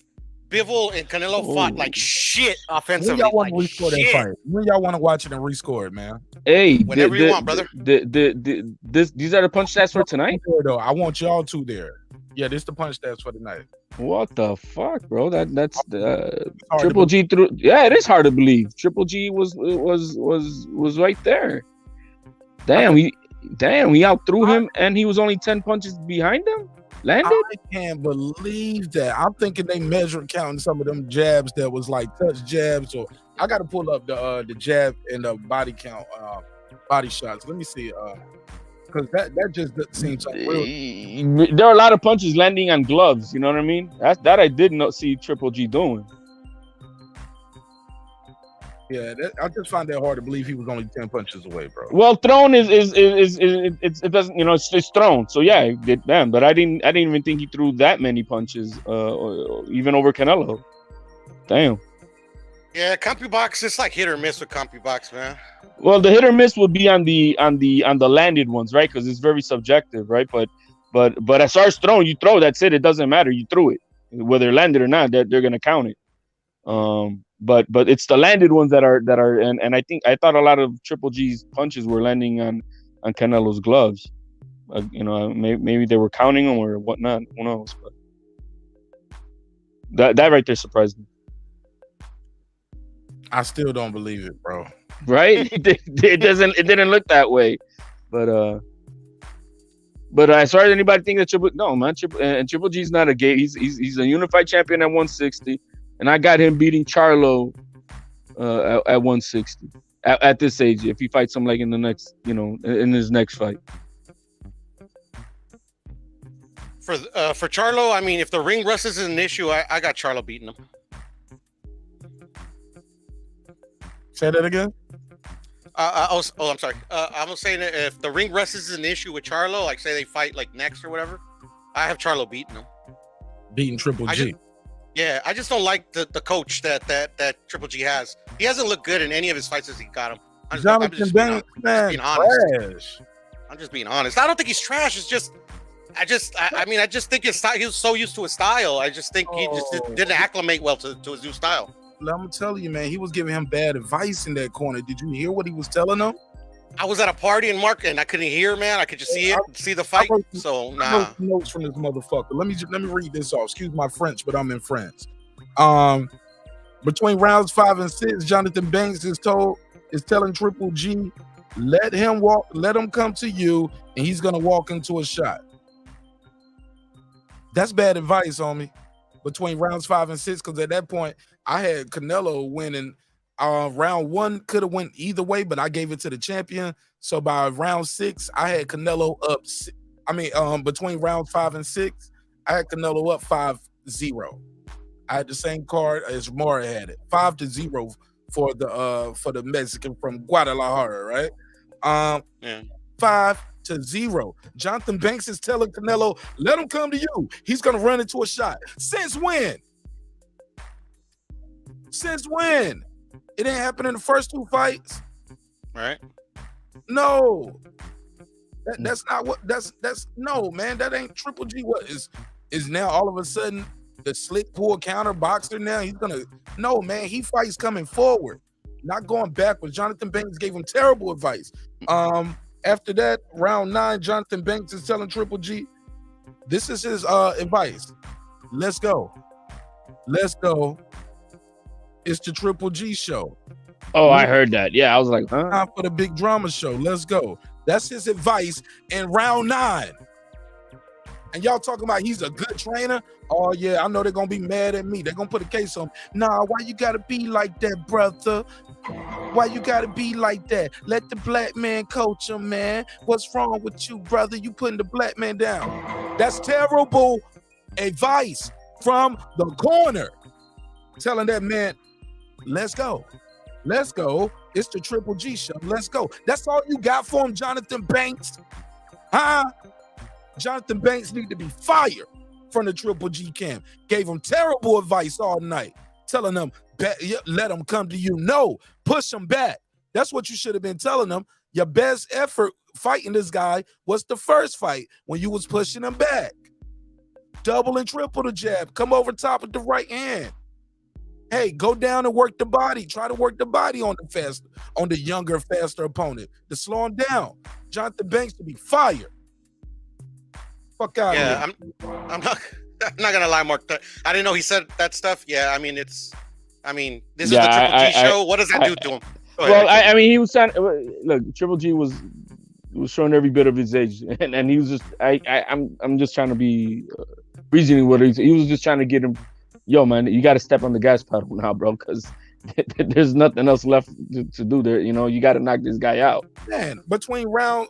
Bivol and Canelo fought like shit offensively. When y'all want to rescore that fight? When y'all want to watch it and rescore it, man? Hey, whenever you want, brother. These are the punch stats for tonight. Though I want y'all two there. Yeah, this the punch stats for tonight. What the fuck, bro? That's Triple G through. Yeah, it is hard to believe. Triple G was right there. Damn, he outthrew him, and he was only 10 punches behind him. Landed. I can't believe that. I'm thinking they measured counting some of them jabs that was like touch jabs. Or I got to pull up the jab and the body count body shots. Let me see. Because that just seems like real. There are a lot of punches landing on gloves. You know what I mean? That I did not see Triple G doing. Yeah, I just find that hard to believe he was only 10 punches away, bro. Well, thrown is it doesn't, you know, it's thrown. So yeah, damn. But I didn't even think he threw that many punches, or even over Canelo. Damn. Yeah, CompuBox, it's like hit or miss with CompuBox, man. Well, the hit or miss would be on the landed ones, right? Because it's very subjective, right? But as far as thrown, you throw, that's it. It doesn't matter. You threw it, whether it landed or not. They're gonna count it. But it's the landed ones that are and I thought a lot of Triple G's punches were landing on Canelo's gloves. You know, maybe they were counting them or whatnot. Who knows? But that right there surprised me. I still don't believe it, bro. Right? It didn't look that way. But as far as anybody think that Triple G's not a gay. He's a unified champion at 160. And I got him beating Charlo at 160 at this age. If he fights him like in the next, you know, in his next fight. For Charlo, I mean, if the ring rust is an issue, I got Charlo beating him. Say that again. I'm sorry. I was saying that if the ring rust is an issue with Charlo, like say they fight like next or whatever, I have Charlo beating him. Beating Triple G. I just don't like the coach that Triple G has. He hasn't looked good in any of his fights as he got him. I'm just being honest. I'm just being honest. I don't think he's trash. It's just, I just think his style. He was so used to his style. I just think he just didn't acclimate well to his new style. I'm gonna tell you, man. He was giving him bad advice in that corner. Did you hear what he was telling him? I was at a party in Mark and I couldn't hear, man. I could just see the fight. So nah. Notes from this motherfucker. Let me read this off. Excuse my French, but I'm in France. Between rounds 5 and 6, Jonathan Banks is telling Triple G, let him come to you, and he's gonna walk into a shot. That's bad advice on me. Between rounds 5 and 6, because at that point I had Canelo winning. Round 1 could have went either way, but I gave it to the champion. So by round 6, I had Canelo up. Between round 5 and 6, I had Canelo up 5-0. I had the same card as Mora had it, 5-0 for the Mexican from Guadalajara, right? 5-0. Jonathan Banks is telling Canelo, let him come to you. He's gonna run into a shot. Since when? Since when? It didn't happen in the first 2 fights. Right. No. That's not what that's no, man. That ain't Triple G. What is now all of a sudden the slick pull counter boxer now? He's gonna no, man. He fights coming forward, not going backwards. Jonathan Banks gave him terrible advice. After that, round 9, Jonathan Banks is telling Triple G, this is his advice. Let's go. Let's go. It's the Triple G show. Oh, I heard that. Yeah, I was like, huh? Time for the big drama show. Let's go. That's his advice in round 9. And y'all talking about he's a good trainer? Oh, yeah, I know they're going to be mad at me. They're going to put a case on me. Nah, why you got to be like that, brother? Why you got to be like that? Let the black man coach him, man. What's wrong with you, brother? You putting the black man down. That's terrible advice from the corner. Telling that man, let's go. Let's go. It's the Triple G show. Let's go. That's all you got for him, Jonathan Banks? Huh? Jonathan Banks need to be fired from the Triple G camp. Gave him terrible advice all night. Telling them, let him come to you. No, push him back. That's what you should have been telling them. Your best effort fighting this guy was the first fight when you was pushing him back. Double and triple the jab. Come over top with the right hand. Hey, go down and work the body. Try to work the body on the younger, faster opponent to slow him down. Jonathan Banks to be fired. Fuck out of here. I'm not gonna lie, Mark. I didn't know he said that stuff. Yeah, I mean, this is the Triple G show. What does that do to him? Well, I mean, he was trying. Look, Triple G was showing every bit of his age, and he was just. I'm just trying to be reasoning what he was just trying to get him. Yo, man, you got to step on the gas pedal now, bro, because there's nothing else left to do there. You know, you got to knock this guy out. Man, between rounds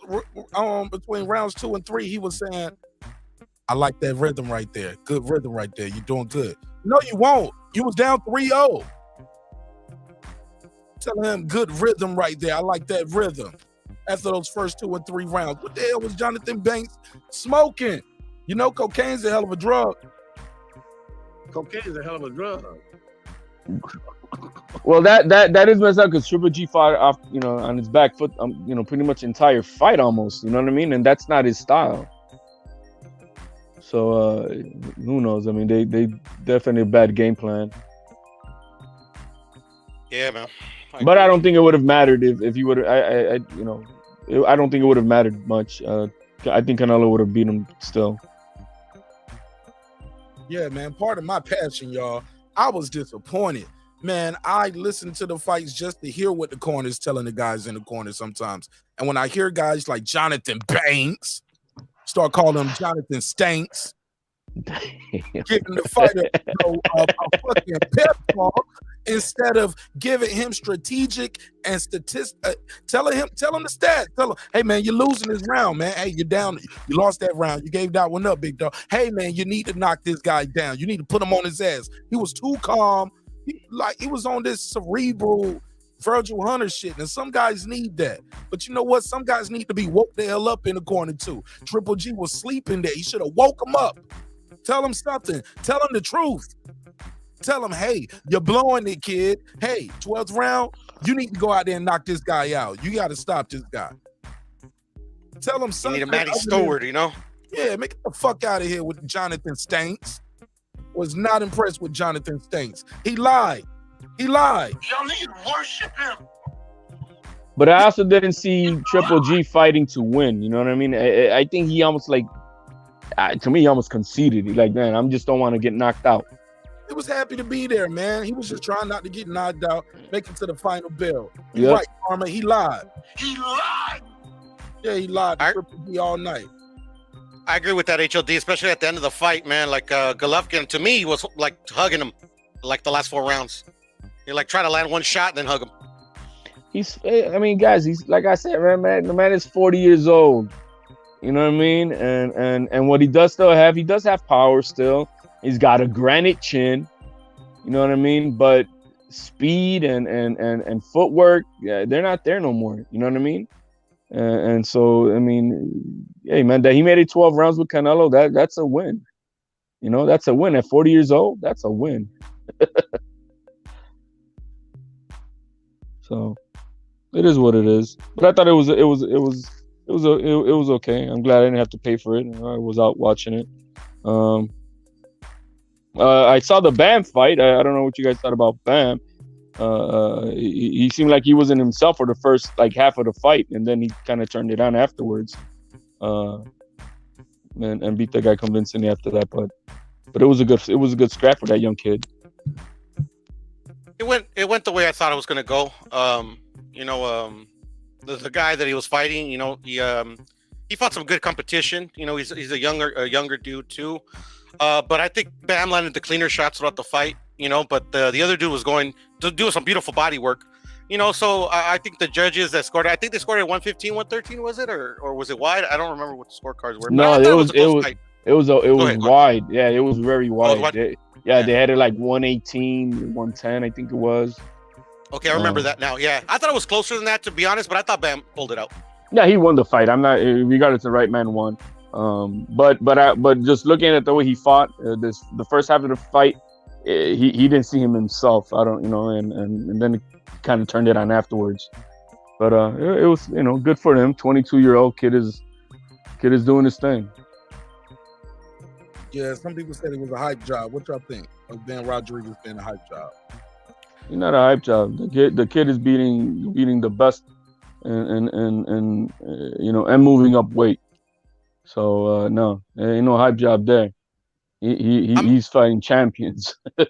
2 and 3, he was saying, I like that rhythm right there. Good rhythm right there. You're doing good. No, you won't. You was down 3-0. Telling him good rhythm right there. I like that rhythm. After those first 2 or 3 rounds. What the hell was Jonathan Banks smoking? You know, cocaine's a hell of a drug. Cocaine is a hell of a drug. Well, that is messed up because Triple G fought off, you know, on his back foot, you know, pretty much entire fight almost. You know what I mean? And that's not his style. So who knows? I mean, they definitely a bad game plan. Yeah, man. But I don't think it would have mattered if he would have. I don't think it would have mattered much. I think Canelo would have beat him still. Yeah, man. Part of my passion, y'all. I was disappointed. Man, I listen to the fights just to hear what the corner's telling the guys in the corner sometimes. And when I hear guys like Jonathan Banks start calling him Jonathan Stanks, giving the fighter a fucking pep talk instead of giving him strategic and telling him the stats. Tell him, hey man, you're losing this round, man. Hey, you're down. You lost that round. You gave that one up, big dog. Hey man, you need to knock this guy down. You need to put him on his ass. He was too calm. He was on this cerebral Virgil Hunter shit, and some guys need that. But you know what? Some guys need to be woke the hell up in the corner too. Triple G was sleeping there. He should have woke him up. Tell him something. Tell him the truth. Tell him, hey, you're blowing it, kid. Hey, 12th round, you need to go out there and knock this guy out. You got to stop this guy. Tell him something. You need a Matty Stewart, you know? Yeah, make the fuck out of here with Jonathan Stanks. Was not impressed with Jonathan Stanks. He lied. Y'all need to worship him. But I also didn't see Triple G fighting to win. You know what I mean? I think he almost to me, he almost conceded. He like, man, I just don't want to get knocked out. He was happy to be there, man. He was just trying not to get knocked out, make it to the final bell. You're right, Karma. He lied. He lied. Yeah, he lied to Triple G all night. I agree with that, HOD, especially at the end of the fight, man. Like Golovkin, to me, was like hugging him like the last 4 rounds. He like try to land one shot and then hug him. Guys, he's like I said, man, the man is 40 years old. You know what I mean? And what he does have power still. He's got a granite chin. You know what I mean? But speed and footwork, yeah, they're not there no more. You know what I mean? And so, I mean, hey, man, that he made it 12 rounds with Canelo, that's a win. You know, that's a win. At 40 years old, that's a win. So, it is what it is. But I thought it was okay. I'm glad I didn't have to pay for it. I was out watching it. I saw the Bam fight. I don't know what you guys thought about Bam. He seemed like he wasn't himself for the first half of the fight, and then he kind of turned it on afterwards, and beat the guy convincingly after that. But it was a good scrap for that young kid. It went the way I thought it was gonna go. The guy that he was fighting, you know, he fought some good competition. You know, he's a younger dude too. But I think Bam landed the cleaner shots throughout the fight. You know, but the other dude was going to do some beautiful body work, you know. So I think the judges that scored, I think they scored at 115, 113, was it, or was it wide? I don't remember what the scorecards were. No, it was wide. Yeah, it was very wide. They had it like 118, 110, I think it was. Okay, I remember that now. Yeah, I thought it was closer than that, to be honest, but I thought Bam pulled it out. Yeah, he won the fight. I'm not, regardless, the right man won. But just looking at the way he fought, the first half of the fight. He didn't see himself. I don't, and then it kind of turned it on afterwards. But it was, good for him. 22-year-old kid is doing his thing. Yeah, some people said it was a hype job. What y'all think of Ben Rodriguez being a hype job? He's not a hype job. The kid is beating the best, and moving up weight. So no, there ain't no hype job there. He's fighting champions. Yeah.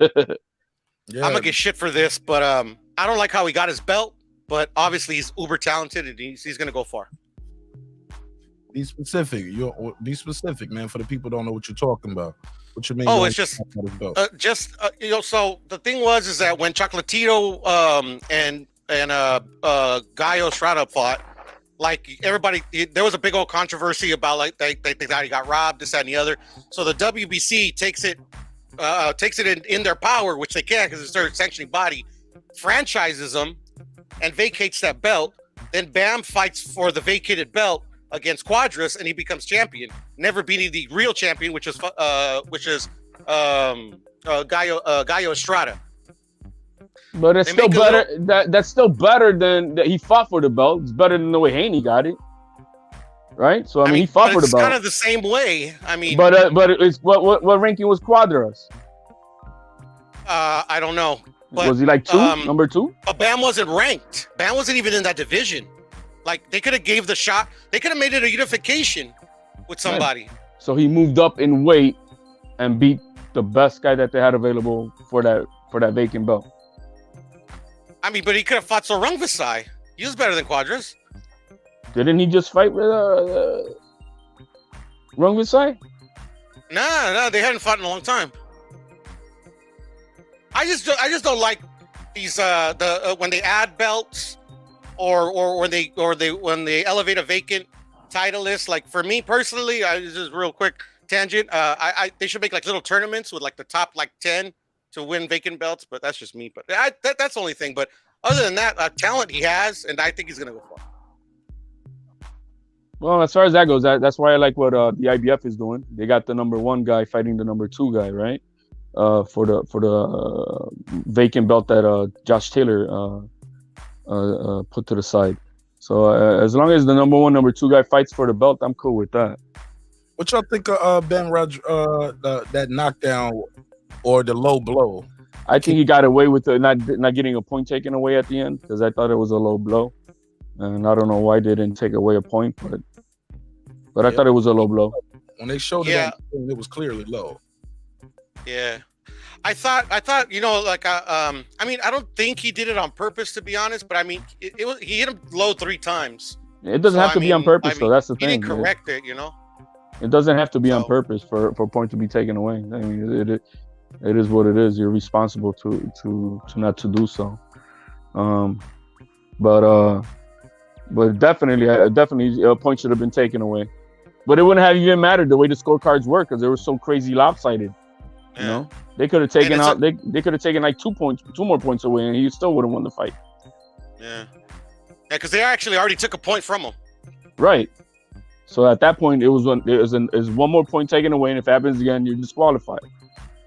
I'm gonna get shit for this, but I don't like how he got his belt. But obviously he's uber talented and he's gonna go far. Be specific. You be specific, man. For the people who don't know what you're talking about. What you mean? Oh, it's just So the thing is that when Chocolatito and Gallo Estrada fought, like everybody, there was a big old controversy about like they thought he got robbed, this, that, and the other. So the WBC takes it in their power, which they can because it's their sanctioning body, franchises them and vacates that belt. Then Bam fights for the vacated belt against Quadras, and he becomes champion, never beating the real champion, which is Gallo Estrada. But it's still better. That's still better than that he fought for the belt. It's better than the way Haney got it, right? So I mean he fought for the belt. It's kind of the same way. I mean, but it's what ranking was Quadras? I don't know. But, was he like number 2? But Bam wasn't ranked. Bam wasn't even in that division. Like they could have gave the shot. They could have made it a unification with somebody. Yeah. So he moved up in weight and beat the best guy that they had available for that vacant belt. I mean, but he could have fought Sorung Visai. He was better than Quadras. Didn't he just fight with Rung Visai? No, they hadn't fought in a long time. I just don't like these when they add belts. Or when they elevate a vacant title list. Like for me personally, just real quick tangent. They should make like little tournaments with like the top like 10 to win vacant belts. But that's just me. But that's the only thing. But other than that, talent he has, and I think he's gonna go far. Well, as far as that goes, that's why I like what the IBF is doing. They got the number 1 guy fighting the number 2 guy, right? For the vacant belt that Josh Taylor put to the side. So as long as the number 1, number 2 guy fights for the belt, I'm cool with that. What y'all think of Ben Rogers, that knockdown or the low blow? I think he got away with not getting a point taken away at the end because I thought it was a low blow, and I don't know why they didn't take away a point, but I thought it was a low blow. When they showed it, it was clearly low. Yeah. I thought, like, I mean, I don't think he did it on purpose, to be honest, but I mean, he hit him low 3 times. It doesn't have to be on purpose, though. That's the thing. He didn't correct it, It doesn't have to be on purpose for a point to be taken away. I mean, it is what it is. You're responsible to not to do so. But definitely a point should have been taken away. But it wouldn't have even mattered the way the scorecards work because they were so crazy lopsided. You know, they could have taken out. They could have taken like 2 more points away, and he still would have won the fight. Yeah, because they actually already took a point from him. Right. So at that point, it was 1 more point taken away, and if it happens again, you're disqualified.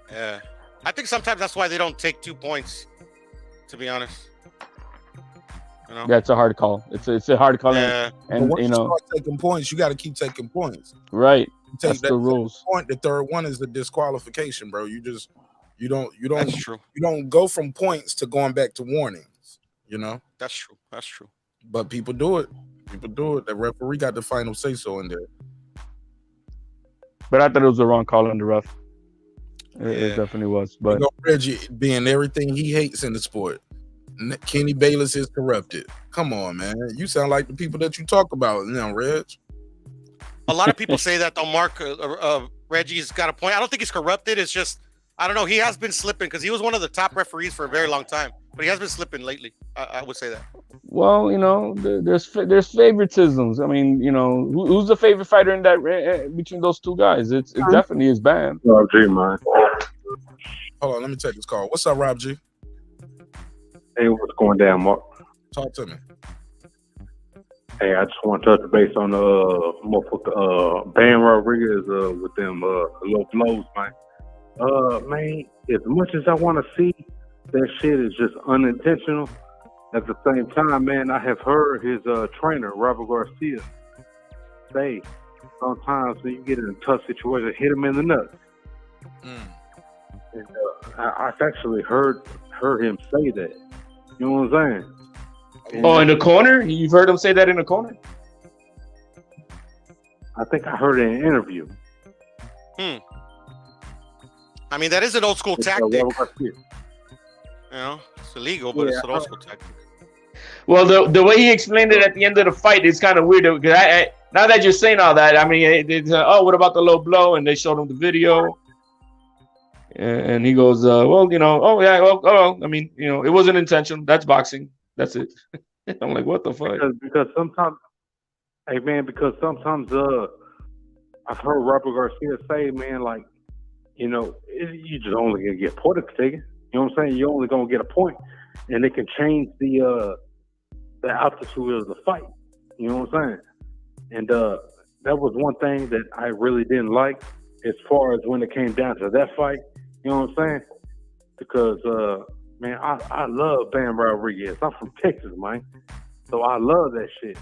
Yeah, I think sometimes that's why they don't take 2 points. To be honest, Yeah, it's a hard call. It's a hard call, and once you start taking points, you got to keep taking points. Right. That's the rules. The 3rd one is the disqualification, bro. You don't That's true. You don't go from points to going back to warnings. That's true. But people do it. The referee got the final say so in there. But I thought it was the wrong call on the ref. It definitely was. But Reggie being everything he hates in the sport. Kenny Bayless is corrupted. Come on, man. You sound like the people that you talk about now, Reg. A lot of people say that though. Mark, Reggie's got a point. I don't think he's corrupted. It's just, I don't know. He has been slipping because he was one of the top referees for a very long time, but he has been slipping lately. I would say that. Well, there's favoritisms. I mean, who's the favorite fighter in that between those 2 guys? It definitely is Bam. Rob G, man. Hold on, let me take this call. What's up, Rob G? Hey, what's going down, Mark? Talk to me. Hey, I just want to touch base on Bam Rodriguez with them low blows, man. Man, as much as I want to see, that shit is just unintentional. At the same time, man, I have heard his trainer, Robert Garcia, say sometimes when you get in a tough situation, hit him in the nuts. And I've actually heard him say that. You know what I'm saying? In the corner? You've heard him say that in the corner? I think I heard it in an interview. I mean, that is an old school tactic. It's illegal, but it's an old school tactic. Well, the way he explained it at the end of the fight is kind of weird because now that you're saying all that, I mean, oh, what about the low blow? And they showed him the video, and he goes, well, you know, oh yeah, well, I mean, you know, it wasn't intentional. That's boxing. That's it. I'm like, what the fuck? Because sometimes, hey man, because sometimes I've heard Robert Garcia say, man, like, you know, you just only gonna get point taken. You know what I'm saying? You're only gonna get a point, and it can change the altitude of the fight. You know what I'm saying? And that was one thing that I really didn't like as far as when it came down to that fight. You know what I'm saying? Because man, I love Bam Rodriguez. I'm from Texas, man, so I love that shit.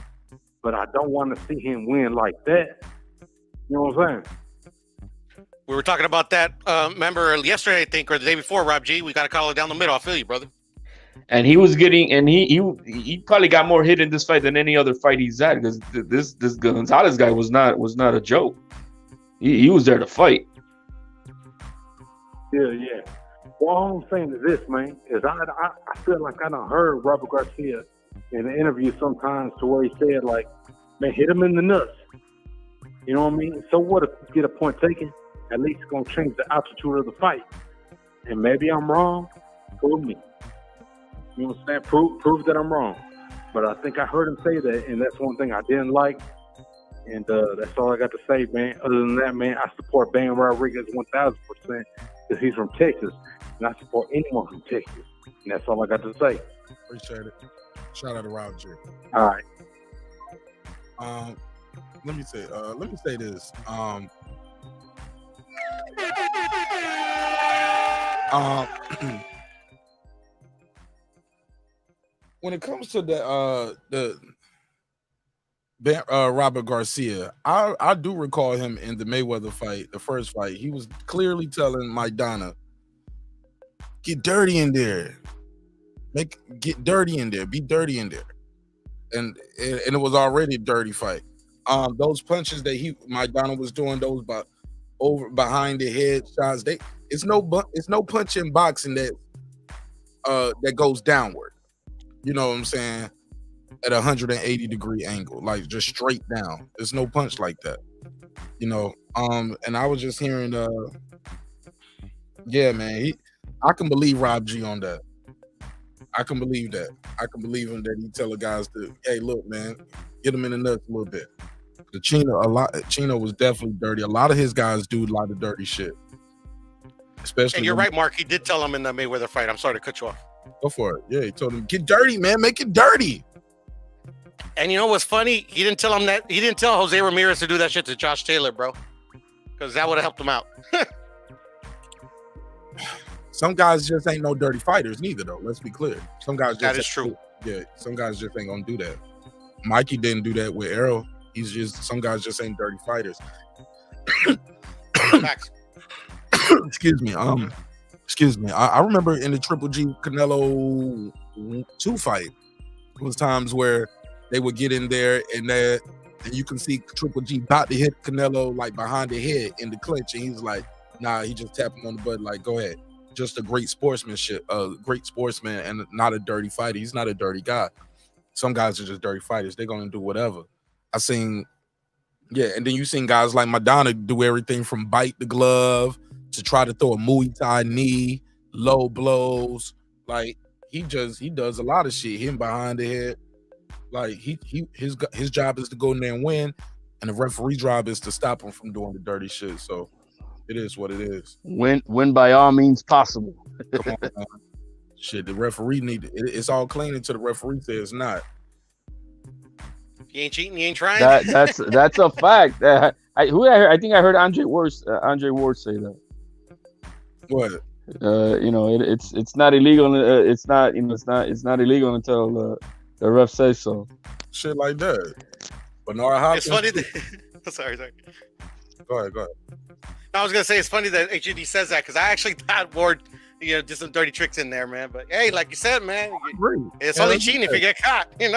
But I don't want to see him win like that. You know what I'm saying? We were talking about that, remember yesterday, I think, or the day before, Rob G. We got to call it down the middle. I feel you, brother. And he was getting, and he probably got more hit in this fight than any other fight he's had, because this Gonzalez guy was not a joke. He was there to fight. Yeah. Well, all I'm saying is this, man, is I feel like I done heard Robert Garcia in an interview sometimes to where he said, like, man, hit him in the nuts. You know what I mean? So what if you get a point taken? At least it's going to change the altitude of the fight. And maybe I'm wrong. Prove me. You know what I'm saying? Prove that I'm wrong. But I think I heard him say that, and that's one thing I didn't like. And that's all I got to say, man. Other than that, man, I support Bam Rodriguez 1,000% because he's from Texas. And I support anyone from Texas. And that's all I got to say. Appreciate it. Shout out to Rob G. All right. Let me say this. When it comes to the Robert Garcia, I do recall him in the Mayweather fight, the first fight. He was clearly telling Maidana, get dirty in there. Get dirty in there. Be dirty in there. And it was already a dirty fight. Those punches that Maidana was doing, those behind the head shots, it's no punch in boxing that goes downward. You know what I'm saying? At a 180-degree angle, like just straight down. There's no punch like that. You know, and I was just hearing yeah, man, I can believe Rob G on that. I can believe that. I can believe him that he tell the guys to, hey, look, man, get him in the nuts a little bit. The Chino was definitely dirty. A lot of his guys do a lot of dirty shit. Especially. And you're right, Mark. He did tell him in the Mayweather fight. I'm sorry to cut you off. Go for it. Yeah, he told him, get dirty, man. Make it dirty. And you know what's funny? He didn't tell him that. He didn't tell Jose Ramirez to do that shit to Josh Taylor, bro. Because that would have helped him out. Some guys just ain't no dirty fighters neither, though. Let's be clear. Some guys just that is true. Yeah, some guys just ain't gonna do that. Mikey didn't do that with Errol. Some guys just ain't dirty fighters. Excuse me. I remember in the Triple G Canelo 2 fight, it was times where they would get in there and you can see Triple G about to hit Canelo like behind the head in the clinch, and he's like, nah, he just tapped him on the butt like, go ahead. Just a great sportsmanship, great sportsman, and not a dirty fighter. He's not a dirty guy. Some guys are just dirty fighters. They're gonna do whatever. And then you seen guys like Madonna do everything from bite the glove to try to throw a Muay Thai knee, low blows. Like he does a lot of shit. Him behind the head. Like his job is to go in there and win, and the referee job is to stop him from doing the dirty shit. So it is what it is. Win by all means possible. Come on, man. Shit, the referee it's all clean until the referee says it's not. If you ain't cheating, you ain't trying. That's a fact. I think I heard Andre Ward say that. What? It's not illegal. It's not illegal until the ref says so. Shit like that. Bernard Hopkins. It's funny that. Sorry. Go ahead. I was gonna say it's funny that HGD says that because I actually thought Ward, did some dirty tricks in there, man. But hey, like you said, man, it's only cheating if you get caught, He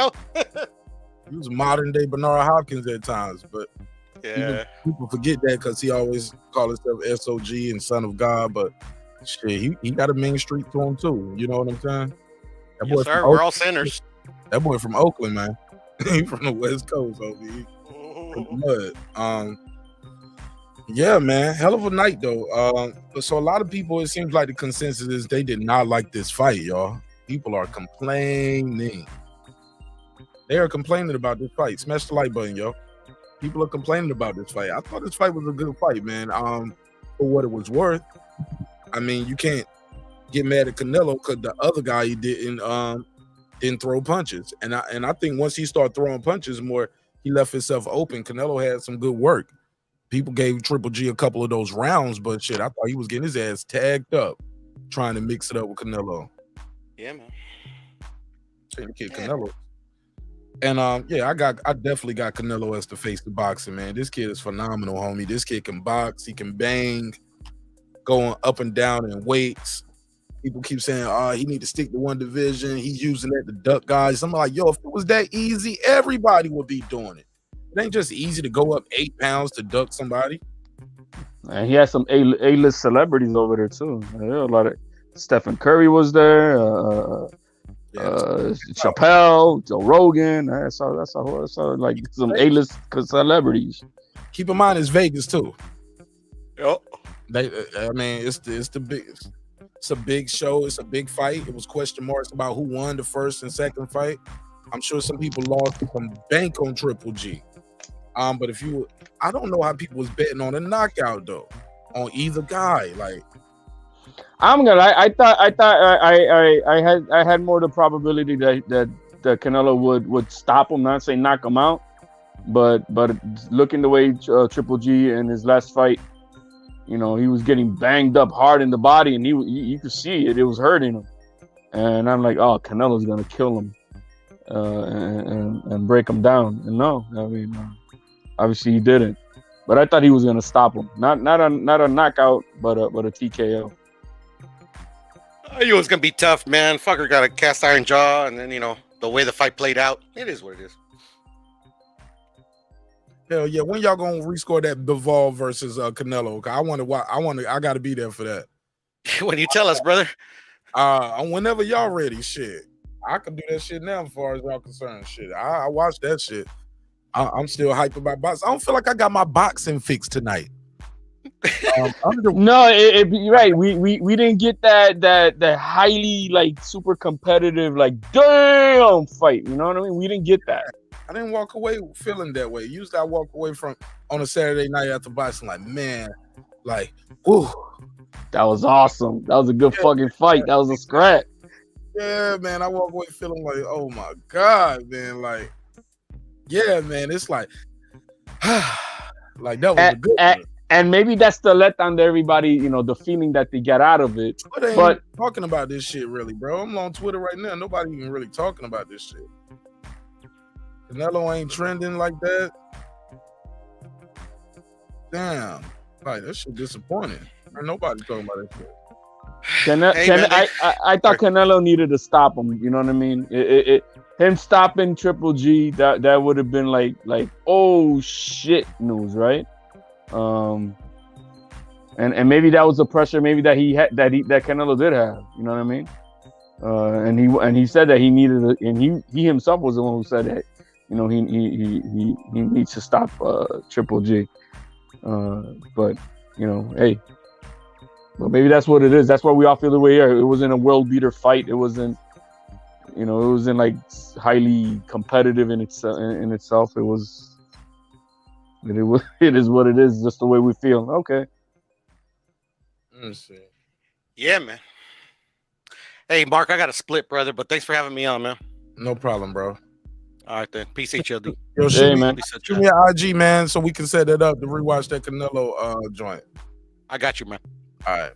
was modern day Bernard Hopkins at times, but yeah, people forget that because he always called himself SOG and Son of God. But shit, he got a mean streak to him too. You know what I'm saying? Yes, sir. We're all sinners. That boy from Oakland, man. He from the West Coast, OB. the mud. Yeah, man, hell of a night though. So a lot of people, it seems like the consensus is they did not like this fight, y'all. People are complaining. They are complaining about this fight. Smash the like button, yo. People are complaining about this fight. I thought this fight was a good fight, man. For what it was worth. I mean, you can't get mad at Canelo because the other guy he didn't throw punches. And I think once he started throwing punches more, he left himself open. Canelo had some good work. People gave Triple G a couple of those rounds, but shit, I thought he was getting his ass tagged up trying to mix it up with Canelo. Yeah, man. Kid Canelo. And yeah, I definitely got Canelo as the face of boxing, man. This kid is phenomenal, homie. This kid can box, he can bang, going up and down in weights. People keep saying, he need to stick to one division. He's using that to duck guys. I'm like, yo, if it was that easy, everybody would be doing it. It ain't just easy to go up 8 pounds to duck somebody. And he had some A-list celebrities over there too. There were a lot of Stephen Curry was there. Chappelle, Joe Rogan. I saw like some A-list celebrities. Keep in mind, it's Vegas too. Yep. I mean, it's the biggest. It's a big show. It's a big fight. It was question marks about who won the first and second fight. I'm sure some people lost some bank on Triple G. But I don't know how people was betting on a knockout though, on either guy. Like, I thought I had more the probability that Canelo would stop him, not say knock him out, but looking the way Triple G in his last fight, you know, he was getting banged up hard in the body, and you could see it was hurting him, and I'm like, oh, Canelo's gonna kill him and break him down. And no, I mean, obviously he didn't, but I thought he was gonna stop him, not a knockout, but a TKO. I knew it was gonna be tough, man. Fucker got a cast iron jaw, and then, you know, the way the fight played out, it is what it is. Hell yeah! When y'all gonna rescore that Bivol versus Canelo? I gotta be there for that. When you tell us, brother. Whenever y'all ready, shit. I can do that shit now as far as y'all concerned. Shit, I watch that shit. I'm still hyped about boxing. I don't feel like I got my boxing fix tonight. No, you're right. We didn't get that highly like super competitive like damn fight. You know what I mean? We didn't get that. I didn't walk away feeling that way. Usually I walk away from on a Saturday night after boxing like, man, like, whoo. That was awesome. That was a good fucking fight. That was a scrap. Yeah, man. I walk away feeling like, oh my God, man. Like, yeah, man. It's like, like that was a good one. And maybe that's the letdown to everybody, you know, the feeling that they get out of it. But they ain't talking about this shit really, bro. I'm on Twitter right now. Nobody even really talking about this shit. Canelo ain't trending like that. Damn. Like, that shit disappointing. Ain't nobody talking about that shit. I thought Canelo needed to stop him. You know what I mean? Him stopping Triple G, that would have been like oh shit news, right? And maybe that was the pressure maybe that he had that Canelo did have. You know what I mean? And he said that he needed it, and he himself was the one who said that. You know, he needs to stop Triple G. But you know, hey. But maybe that's what it is. That's why we all feel the way here. It wasn't a world beater fight. It wasn't, you know, it wasn't like highly competitive in itself. It was. It is what it is. Just the way we feel. Okay. Let's see. Yeah, man. Hey, Mark, I got a split, brother. But thanks for having me on, man. No problem, bro. All right then. Peace, HLD. Yo, shoot me an IG, man, so we can set that up to rewatch that Canelo joint. I got you, man. All right.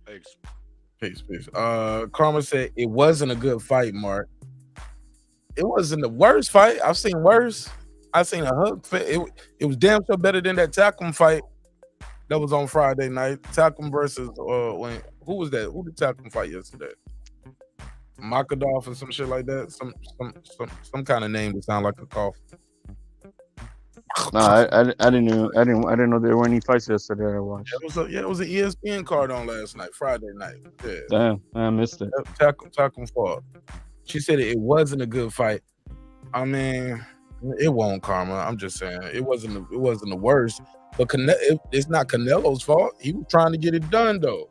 Thanks. Peace. Karma said it wasn't a good fight, Mark. It wasn't the worst fight. I've seen worse. I've seen a hug fight. It was damn sure better than that Takum fight that was on Friday night. Takum versus who was that? Who did Takum fight yesterday? Makadov or some shit like that. Some kind of name that sound like a cough. No, I didn't know there were any fights yesterday. I watched. It was an ESPN card on last night, Friday night. Yeah. Damn, I missed it. Takum fought. She said it wasn't a good fight. I mean, It won't, Karma. I'm just saying it wasn't the worst, but it's not Canelo's fault. He was trying to get it done though.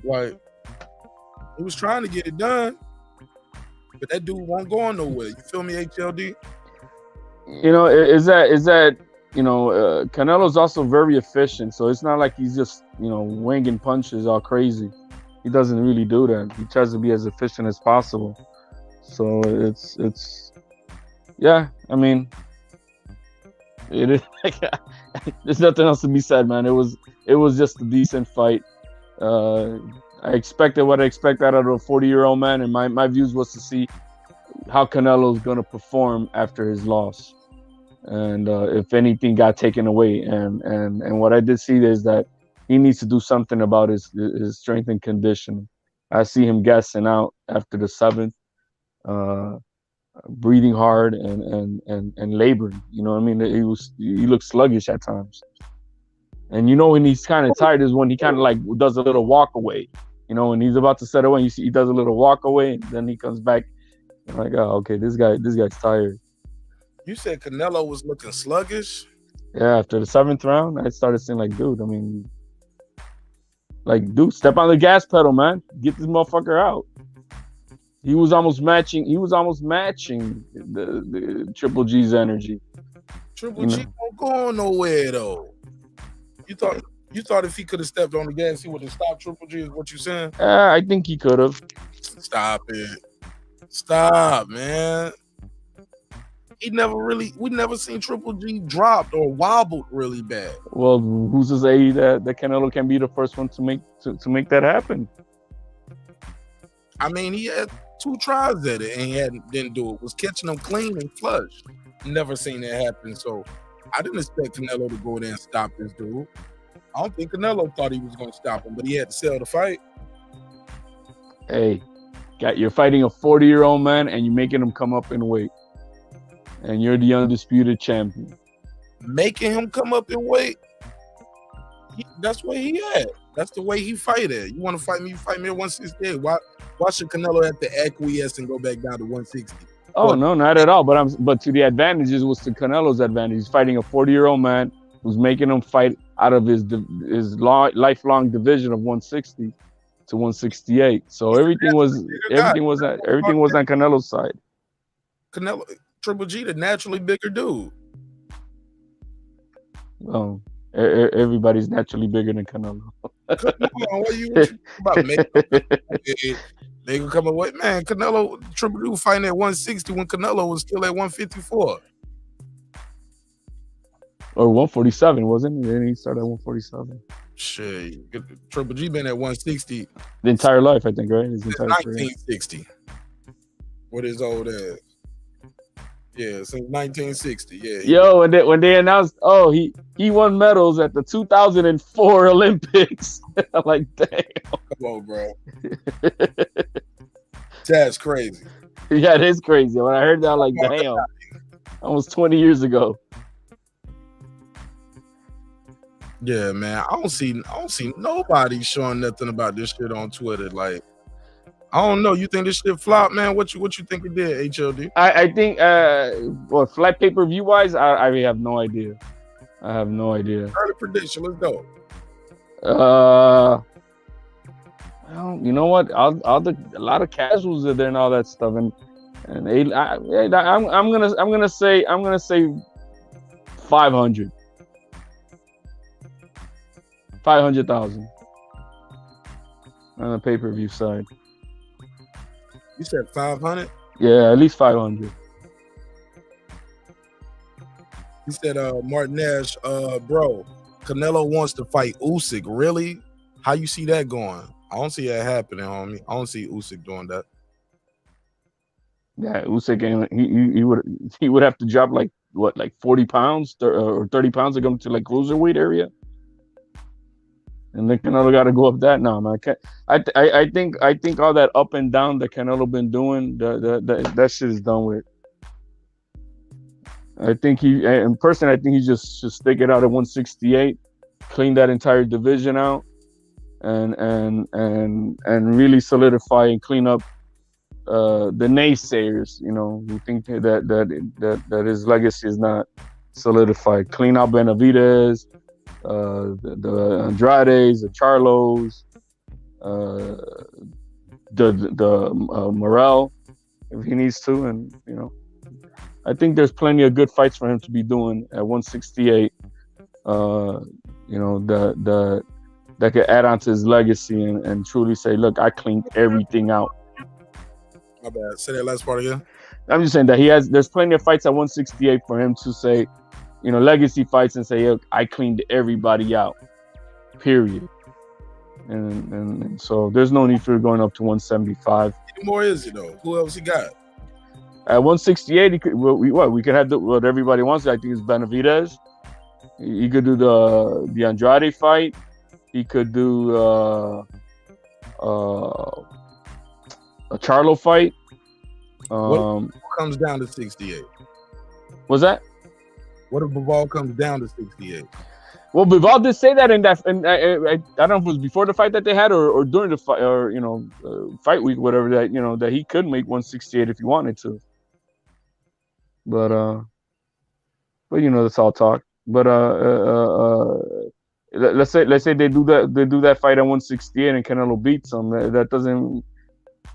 Like he was trying to get it done, but that dude won't go nowhere. You feel me, HLD? You know, is that you know, Canelo's also very efficient, so it's not like he's just, you know, winging punches all crazy. He doesn't really do that. He tries to be as efficient as possible. So it's yeah. I mean, it is. There's nothing else to be said, man. It was just a decent fight. I expected what I expect out of a 40-year-old man, and my views was to see how Canelo's gonna perform after his loss, and if anything got taken away. And what I did see is that he needs to do something about his strength and conditioning. I see him gassing out after the 7th, breathing hard and laboring. You know what I mean? He looks sluggish at times. And you know when he's kind of tired is when he kind of like does a little walk away. You know, when he's about to set away, you see he does a little walk away, and then he comes back. I'm like, oh, okay, this guy's tired. You said Canelo was looking sluggish? Yeah, after the 7th round, I started saying like, dude, I mean, like, dude, step on the gas pedal, man. Get this motherfucker out. He was almost matching the Triple G's energy. Triple G won't go nowhere though. You thought if he could have stepped on the gas, he would have stopped Triple G, is what you saying? I think he could have. Stop it. Stop, man. We never seen Triple G dropped or wobbled really bad. Well, who's to say that Canelo can be the first one to make that happen? I mean, he had 2 tries at it and he didn't do it. Was catching them clean and flush. Never seen that happen. So I didn't expect Canelo to go there and stop this dude. I don't think Canelo thought he was going to stop him, but he had to sell the fight. Hey, you're fighting a 40-year-old man and you're making him come up in weight. And you're the undisputed champion. Making him come up in weight? That's where he at. That's the way he fight at. You want to fight me? You fight me at 168. Why should Canelo have to acquiesce and go back down to 160? Oh, no, not at all. But to the advantages was to Canelo's advantage. He's fighting a 40-year-old man who's making him fight out of his lifelong division of 160 to 168. So everything was on Canelo's side. Canelo, Triple G, the naturally bigger dude. Oh, everybody's naturally bigger than Canelo. Come on, what you about? They can come away, man. Canelo, Triple G fighting at 160 when Canelo was still at 154. Or 147, wasn't it? Then he started at 147. Shit, Triple G been at 160 the entire life, I think, right? His since entire 1960. What his old ass? Yeah, since 1960. Yeah. Yo, and when they announced, oh, he won medals at the 2004 Olympics. I'm like, damn. Come on, bro. That's crazy. Yeah, it is crazy. When I heard that, I'm like, damn. Almost 20 years ago. Yeah, man. I don't see nobody showing nothing about this shit on Twitter. Like, I don't know. You think this shit flopped, man? What you think it did, HLD? I think flight pay-per-view wise, I have no idea. I have no idea. Early prediction, let's go. Well, you know what? A lot of casuals are there and all that stuff, and I'm gonna say 500. 500,000 on the pay-per-view side. You said 500? Yeah, at least 500. You said marqnash, bro, Canelo wants to fight Usyk. Really? How you see that going? I don't see that happening, homie. I don't see Usyk doing that. Yeah, Usyk, he would have to drop like 40 pounds or 30 pounds to come to like cruiserweight area. And then Canelo got to go up that now, man. I think all that up and down that Canelo been doing, that shit is done with. I think he just should stick it out at 168, clean that entire division out, and really solidify and clean up the naysayers, who think that his legacy is not solidified. Clean out Benavidez, the Andrades, the Charlos, the Morel, if he needs to, and I think there's plenty of good fights for him to be doing at 168. That could add on to his legacy and truly say, look, I cleaned everything out. My bad. Say that last part again. I'm just saying that there's plenty of fights at 168 for him to say, legacy fights and say, look, I cleaned everybody out. Period. And so there's no need for going up to 175. Who more is it though? Who else he got? At 168, he could. We could have what everybody wants. I think it's Benavidez. He could do the Andrade fight. He could do a Charlo fight. What comes down to 68? What's that? What if Bivol comes down to 68? Well, Bivol did say that in that, and I don't know if it was before the fight that they had or during the fight, or fight week, whatever, that that he could make 168 if he wanted to. But that's all talk. But let's say they do that fight at 168 and Canelo beats him. That doesn't,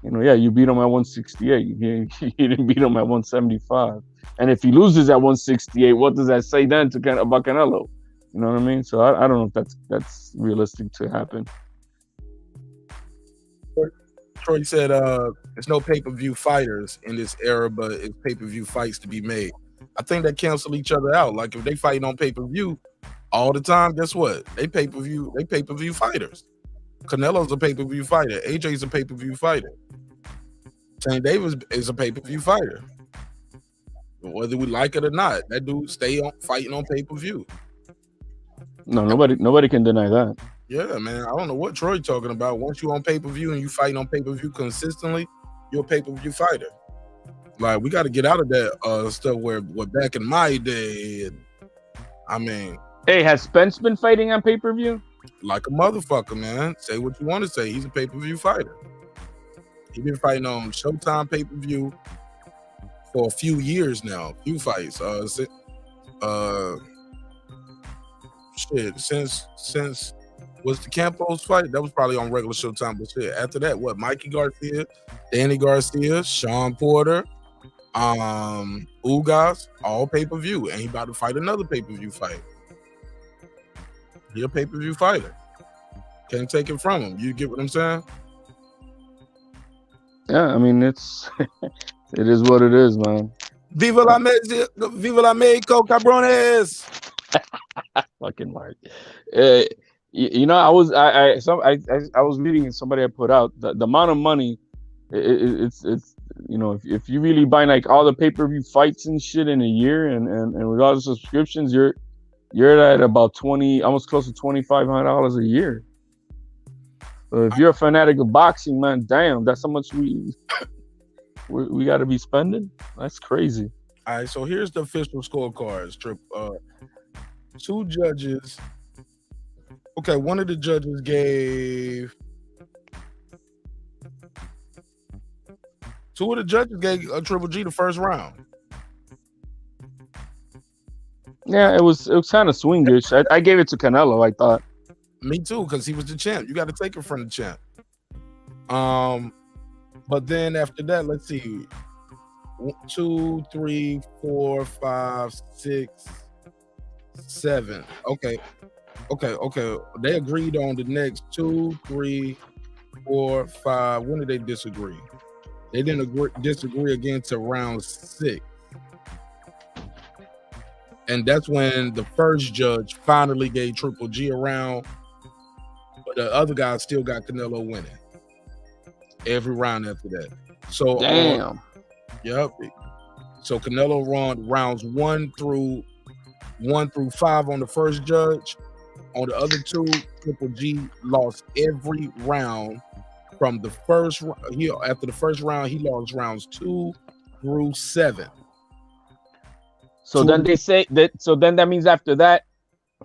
you beat him at 168. You didn't beat him at 175. And if he loses at 168, what does that say then about Canelo? You know what I mean? So I don't know if that's realistic to happen. Troy said there's no pay-per-view fighters in this era, but it's pay-per-view fights to be made. I think they cancel each other out. Like if they fighting on pay-per-view all the time, guess what? They pay-per-view fighters. Canelo's a pay-per-view fighter. AJ's a pay-per-view fighter. Tank Davis is a pay-per-view fighter. Whether we like it or not, that dude stay on fighting on pay-per-view. No, nobody can deny that. Yeah, man. I don't know what Troy talking about. Once you on pay-per-view and you fighting on pay-per-view consistently, you're a pay-per-view fighter. Like, we got to get out of that stuff where back in my day, I mean. Hey, has Spence been fighting on pay-per-view? Like a motherfucker, man. Say what you want to say. He's a pay-per-view fighter. He's been fighting on Showtime pay-per-view for a few years now. Few fights. Since was the Campos fight? That was probably on regular Showtime, but shit. After that, what? Mikey Garcia, Danny Garcia, Sean Porter, Ugas, all pay-per-view, and he about to fight another pay-per-view fight. He a pay-per-view fighter. Can't take it from him. You get what I'm saying? Yeah, I mean it is what it is, man. Viva la Mexico, cabrones. Fucking Mark. I was reading somebody had put out the amount of money. It's if you really buy like all the pay-per-view fights and shit in a year and with all the subscriptions, you're at about almost close to $2,500 a year. So if you're a fanatic of boxing, man, damn, that's how much we got to be spending. That's crazy. All right, so here's the official scorecards. Two judges. Okay, one of the judges gave. Two of the judges gave a Triple G the first round. Yeah, it was kind of swingish. I gave it to Canelo, I thought. Me too, because he was the champ. You got to take it from the champ. But then after that, let's see. 1, 2, 3, 4, 5, 6, 7. Okay. They agreed on the next 2, 3, 4, 5. When did they disagree? They didn't disagree again to round 6. And that's when the first judge finally gave Triple G a round, but the other guy still got Canelo winning every round after that. So damn. Yep. So Canelo won rounds 1 through 5 on the first judge. On the other two, Triple G lost every round from the first. After the first round, he lost rounds 2 through 7. So then they say that. So then that means after that,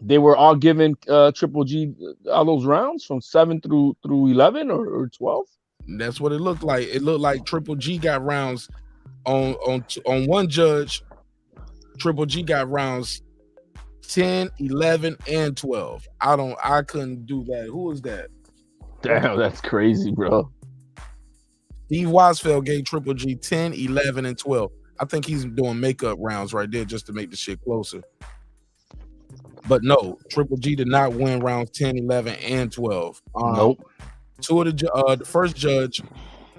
they were all given Triple G all those rounds from 7 through 11 or 12. That's what it looked like. It looked like Triple G got rounds on one judge. Triple G got rounds 10, 11, and 12. I couldn't do that. Who was that? Damn, that's crazy, bro. Steve Weisfeld gave Triple G 10, 11, and 12. I think he's doing makeup rounds right there just to make the shit closer. But no, Triple G did not win rounds 10, 11, and 12. Nope. Two of the first judge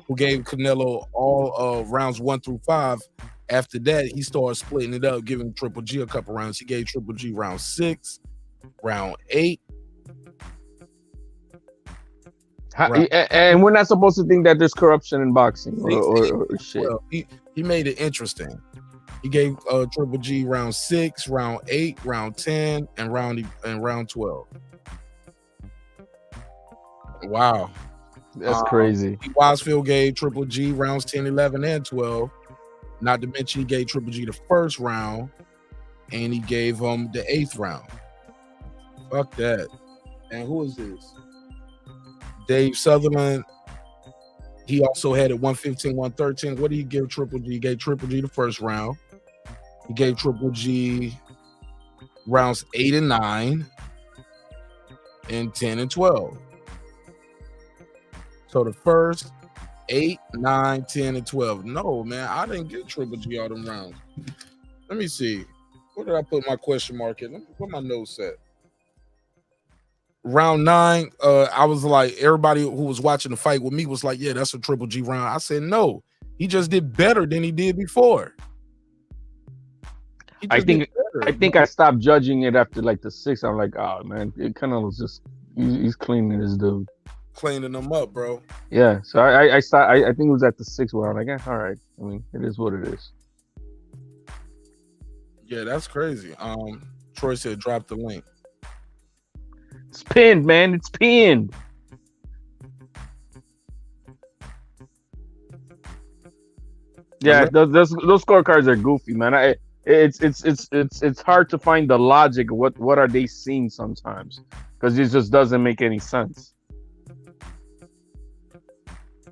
who gave Canelo all rounds 1 through 5. After that, he started splitting it up, giving Triple G a couple rounds. He gave Triple G round 6, round 8. And we're not supposed to think that there's corruption in boxing or shit. Well, he made it interesting. He gave Triple G round 6, round 8, round 10, and round 12. Wow. That's crazy. Weisfeld gave Triple G rounds 10, 11, and 12. Not to mention he gave Triple G the first round, and he gave him the 8th round. Fuck that. And who is this? Dave Sutherland. He also had it 115, 113. What did he give Triple G? He gave Triple G the first round. He gave Triple G rounds 8 and 9, and 10 and 12. So the first 8, 9, 10, and 12. No, man, I didn't get Triple G all them rounds. Let me see. Where did I put my question mark in? Let me put my notes at. Round 9, I was like, everybody who was watching the fight with me was like, yeah, that's a Triple G round. I said, no, he just did better than he did before. I think I stopped judging it after like the 6th. I'm like, oh man, it kind of was just he's cleaning this dude. Cleaning them up, bro. Yeah, so I think it was at the 6th where I'm like, all right. I mean, it is what it is. Yeah, that's crazy. Troy said drop the link. It's pinned, man. It's pinned. Yeah, those scorecards are goofy, man. It's hard to find the logic. What are they seeing sometimes? Because it just doesn't make any sense.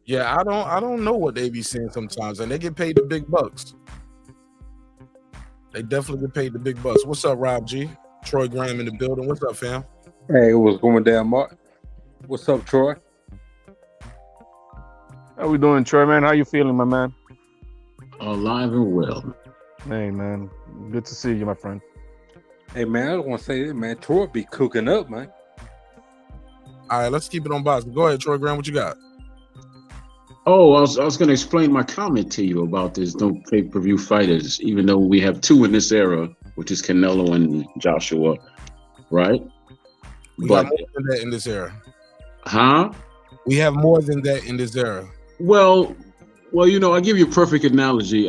Yeah, I don't know what they be saying sometimes, and they get paid the big bucks. They definitely get paid the big bucks. What's up, Rob G? Troy Graham in the building. What's up, fam? Hey, what's going down, Mark? What's up, Troy? How we doing, Troy, man? How you feeling, my man? Alive and well. Hey, man. Good to see you, my friend. Hey, man, I just want to say this, man. Troy be cooking up, man. All right, let's keep it on boxing. Go ahead, Troy Graham. What you got? Oh, I was going to explain my comment to you about this no pay-per-view fighters, even though we have 2 in this era, which is Canelo and Joshua, right? We got more than that in this era. Huh? We have more than that in this era. Well, you know, I'll give you a perfect analogy.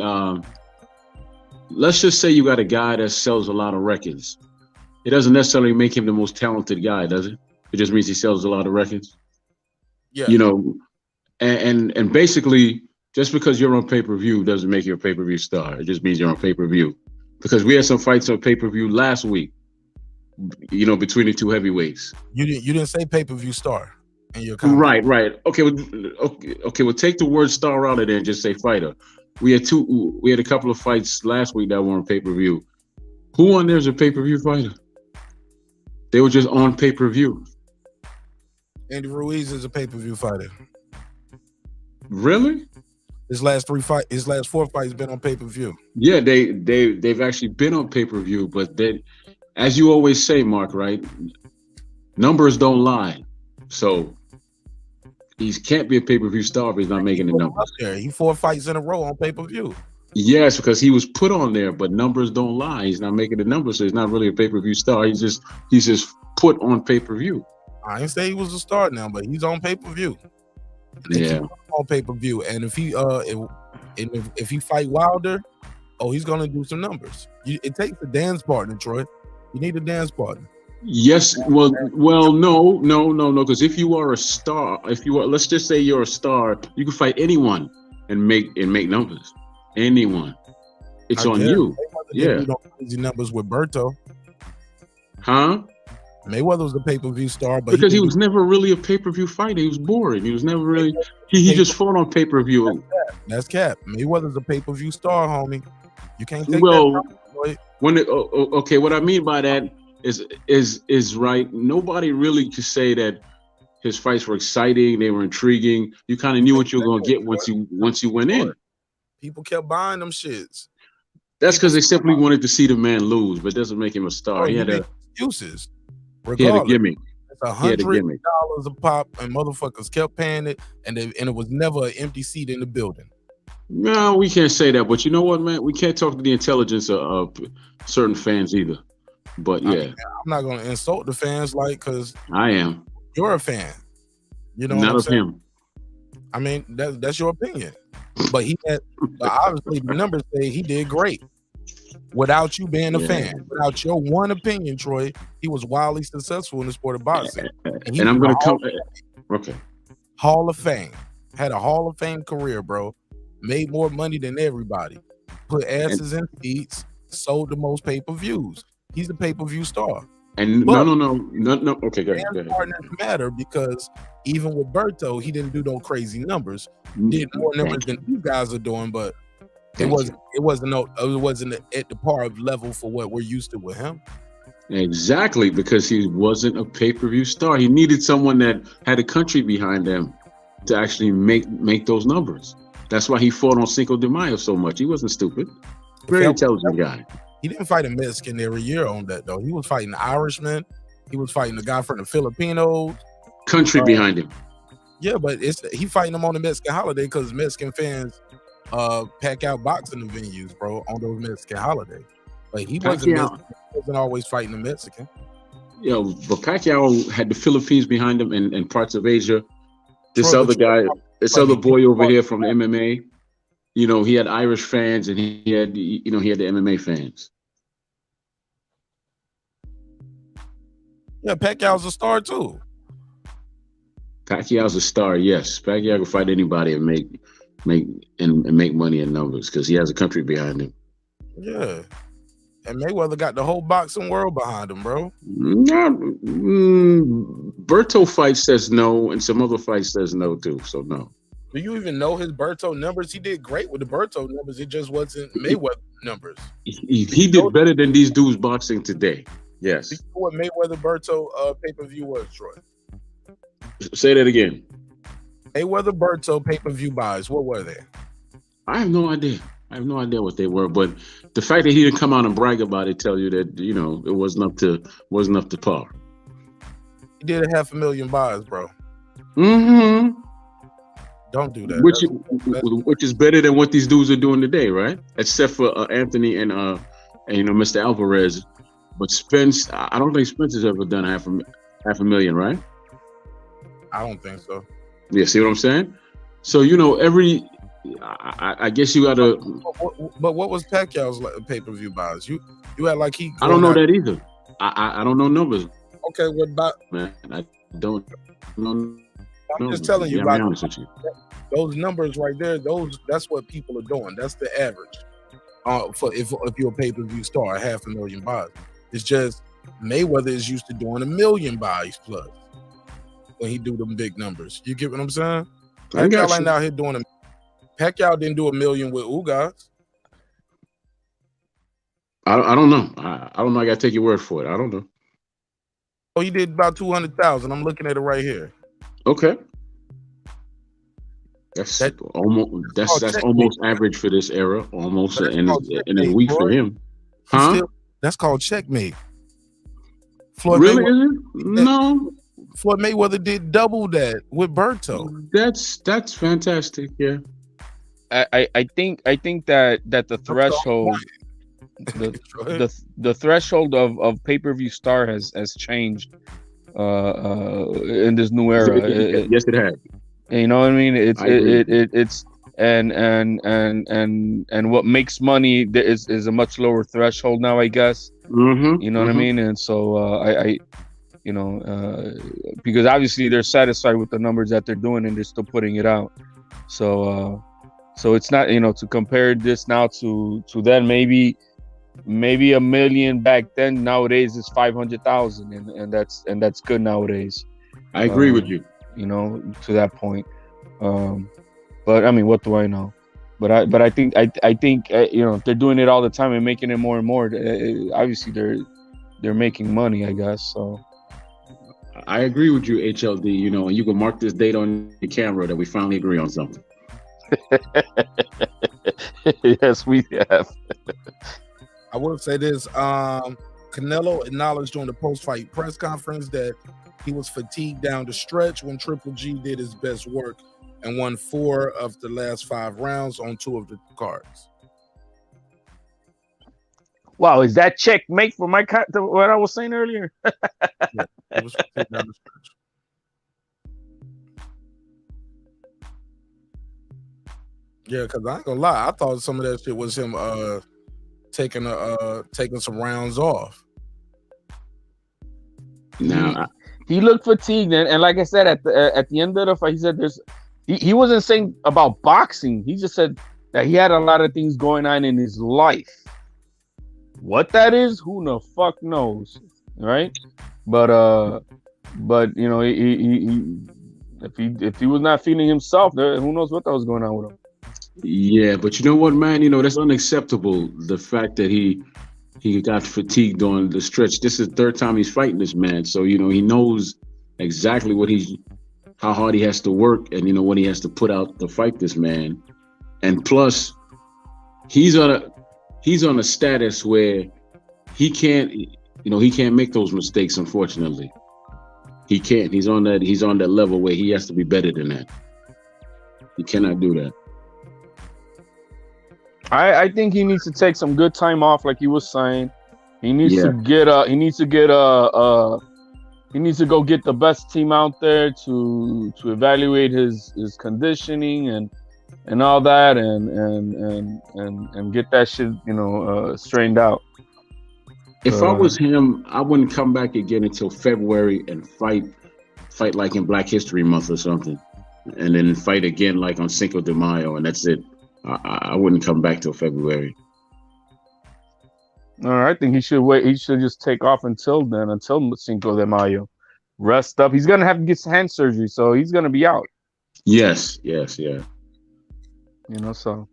Let's just say you got a guy that sells a lot of records. It doesn't necessarily make him the most talented guy, does it? It just means he sells a lot of records. Yeah. You know, and basically, just because you're on pay-per-view doesn't make you a pay-per-view star. It just means you're on pay-per-view. Because we had some fights on pay-per-view last week, you know, between the 2 heavyweights. You didn't say pay-per-view star in your comment. Right. Okay. Well, take the word star out of there and just say fighter. We had a couple of fights last week that were on pay-per-view. Who on there is a pay-per-view fighter? They were just on pay-per-view. Andy Ruiz is a pay-per-view fighter. Really? His last 4 fights been on pay-per-view. Yeah, they've actually been on pay-per-view, but then, as you always say, Mark, right? Numbers don't lie. So he can't be a pay-per-view star if he's not making the numbers. He 4 fights in a row on pay-per-view. Yes, because he was put on there, but numbers don't lie. He's not making the numbers, so he's not really a pay-per-view star. He's just put on pay-per-view. I didn't say he was a star now, but he's on pay-per-view. Yeah, on pay-per-view, and if he fight Wilder, he's gonna do some numbers. It takes a dance partner, Troy. You need a dance partner. Yes, well, no, because if you are a star, let's just say you're a star, you can fight anyone and make numbers. Anyone, it's on you. Crazy numbers with Berto. Huh? Mayweather was a pay-per-view star, but because he was never really a pay-per-view fighter. He was boring. He was never really. He just fought on pay-per-view. That's cap. Mayweather's a pay-per-view star, homie. You can't take Well, that from him, when okay, what I mean by that is right. Nobody really could say that his fights were exciting. They were intriguing. You kind of knew what you were going to get once you went in. People kept buying them shits. That's because they simply wanted to see the man lose, but it doesn't make him a star. He had excuses. He had a gimmick. It's $100 a pop, and motherfuckers kept paying it, and it was never an empty seat in the building. No, we can't say that. But you know what, man? We can't talk to the intelligence of certain fans either. But yeah, I'm not gonna insult the fans, because I am. You're a fan. You know, not of him. I mean, that's your opinion. But obviously the numbers say he did great. Without you being a fan, without your one opinion, Troy, he was wildly successful in the sport of boxing. And I'm going to come. Okay. Hall of Fame. Had a Hall of Fame career, bro. Made more money than everybody. Put asses in seats. Sold the most pay-per-views. He's a pay-per-view star. And but no. Okay, go ahead. Doesn't matter because even with Berto, he didn't do no crazy numbers. Did more numbers than you guys are doing, but it wasn't at the par of level for what we're used to with him. Exactly, because he wasn't a pay-per-view star. He needed someone that had a country behind them to actually make those numbers. That's why he fought on Cinco de Mayo so much. He wasn't stupid. Very intelligent guy. He didn't fight a Mexican every year on that, though. He was fighting Irishmen. He was fighting a guy from the Filipinos. Country behind him. Yeah, but he fighting them on the Mexican holiday because Mexican fans pack out boxing venues, bro, on those Mexican holidays. Like he wasn't always fighting a Mexican. Yeah, but Pacquiao had the Philippines behind him and parts of Asia. This other guy, this other boy over here from the MMA, you know, he had Irish fans and he had the MMA fans. Yeah, Pacquiao's a star too. Pacquiao's a star, yes. Pacquiao can fight anybody and make money in numbers because he has a country behind him. Yeah. And Mayweather got the whole boxing world behind him, bro. Berto fight says no, and some other fight says no too. So no. Do you even know his Berto numbers? He did great with the Berto numbers. It just wasn't Mayweather numbers. He did better than these dudes boxing today. Yes. Do you know what Mayweather Berto pay-per-view was, Troy? Say that again. Mayweather Berto pay-per-view buys. What were they? I have no idea. I have no idea what they were, but the fact that he didn't come out and brag about it tell you that, you know, it wasn't up to par. He did 500,000 buys, bro. Mm-hmm. Don't do that. Which is better than what these dudes are doing today, right? Except for Anthony and Mr. Alvarez. But Spence, I don't think Spence has ever done half a million, right? I don't think so. Yeah, see what I'm saying? So, you know, I guess you got to. But what was Pacquiao's pay-per-view buys? You had like he. I don't know that either. I don't know numbers. Okay, what about? Man, I don't know. I'm just telling you about those numbers right there. That's what people are doing. That's the average. For if you're a pay-per-view star, 500,000 buys. It's just Mayweather is used to doing 1 million buys plus when he do them big numbers. You get what I'm saying? Pacquiao ain't out here doing Pacquiao didn't do 1 million with Ugas. I don't know. I don't know. I got to take your word for it. I don't know. Oh, he did about 200,000. I'm looking at it right here. Okay. That's almost average for this era. Almost in a week for him. Huh? That's called checkmate. Really? Is it? No. Floyd Mayweather did double that with Berto. That's fantastic. Yeah. I think that the threshold the threshold of pay-per-view star has changed in this new era. Yes, it has. You know what I mean? It's and what makes money is a much lower threshold now, I guess. Mm-hmm. You know what I mean? And so I because obviously they're satisfied with the numbers that they're doing and they're still putting it out. So it's not, to compare this now to then, maybe maybe $1 million back then. Nowadays it's 500,000, and that's good nowadays. I agree with you. You know, to that point. But I mean, what do I know? But I think you know, they're doing it all the time and making it more and more. Obviously, they're making money, I guess. So I agree with you, HLD. You know, and you can mark this date on the camera that we finally agree on something. Yes, we have. I will say this: Canelo acknowledged on the post-fight press conference that he was fatigued down the stretch when Triple G did his best work and won 4 of the last 5 rounds on 2 of the cards. Wow, is that checkmate for what I was saying earlier? Yeah, it was fatigued down the stretch. Yeah, because I ain't gonna lie, I thought some of that shit was him taking some rounds off. Now he looked fatigued, and like I said at the end of the fight, he said he wasn't saying about boxing. He just said that he had a lot of things going on in his life. What that is, who the fuck knows, right? But you know, if he was not feeling himself, who knows what that was going on with him. Yeah, but you know what, man? You know, that's unacceptable. The fact that he got fatigued on the stretch. This is the 3rd time he's fighting this man. So, you know, he knows exactly how hard he has to work and, you know, what he has to put out to fight this man. And plus, he's on a status where he can't make those mistakes, unfortunately. He can't. He's on that level where he has to be better than that. He cannot do that. I think he needs to take some good time off, like he was saying. He needs to go get the best team out there to evaluate his conditioning and all that and get that shit, you know, straightened out. If I was him, I wouldn't come back again until February and fight like in Black History Month or something, and then fight again like on Cinco de Mayo, and that's it. I wouldn't come back till February. I think he should wait. He should just take off until Cinco de Mayo. Rest up. He's gonna have to get hand surgery, so he's gonna be out. Yes. You know, so.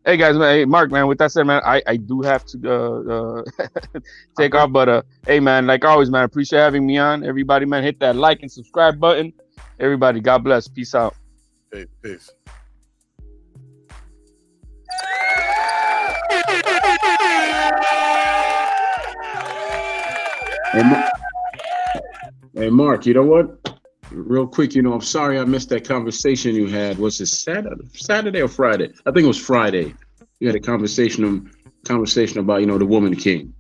Hey guys, man. Hey Mark, man. With that said, man, I do have to take off, but hey man, like always, man, appreciate having me on. Everybody, man, hit that like and subscribe button. Everybody, God bless. Peace out. Hey, peace. Hey, Mark, you know what? Real quick, you know, I'm sorry I missed that conversation you had. Was it Saturday or Friday? I think it was Friday. You had a conversation about, you know, the Woman King.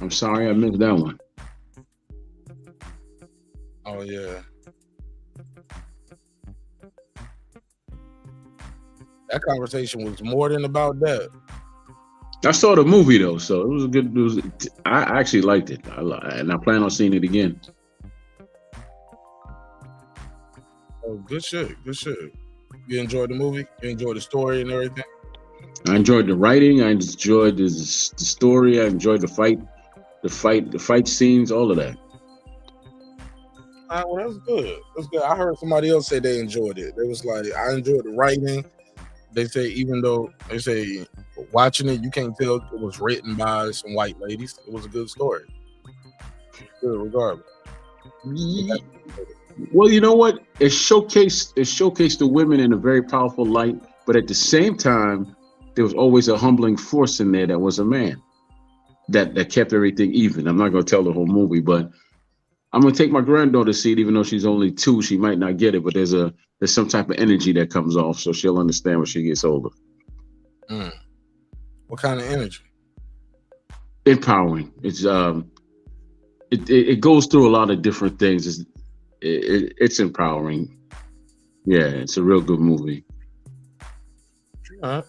I'm sorry I missed that one. Oh, yeah. That conversation was more than about that. I saw the movie though, so it was a good. I actually liked it, and I plan on seeing it again. Oh, good shit, good shit. You enjoyed the movie? You enjoyed the story and everything? I enjoyed the writing. I enjoyed the story. I enjoyed the fight scenes, all of that. Well, that's good. That's good. I heard somebody else say they enjoyed it. They was like, I enjoyed the writing. They say even though they say watching it, you can't tell it was written by some white ladies. It was a good story. Good, regardless. Well, you know what? It showcased the women in a very powerful light, but at the same time, there was always a humbling force in there that was a man that kept everything even. I'm not going to tell the whole movie, but I'm going to take my granddaughter to see it, even though she's only 2. She might not get it, but there's some type of energy that comes off, so she'll understand when she gets older. What kind of energy? Empowering. It's it goes through a lot of different things. It's empowering. Yeah, it's a real good movie. All right.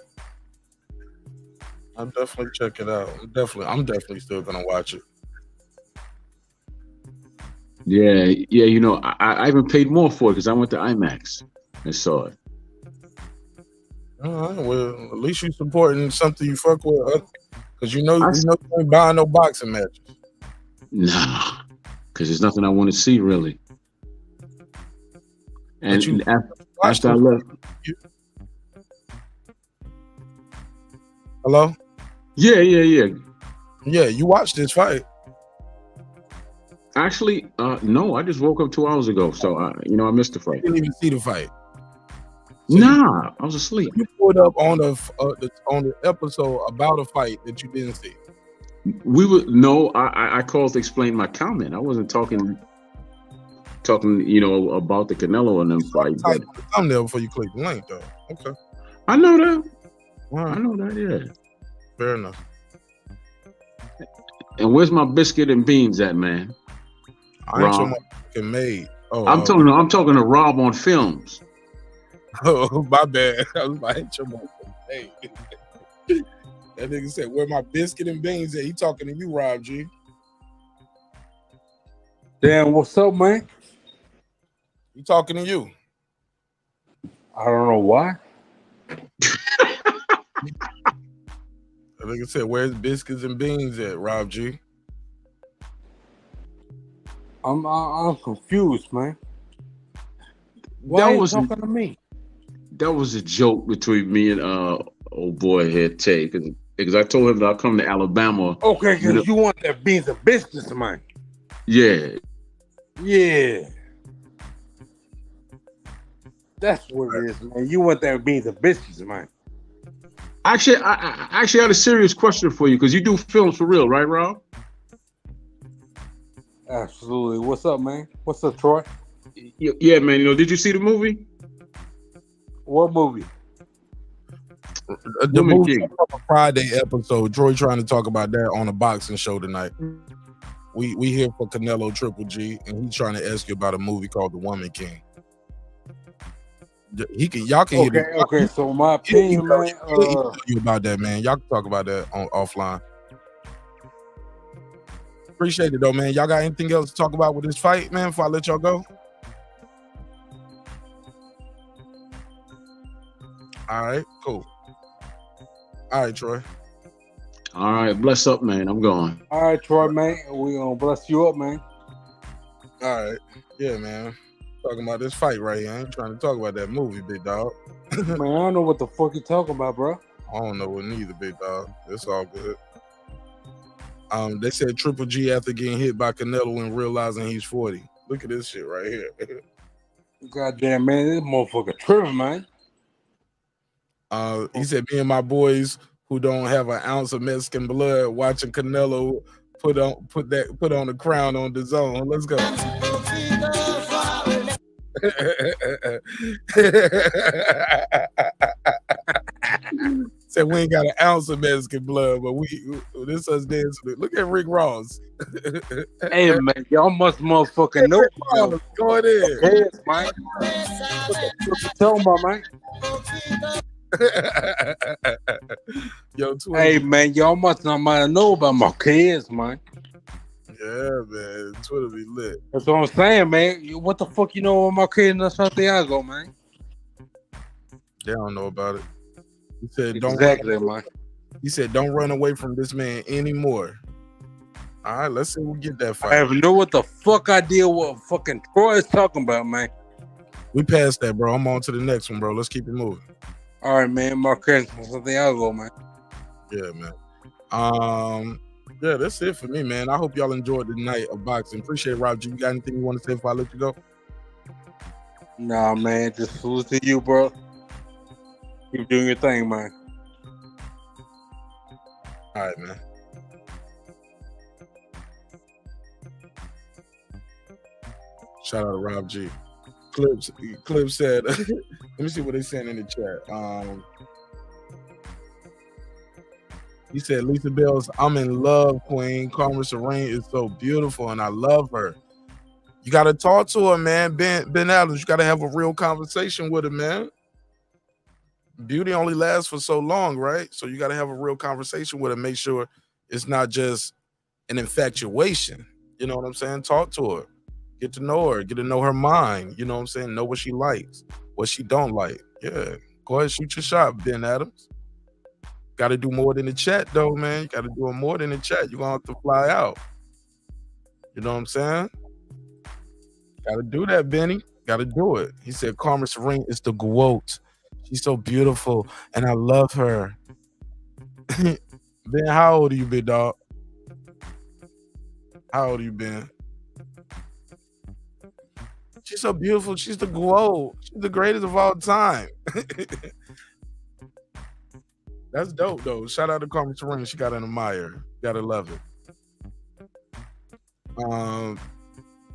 I'll definitely check it out. I'm definitely still gonna watch it. Yeah. You know, I even paid more for it because I went to IMAX and saw it. All right. Well, at least you're supporting something you fuck with. Because you ain't buying no boxing matches. Nah, because there's nothing I want to see really. And after I left. Hello? Yeah. Yeah, you watched this fight. Actually, no, I just woke up 2 hours ago, so I missed the fight. You didn't even see the fight. Nah, I was asleep. You pulled up on the episode about a fight that you didn't see. I called to explain my comment. I wasn't talking, about the Canelo and them fight. Type the thumbnail before you click the link, though. Okay. I know that. Right. I know that. Yeah. Fair enough. And where's my biscuit and beans at, man? I ain't so much fucking made. Oh, I'm talking to Rob on films. Oh, my bad. I was like, ain't your motherfucking made. That nigga said, "Where my biscuit and beans at?" He talking to you, Rob G. Damn, what's up, man? He talking to you. I don't know why. That nigga said, "Where's biscuits and beans at, Rob G?" I'm confused, man. Why are you talking to me? That was a joke between me and old boy here, Tay, because I told him that I'll come to Alabama. Okay, because you want that beans and biscuits, man. Yeah. Yeah. That's what it is, man. You want that beans and biscuits, man. Actually, I actually had a serious question for you because you do films for real, right, Rob? Absolutely. What's up, man? What's up, Troy? Yeah, man. Did you see the movie? What movie? The movie Friday episode. Troy trying to talk about that on a boxing show tonight. We here for Canelo Triple G, and he's trying to ask you about a movie called The Woman King. Y'all can hear me. Okay. So my opinion, man. You about that, man. Y'all can talk about that offline. Appreciate it though, man. Y'all got anything else to talk about with this fight, man? Before I let y'all go. All right, cool. All right, Troy. All right, bless up, man. I'm going. All right, Troy, man. We gonna bless you up, man. All right, yeah, man. Talking about this fight right here. I ain't trying to talk about that movie, big dog. Man, I don't know what the fuck you talking about, bro. I don't know what neither, big dog. It's all good. They said Triple G after getting hit by Canelo and realizing he's 40. Look at this shit right here. Goddamn, man, this motherfucker tripping, man. He said, "Me and my boys who don't have an ounce of Mexican blood watching Canelo put on the crown on dazn. Let's go." Said we ain't got an ounce of Mexican blood, but this us dancing. Look at Rick Ross. Hey man, y'all must motherfucking know. Go ahead. Yes, man. What you talking about, man? Yo, Twitter. Hey man, y'all must not know about my kids, man. Yeah, man. Twitter be lit. That's what I'm saying, man. What the fuck you know about my kids in Santiago, man? They don't know about it. He said, exactly, man. He said, "Don't run away from this man anymore." All right, let's see if we get that fight. I have no what the fuck idea what fucking Troy is talking about, man. We passed that, bro. I'm on to the next one, bro. Let's keep it moving. All right, man. Marquez from Santiago, man. Yeah, man. Yeah, that's it for me, man. I hope y'all enjoyed the night of boxing. Appreciate it, Rob G. You got anything you want to say before I let you go? Nah, man. Just salute to you, bro. Keep doing your thing, man. All right, man. Shout out to Rob G. Clip said, let me see what they saying in the chat. He said, Lisa Bells, "I'm in love, Queen. Carmen Serene is so beautiful and I love her." You got to talk to her, man. Ben Adams, you got to have a real conversation with her, man. Beauty only lasts for so long, right? So you got to have a real conversation with her. Make sure it's not just an infatuation. You know what I'm saying? Talk to her. Get to know her. Get to know her mind. You know what I'm saying? Know what she likes, what she don't like. Yeah. Go ahead, shoot your shot, Ben Adams. Got to do more than the chat, though, man. You got to do more than the chat. You're going to have to fly out. You know what I'm saying? Got to do that, Benny. Got to do it. He said, Carmen Serene is the GOAT. She's so beautiful, and I love her. Ben, how old are you, big dog? How old are you, Ben? She's so beautiful. She's the GOAT. She's the greatest of all time. That's dope, though. Shout out to Carmen Serene. She got an admire. Gotta love it.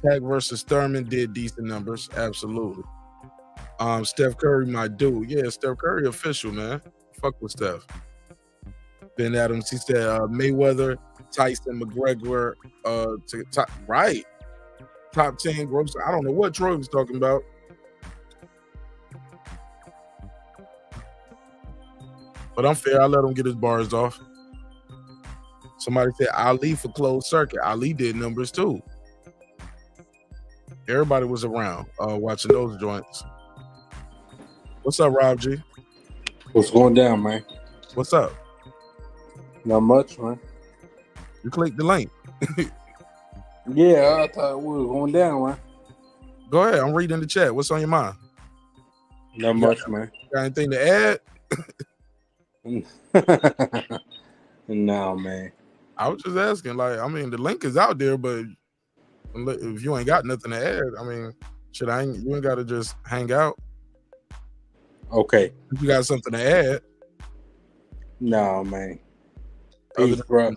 Pack versus Thurman did decent numbers. Absolutely. Steph Curry, my dude. Yeah, Steph Curry official, man. Fuck with Steph. Ben Adams, he said Mayweather, Tyson, McGregor, right. Top 10 gross. I don't know what Troy was talking about. But I'm fair. I let him get his bars off. Somebody said Ali for closed circuit. Ali did numbers too. Everybody was around watching those joints. What's up, Rob G? What's going down, man? What's up? Not much, man. You clicked the link. Yeah, I thought we were going down, man. Go ahead. I'm reading the chat. What's on your mind? Not much, man. Got anything to add? No, man. I was just asking. Like, I mean, the link is out there, but if you ain't got nothing to add, I mean, you ain't got to just hang out. Okay. If you got something to add. No, man. Other than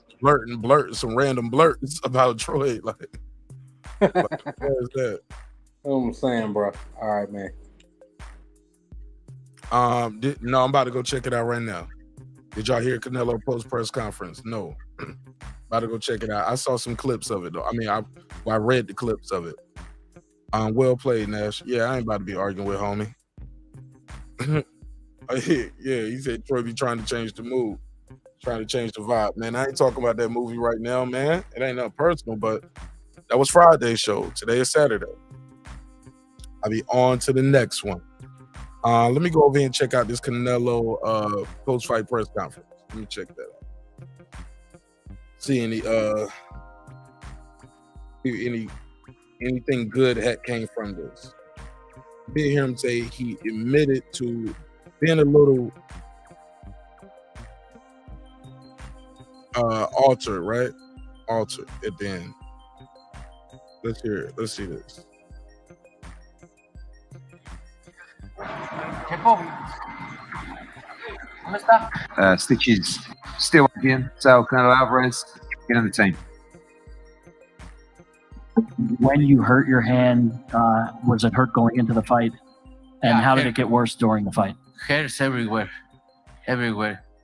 blurting some random blurts about Troy. Like what is that? What I'm saying, bro. All right, man. No, I'm about to go check it out right now. Did y'all hear Canelo post press conference? No. About to go check it out. I saw some clips of it though. I mean, I read the clips of it. Well played, Nash. Yeah, I ain't about to be arguing with homie. Yeah, he said Troy be trying to change the mood, trying to change the vibe. Man, I ain't talking about that movie right now, man. It ain't nothing personal, but that was Friday's show. Today is Saturday. I'll be on to the next one. Let me go over here and check out this Canelo post-fight press conference. Let me check that out. See anything good came from this. Did hear him say he admitted to being a little altered, right? Altered at the end. Let's hear it. Let's see this. Chepo, ¿cómo está? Stitches still again. So Canelo Alvarez, get on the team. When you hurt your hand, was it hurt going into the fight? And Yeah, how did it get worse during the fight? Hairs everywhere.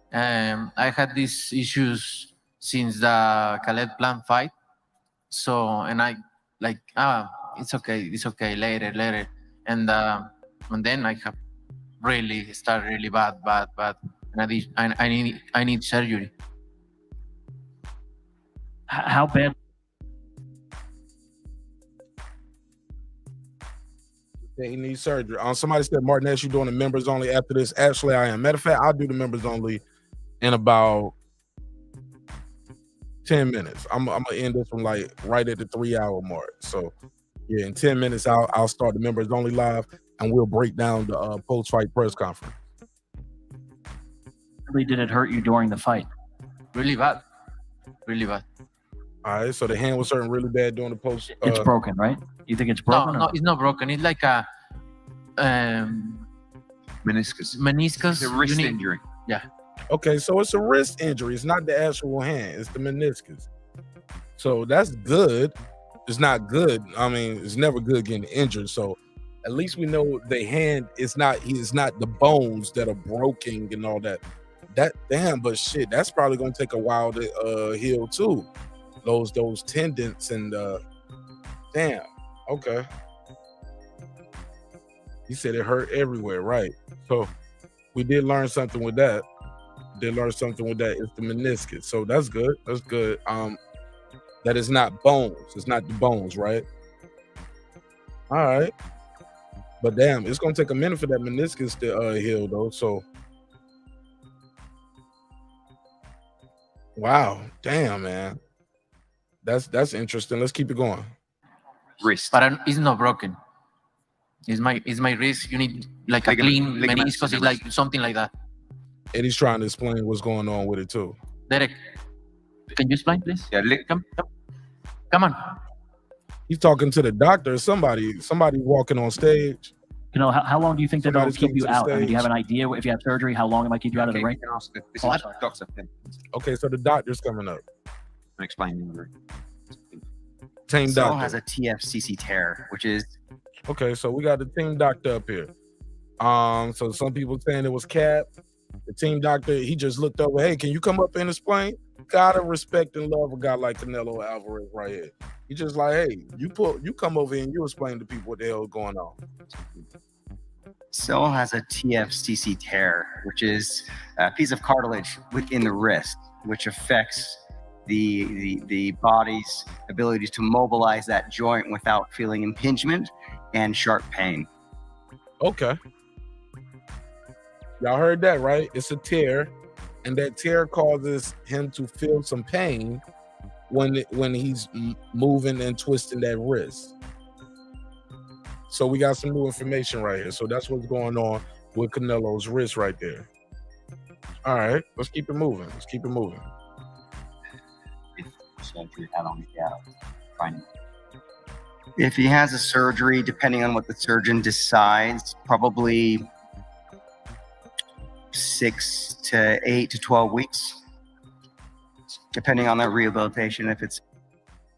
I had these issues since the Khaled Plan fight. So, and I like, it's okay, later. And then I have really started really bad. And I need surgery. How bad? Yeah, he needs surgery. Somebody said, Martinez, you doing the members only after this? Actually, I am. Matter of fact, I'll do the members only in about 10 minutes. I'm gonna end this one like right at the 3-hour mark. So yeah, in 10 minutes, I'll start the members only live and we'll break down the post-fight press conference. Really, did it hurt you during the fight? Really bad. All right, so the hand was hurting really bad during the post. It's broken, right? You think it's broken? No, it's not broken. It's like a Meniscus. Meniscus. It's a wrist injury. Yeah. Okay, so it's a wrist injury. It's not the actual hand. It's the meniscus. So that's good. It's not good. I mean, it's never good getting injured. So at least we know the hand is not. It's not the bones that are broken and all that. But shit, that's probably gonna take a while to heal too. Those tendons and damn. Okay. He said it hurt everywhere, right? So we did learn something with that. It's the meniscus. So that's good. That is not bones. It's not the bones, right? All right. But damn, it's gonna take a minute for that meniscus to heal though. So Wow. Damn, man. That's interesting. Let's keep it going. Wrist. But it's not broken. It's my wrist. You need like a clean meniscus. It's like something like that. And he's trying to explain what's going on with it too. Derek, can you explain, please? Yeah, come on. He's talking to the doctor. Somebody walking on stage. You know, how long do you think that it'll keep you out? I mean, do you have an stage. idea if you have surgery, how long it might keep you out of the ring? This Oh, is I'm sorry. Dr. Finn. Okay, so the doctor's coming up. I'm explaining. Team Saul doctor. has a TFCC tear, which is Okay, so we got the team doctor up here. So some people saying it was Cap. The team doctor, he just looked over. Hey, can you come up and explain? Gotta respect and love a guy like Canelo Alvarez right here. He just like, hey, you come over here and you explain to people what the hell is going on. Saul has a TFCC tear, which is a piece of cartilage within the wrist, which affects the body's ability to mobilize that joint without feeling impingement and sharp pain. Okay. Y'all heard that, right? It's a tear, and that tear causes him to feel some pain when he's moving and twisting that wrist. So we got some new information right here. So that's what's going on with Canelo's wrist right there. All right, let's keep it moving. If he has a surgery, depending on what the surgeon decides, probably 6 to 8 to 12 weeks, depending on the rehabilitation, if it's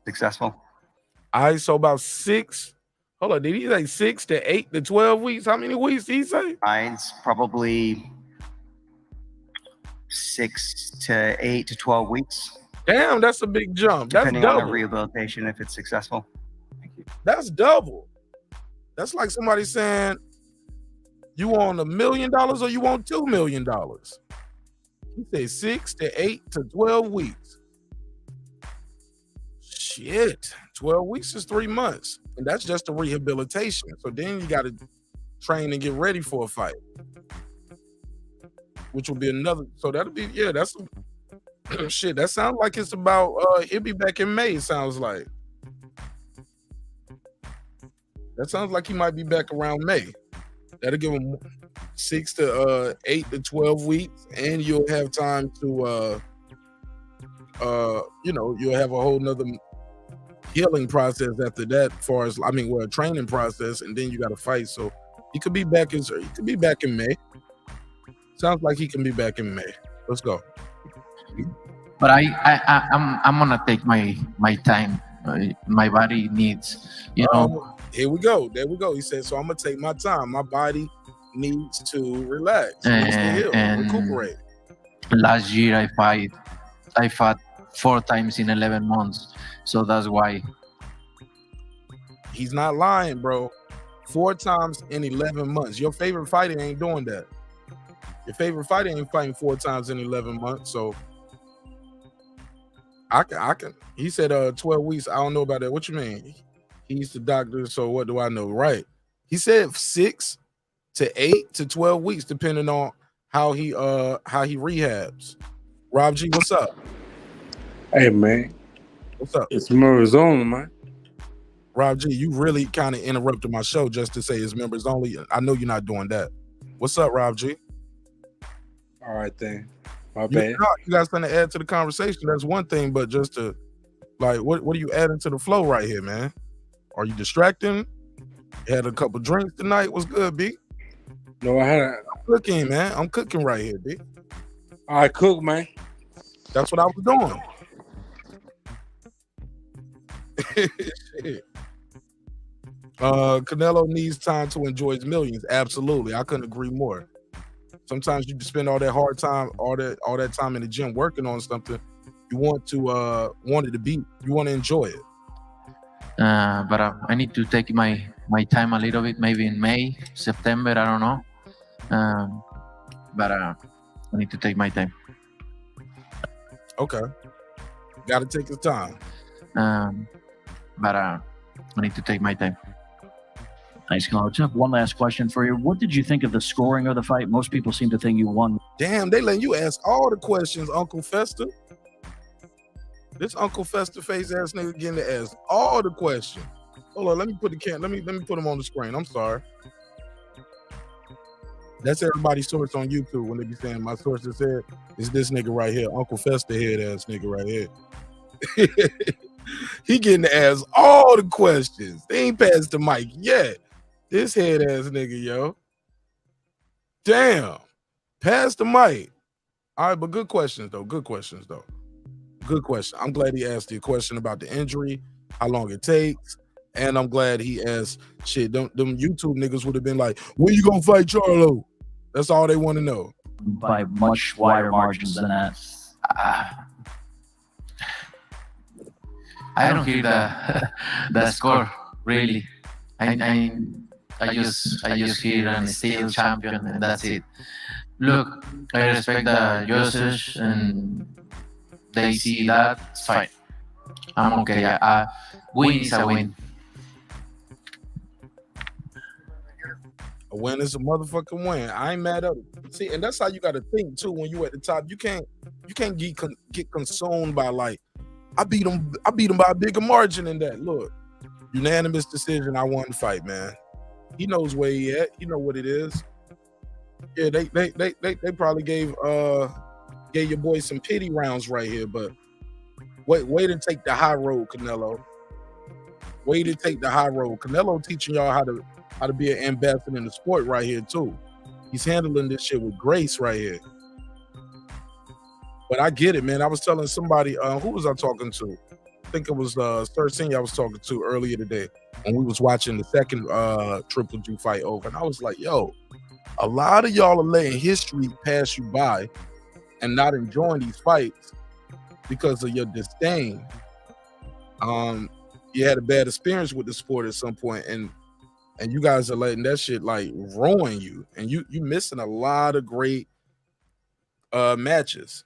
successful. All right, so about 6. Hold on, did he say 6 to 8 to 12 weeks? How many weeks did he say? It's probably 6 to 8 to 12 weeks. Damn, that's a big jump. That's Depending on the double. rehabilitation, if it's successful. That's double. That's like somebody saying, you want $1 million or you want $2 million? He said 6 to 8 to 12 weeks. Shit, 12 weeks is 3 months. And that's just a rehabilitation. So then you got to train and get ready for a fight. Which will be another. So that'll be, yeah, that's shit. That sounds like it's about, he'll be back in May, it sounds like. That sounds like he might be back around May. That'll give him 6 to 8 to 12 weeks, and you'll have time to, you'll have a whole nother healing process after that. As far as a training process, and then you got to fight. So he could be back in May. Sounds like he can be back in May. Let's go. But I'm gonna take my time. My body needs, Here we go. There we go. He said, so I'm gonna take my time. My body needs to relax, needs to heal, recuperate. Last year I fought 4 times in 11 months, so that's why. He's not lying, bro. 4 times in 11 months. Your favorite fighter ain't doing that. Your favorite fighter ain't fighting 4 times in 11 months. So I can. He said 12 weeks. I don't know about that. What you mean? He's the doctor, so what do I know? Right. He said 6 to 8 to 12 weeks, depending on how he rehabs. Rob G, what's up? Hey man. What's up? It's members only, man. Rob G, you really kind of interrupted my show just to say it's members only. I know you're not doing that. What's up, Rob G? All right then. My bad. You got something to add to the conversation. That's one thing, but just to what are you adding to the flow right here, man? Are you distracting? Had a couple drinks tonight. What's good, B? No, I'm cooking, man. I'm cooking right here, B. I cook, man. That's what I was doing. Shit. Canelo needs time to enjoy his millions. Absolutely. I couldn't agree more. Sometimes you spend all that hard time, all that time in the gym working on something. You want it to be. You want to enjoy it. But I need to take my time a little bit, maybe in May, September, I don't know. But I need to take my time. Okay. Got to take his time. But I need to take my time. Nice, Canelo. Just have one last question for you. What did you think of the scoring of the fight? Most people seem to think you won. Damn, they letting you ask all the questions, Uncle Fester. This Uncle Fester face ass nigga getting to ask all the questions. Hold on, let me put the let me put him on the screen. I'm sorry. That's everybody's source on YouTube when they be saying my sources said is this nigga right here, Uncle Fester head ass nigga right here. He getting to ask all the questions. They ain't passed the mic yet. This head ass nigga, yo. Damn. Pass the mic. All right, but good questions though. Good questions though. Good question. I'm glad he asked the question about the injury, how long it takes, and I'm glad he asked shit. Them YouTube niggas would have been like, when you gonna fight Charlo? That's all they want to know. By much wider margins than that. I don't hear the score really. I just hear an still champion and that's it. Look, I respect the judges and they see that, it's fine. I'm okay. Win is a win. A win is a motherfucking win. I ain't mad at it. See, and that's how you got to think too. When you at the top, you can't get consumed by like, I beat him by a bigger margin than that. Look, unanimous decision. I won the fight, man. He knows where he at. He know what it is. Yeah, they probably gave your boy some pity rounds right here, but way to take the high road, Canelo. Way to take the high road. Canelo teaching y'all how to be an ambassador in the sport right here too. He's handling this shit with grace right here. But I get it, man. I was telling somebody, who was I talking to? I think it was Sir Senior I was talking to earlier today, and we was watching the second Triple G fight over, and I was like, yo, a lot of y'all are letting history pass you by and not enjoying these fights because of your disdain. You had a bad experience with the sport at some point, and you guys are letting that shit like ruin you, and you missing a lot of great matches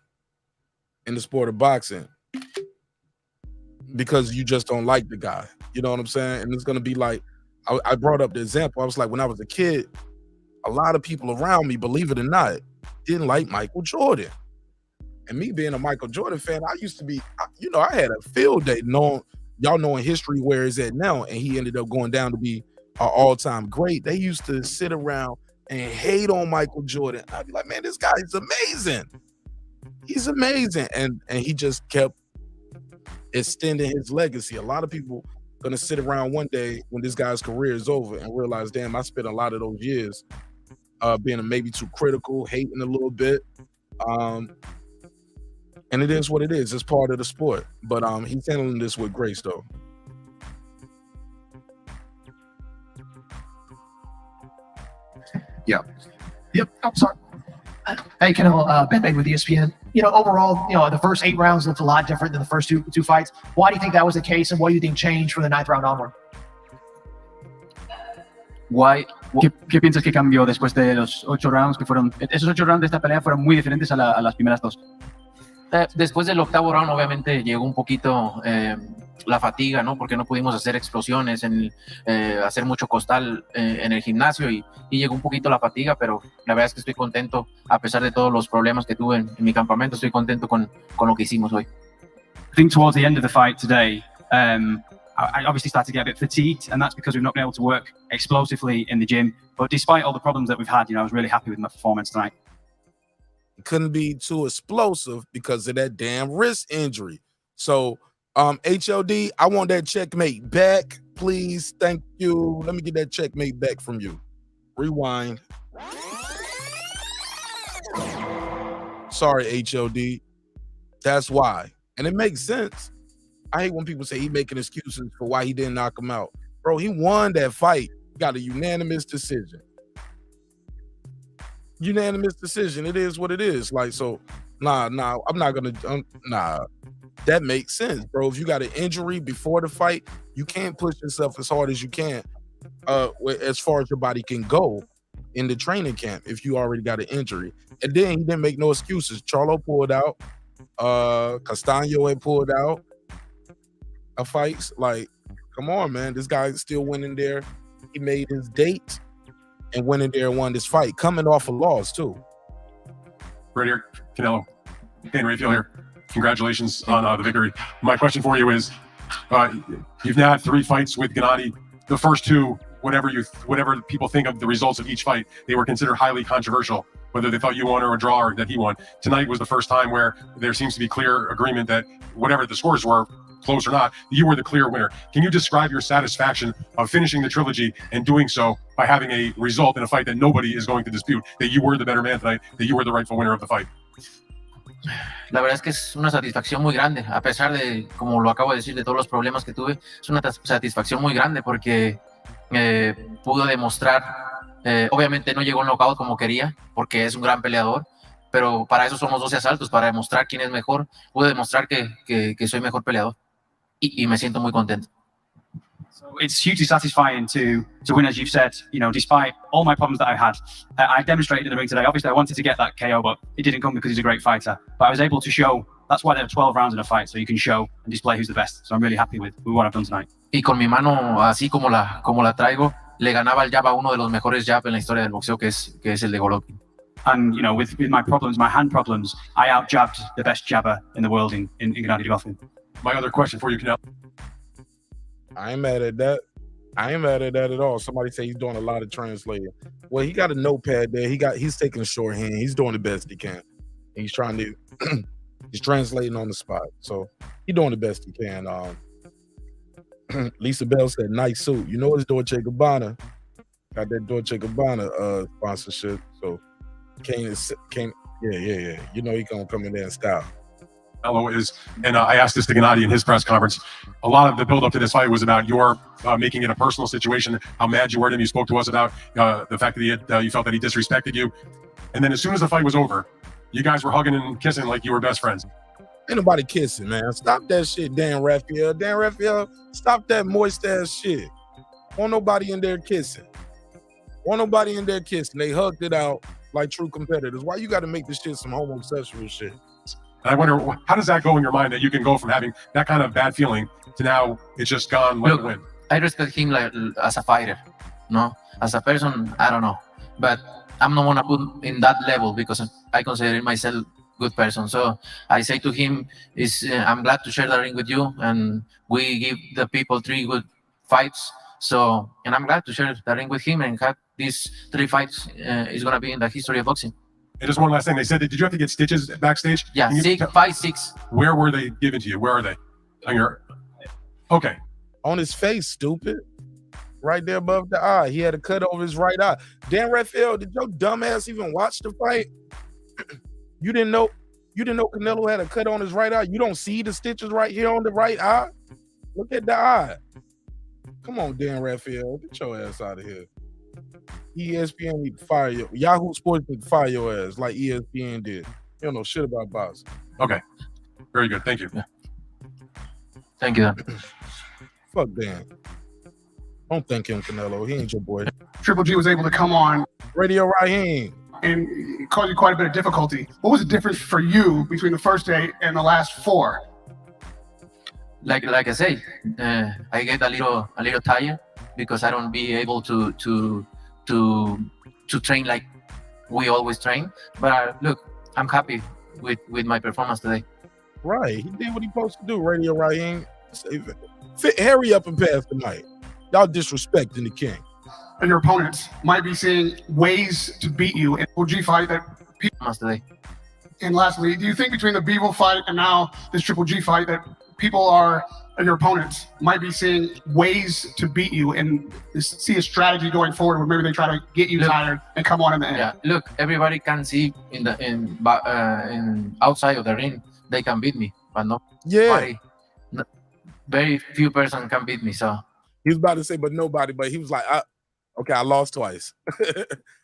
in the sport of boxing because you just don't like the guy. You know what I'm saying? And it's gonna be like, I brought up the example. I was like, when I was a kid, a lot of people around me, believe it or not, didn't like Michael Jordan. And me being a Michael Jordan fan, I used to be, I had a field day knowing history where it's at now, and he ended up going down to be an all-time great. They used to sit around and hate on Michael Jordan. I'd be like, man, this guy is amazing. He's amazing. And he just kept extending his legacy. A lot of people gonna sit around one day when this guy's career is over and realize, damn, I spent a lot of those years being maybe too critical, hating a little bit. And it is what it is. It's part of the sport. But he's handling this with grace, though. Yep. I'm sorry. Hey, Canelo, Ben with ESPN. Overall, the first 8 rounds looked a lot different than the first two fights. Why do you think that was the case, and what do you think changed from the 9th round onward? ¿Qué piensas que cambió después de los 8 rounds que fueron? Esos 8 rounds de esta pelea fueron muy diferentes a las primeras 2. Después del 8º round, obviamente, llegó un poquito la fatiga, ¿no? Porque no pudimos hacer explosiones, hacer mucho costal en el gimnasio y llegó un poquito la fatiga, pero la verdad es que estoy contento, a pesar de todos los problemas que tuve en mi campamento, estoy contento con lo que hicimos hoy. I think towards the end of the fight today, I obviously started to get a bit fatigued, and that's because we've not been able to work explosively in the gym. But despite all the problems that we've had, I was really happy with my performance tonight. Couldn't be too explosive because of that damn wrist injury. So, HLD, I want that checkmate back, please. Thank you. Let me get that checkmate back from you. Rewind. Sorry, HLD. That's why. And it makes sense. I hate when people say he making excuses for why he didn't knock him out. Bro, he won that fight. Got a unanimous decision. Unanimous decision. It is what it is. Like, so, nah, I'm not gonna, that makes sense, bro. If you got an injury before the fight, you can't push yourself as hard as you can, as far as your body can go in the training camp if you already got an injury. And then he didn't make no excuses. Charlo pulled out. Castaño had pulled out of fights. Like, come on, man. This guy's still winning there. He made his date and went in there and won this fight, coming off a loss too. Right here, Canelo. Henry, feel here. congratulations on the victory. My question for you is, you've now had 3 fights with Gennady. The first 2, whatever people think of the results of each fight, they were considered highly controversial, whether they thought you won or a draw or that he won. Tonight was the first time where there seems to be clear agreement that whatever the scores were, close or not, you were the clear winner. Can you describe your satisfaction of finishing the trilogy and doing so by having a result in a fight that nobody is going to dispute, that you were the better man tonight, that you were the rightful winner of the fight? La verdad es que es una satisfacción muy grande, a pesar de, como lo acabo de decir, de todos los problemas que tuve, es una satisfacción muy grande porque pudo demostrar, obviamente no llegó a un knockout como quería, porque es un gran peleador, pero para eso somos 12 asaltos, para demostrar quién es mejor. Pude demostrar que soy mejor peleador y me siento muy contento. So it's hugely satisfying to win, as you've said. You know, despite all my problems that I had, I demonstrated in the ring today. Obviously, I wanted to get that KO, but it didn't come because he's a great fighter. But I was able to show. That's why there are 12 rounds in a fight, so you can show and display who's the best. So I'm really happy with what I've done tonight. Y con mi mano, así como la traigo, le ganaba el jab a uno de los mejores jab en la historia del boxeo, que es el de Golovkin. And you know, with my problems, my hand problems, I out-jabbed the best jabber in the world in Gennady Golovkin. My other question for you, Canelo. I ain't mad at that. I ain't mad at that at all. Somebody say he's doing a lot of translating. Well, he got a notepad there. He's taking shorthand. He's doing the best he can. He's trying to he's translating on the spot. So he's doing the best he can. Lisa Bell said, nice suit. You know it's Dolce & Gabbana. Got that Dolce & Gabbana sponsorship. So Kane, yeah. You know he gonna come in there in style. Canelo is, and I asked this to Gennady in his press conference, a lot of the build-up to this fight was about your making it a personal situation, how mad you were at him. You spoke to us about the fact that you felt that he disrespected you. And then as soon as the fight was over, you guys were hugging and kissing like you were best friends. Ain't nobody kissing, man. Stop that shit, Dan Raphael. Dan Raphael, stop that moist-ass shit. Won't nobody in there kissing. They hugged it out like true competitors. Why you got to make this shit some homosexual shit? I wonder, how does that go in your mind that you can go from having that kind of bad feeling to now it's just gone, let it win? I respect him like as a fighter, no? As a person, I don't know. But I'm not gonna put in that level because I consider myself a good person. So I say to him, I'm glad to share the ring with you, and we give the people 3 good fights. So, and I'm glad to share the ring with him and have these 3 fights is gonna be in the history of boxing. And just one last thing, they said, did you have to get stitches backstage? Yeah, 5, 6. Where were they given to you? Where are they? On your, okay. On his face, stupid. Right there above the eye. He had a cut over his right eye. Dan Raphael, did your dumb ass even watch the fight? You didn't know Canelo had a cut on his right eye? You don't see the stitches right here on the right eye? Look at the eye. Come on, Dan Raphael. Get your ass out of here. ESPN need to fire you. Yahoo Sports need to fire your ass like ESPN did. You don't know shit about boxing. Okay. Very good. Thank you. Thank you. Fuck Dan. Don't thank him, Canelo. He ain't your boy. Triple G was able to come on Radio Raheem and cause you quite a bit of difficulty. What was the difference for you between the first day and the last 4? Like I say, I get a little tired because I don't be able to train like we always train. But look, I'm happy with my performance today. Right, he did what he supposed to do. Radio Raheem, hurry up and pass the mic. Y'all disrespecting the king. And your opponents might be seeing ways to beat you in the G fight that people. Today. And lastly, do you think between the Bivol fight and now this Triple G fight that people are, and your opponents might be seeing ways to beat you and see a strategy going forward where maybe they try to get you tired and come on in the end? Yeah, look, everybody can see in outside of the ring they can beat me, but very few person can beat me. So he was about to say, but nobody, but he was like, okay, I lost twice.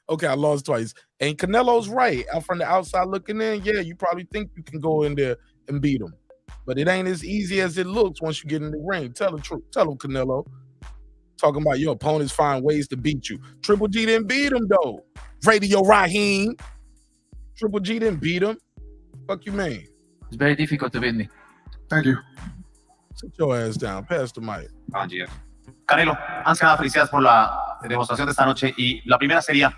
Okay, I lost twice. And Canelo's right. Out from the outside looking in, yeah, you probably think you can go in there and beat him. But it ain't as easy as it looks once you get in the ring. Tell the truth. Tell him, Canelo. Talking about your opponents find ways to beat you. Triple G didn't beat him, though. Radio Raheem. Triple G didn't beat him. Fuck you, man. It's very difficult to beat me. Thank you. Sit your ass down. Pass the mic. Canelo, antes que nada, felicidades por la demostración de esta noche. Y la primera sería,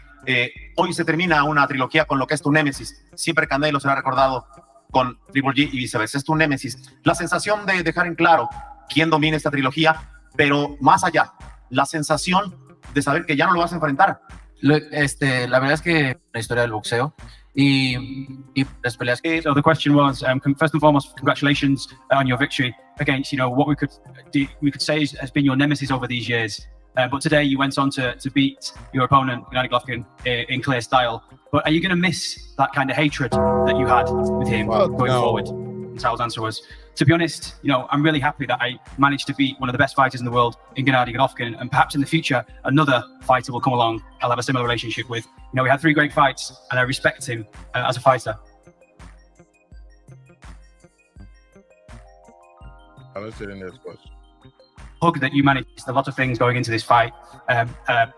hoy se termina una trilogía con lo que es tu némesis. Siempre Canelo será recordado con Triple G y viceversa. Es tu némesis. La sensación de dejar en claro quién domina esta trilogía, pero más allá, la sensación de saber que ya no lo vas a enfrentar. La verdad es que la historia del boxeo y las peleas. So the question was, first and foremost, congratulations on your victory against, what we could say has been your nemesis over these years. But today you went on to beat your opponent, Gennady Golovkin, in clear style. But are you going to miss that kind of hatred that you had with him going forward? And Sal's answer was, to be honest, I'm really happy that I managed to beat one of the best fighters in the world in Gennady Golovkin, and perhaps in the future another fighter will come along I'll have a similar relationship with. We had 3 great fights, and I respect him as a fighter. Let's get in this question. Hug that you managed, a lot of things going into this fight,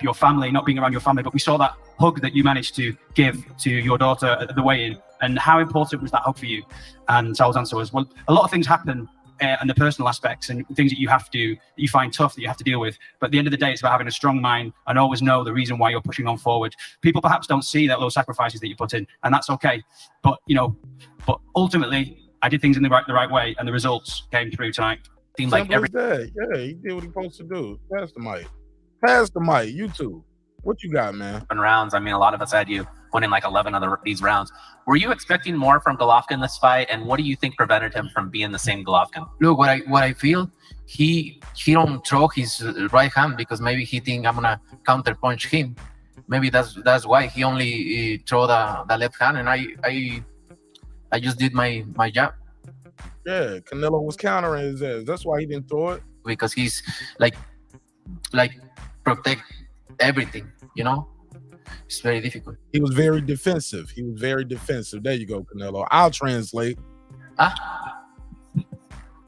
your family, not being around your family, but we saw that hug that you managed to give to your daughter at the weigh-in, and how important was that hug for you? And Sal's answer was, well, a lot of things happen and the personal aspects and things that you find tough, that you have to deal with, but at the end of the day, it's about having a strong mind and always know the reason why you're pushing on forward. People perhaps don't see those sacrifices that you put in, and that's okay, but ultimately I did things in the right way, and the results came through tonight. Seemed like Yeah, he did what he supposed to do. Pass the mic. You two. What you got, man? Rounds. I mean, a lot of us had you winning like 11 of these rounds. Were you expecting more from Golovkin this fight, and what do you think prevented him from being the same Golovkin? Look, what I feel, he don't throw his right hand because maybe he think I'm gonna counter punch him. Maybe that's why he only throw the left hand, and I just did my job. Yeah, Canelo was countering his ass. That's why he didn't throw it. Because he's like protect everything, It's very difficult. He was very defensive. There you go, Canelo. I'll translate.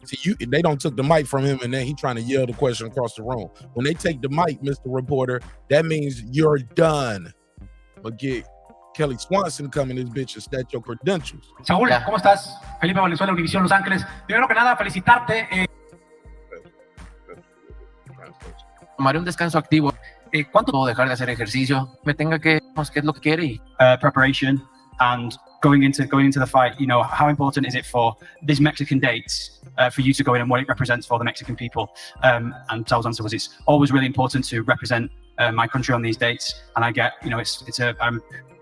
See, they don't took the mic from him, and then he trying to yell the question across the room. When they take the mic, Mr. Reporter, that means you're done. But get Kelly Swanson come in this bitch and stat your credentials. Saúl, ¿cómo estás? Felipe Valenzuela, Univisión Los Ángeles. Primero que nada, felicitarte. Tomaré un descanso activo. ¿Cuánto puedo dejar de hacer ejercicio? Me tenga que, ¿qué es lo que quiere? Preparation and going into the fight, how important is it for these Mexican dates for you to go in and what it represents for the Mexican people? And Sal's answer was, it's always really important to represent my country on these dates, and I get, I'm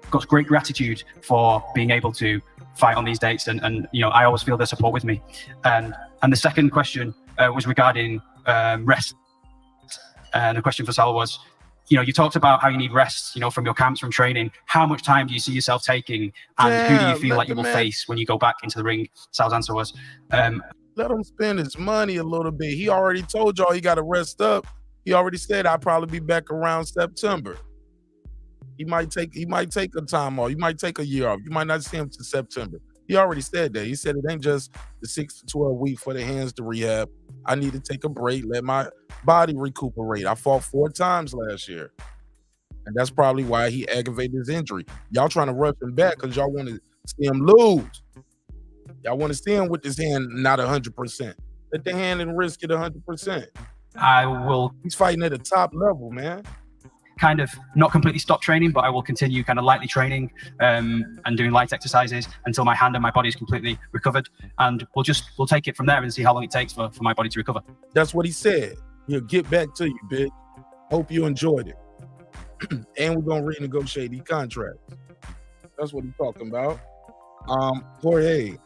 got great gratitude for being able to fight on these dates, and I always feel their support with me. And the second question was regarding rest, and the question for Sal was, you talked about how you need rest, from your camps, from training. How much time do you see yourself taking, and who do you feel like you will face when you go back into the ring? Sal's answer was, let him spend his money a little bit. He already told y'all he got to rest up. He already said I'll probably be back around September. He might take a time off. You might take a year off. You might not see him till September. He already said that. He said it ain't just the 6 to 12 week for the hands to rehab. I need to take a break, let my body recuperate. I fought 4 times last year. And that's probably why he aggravated his injury. Y'all trying to rush him back because y'all want to see him lose. Y'all want to see him with his hand not 100%. Let the hand and wrist get 100%. He's fighting at a top level, man. Kind of not completely stop training, but I will continue kind of lightly training and doing light exercises until my hand and my body is completely recovered, and we'll take it from there and see how long it takes for my body to recover. That's what he said. He'll get back to you, bitch. Hope you enjoyed it. And we're gonna renegotiate these contracts. That's what he's talking about. Jorge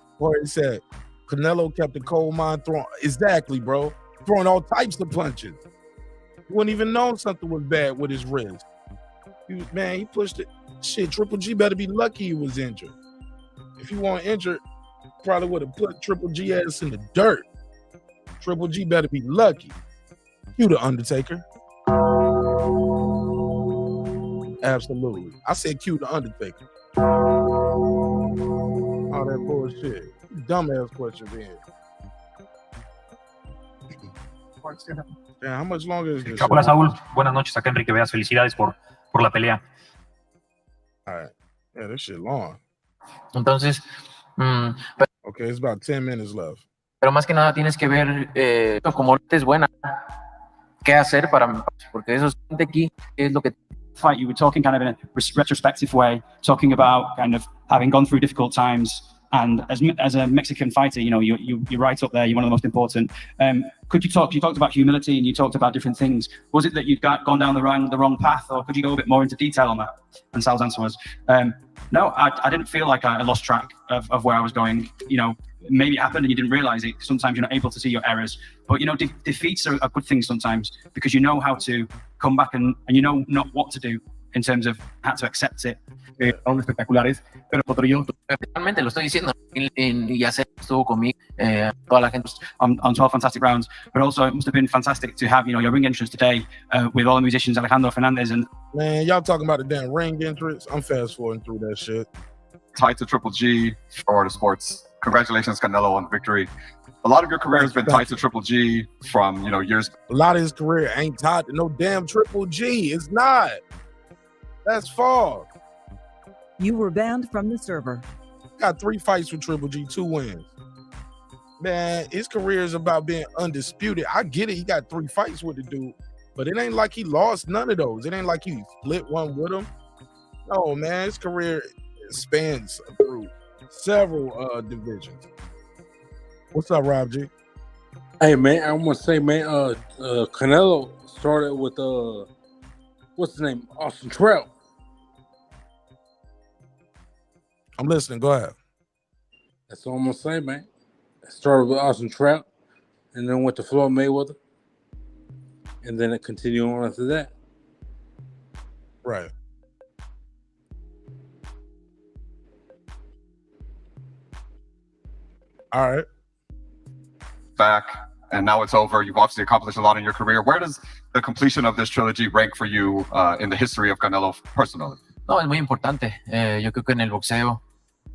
said Canelo kept the cold mind throwing. Exactly, bro. Throwing all types of punches. He wouldn't even know something was bad with his wrist. He pushed it. Shit, Triple G better be lucky he was injured. If he wasn't injured, probably would have put Triple G ass in the dirt. Triple G better be lucky. Cue the Undertaker. Absolutely. I said cue the Undertaker. All that bullshit. Dumbass question here. How much longer is this? Hola Saúl, buenas noches, acá Enrique Veas, felicidades por la pelea. All right. Yeah, this shit long. Entonces, okay, it's about 10 minutes left. Pero más que nada tienes que ver como es buena, qué hacer porque eso aquí es lo que fight. You were talking kind of in a retrospective way, talking about kind of having gone through difficult times And as a Mexican fighter, you know, you're right up there. You're one of the most important. You talked about humility and you talked about different things. Was it that you'd gone down the wrong path, or could you go a bit more into detail on that? And Sal's answer was, no, I didn't feel like I lost track of where I was going. You know, maybe it happened and you didn't realize it. Sometimes you're not able to see your errors. But, you know, defeats are good things sometimes, because you know how to come back and you know not what to do in terms of how to accept it. Son espectaculares, pero Potrillo, Realmente lo estoy diciendo, y ya sé, estuvo conmigo, toda la gente. On 12 fantastic rounds, but also it must have been fantastic to have, you know, your ring entrance today with all the musicians, Alejandro Fernandez and. Man, y'all talking about the damn ring entrance? I'm fast forwarding through that shit. Tied to Triple G for the sports. Congratulations, Canelo, on victory. A lot of your career has been tied to Triple G from, you know, years. A lot of his career ain't tied to no damn Triple G. It's not. That's false. You were banned from the server. Got 3 fights with Triple G, 2 wins. Man, his career is about being undisputed. I get it. He got 3 fights with the dude, but it ain't like he lost none of those. It ain't like he split one with him. No, man, his career spans through several divisions. What's up, Rob G? Hey, man, I want to say, man, Canelo started with, what's his name? Austin Trout. I'm listening. Go ahead. That's all I'm going to say, man. I started with Austin Trout and then went to Floyd Mayweather. And then it continued on after that. Right. All right. Back, and now it's over. You've obviously accomplished a lot in your career. Where does the completion of this trilogy rank for you in the history of Canelo personally? No, es muy importante. Yo creo que en el boxeo,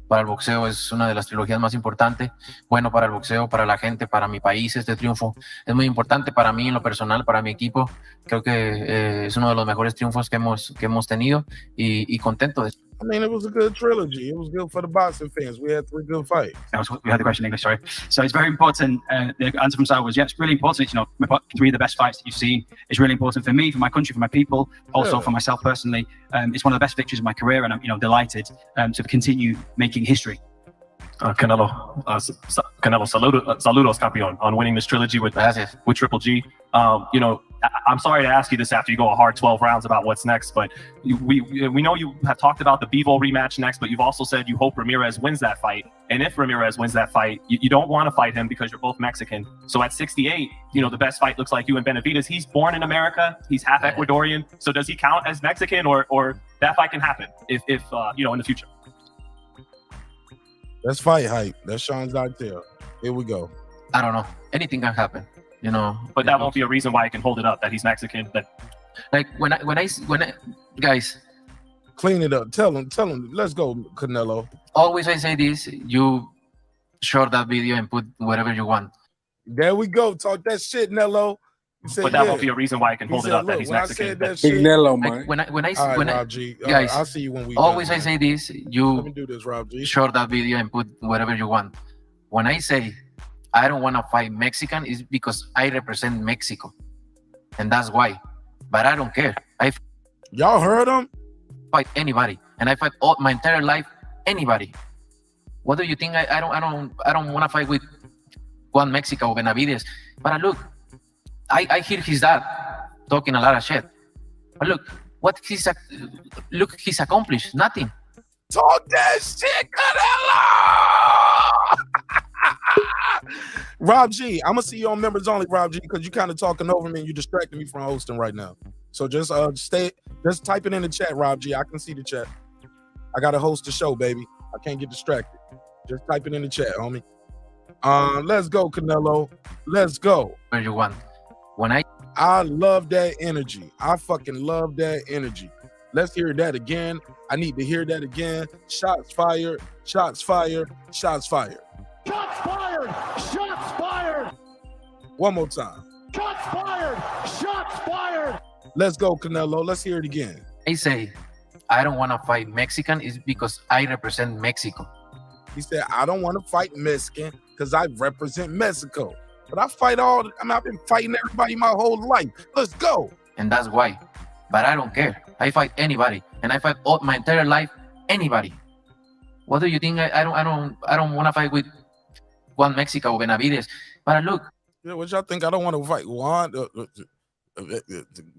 para el boxeo es una de las trilogías más importantes. Bueno, para el boxeo, para la gente, para mi país, este triunfo es muy importante para mí en lo personal, para mi equipo. Creo que es uno de los mejores triunfos que hemos tenido y contento de eso. I mean, it was a good trilogy. It was good for the boxing fans. We had 3 good fights. We had the question in English, sorry. So it's very important. The answer from Sal was, yeah, it's really important. You know, 3 of the best fights that you've seen. It's really important for me, for my country, for my people, also for myself personally. It's one of the best victories of my career, and I'm, you know, delighted to continue making history. Canelo, saludos, campeón, on winning this trilogy with Triple G. You know, I'm sorry to ask you this after you go a hard 12 rounds about what's next, but we know you have talked about the Bivol rematch next, but you've also said you hope Ramirez wins that fight. And if Ramirez wins that fight, you don't want to fight him because you're both Mexican. So at 68, you know, the best fight looks like you and Benavidez. He's born in America. He's half Ecuadorian. So does he count as Mexican, or that fight can happen if you know, in the future? That's fight hype. That's Sean's idea. Here we go. I don't know. Anything can happen, you know. But that won't be a reason why I can hold it up that he's Mexican. But like when I guys, clean it up. Tell him. Let's go, Canelo. Always I say this. You share that video and put whatever you want. There we go. Talk that shit, Nello. Said, but that won't be a reason why I can hold it up that he's Mexican. Guys, I'll see you when we always done, I say this. You let me do this, Rob G. share that video and put whatever you want. When I say I don't want to fight Mexican, it's because I represent Mexico, and that's why. But I don't care. Y'all heard him? Fight anybody, and I fight all my entire life anybody. What do you think? I don't want to fight with Juan Mexico or Benavidez. But look. I hear his dad talking a lot of shit. But look, he's accomplished nothing. Talk that shit, Canelo! Rob G, I'm gonna see you on members only, Rob G, because you kind of talking over me and you distracting me from hosting right now. So just type it in the chat, Rob G. I can see the chat. I gotta host the show, baby. I can't get distracted. Just type it in the chat, homie. Let's go, Canelo. Let's go. Where you want? I love that energy. I fucking love that energy. Let's hear that again. I need to hear that again. Shots fired. Shots fired. Shots fired. Shots fired. Shots fired. One more time. Shots fired. Shots fired. Let's go, Canelo. Let's hear it again. I say I don't want to fight Mexican is because I represent Mexico. He said I don't want to fight Mexican because I represent Mexico. But I've been fighting everybody my whole life. Let's go. And that's why. But I don't care. I fight anybody. And I fight all my entire life anybody. What do you think? I don't want to fight with Juan Mexico or Benavides. But look. Yeah, what y'all think? I don't want to fight Juan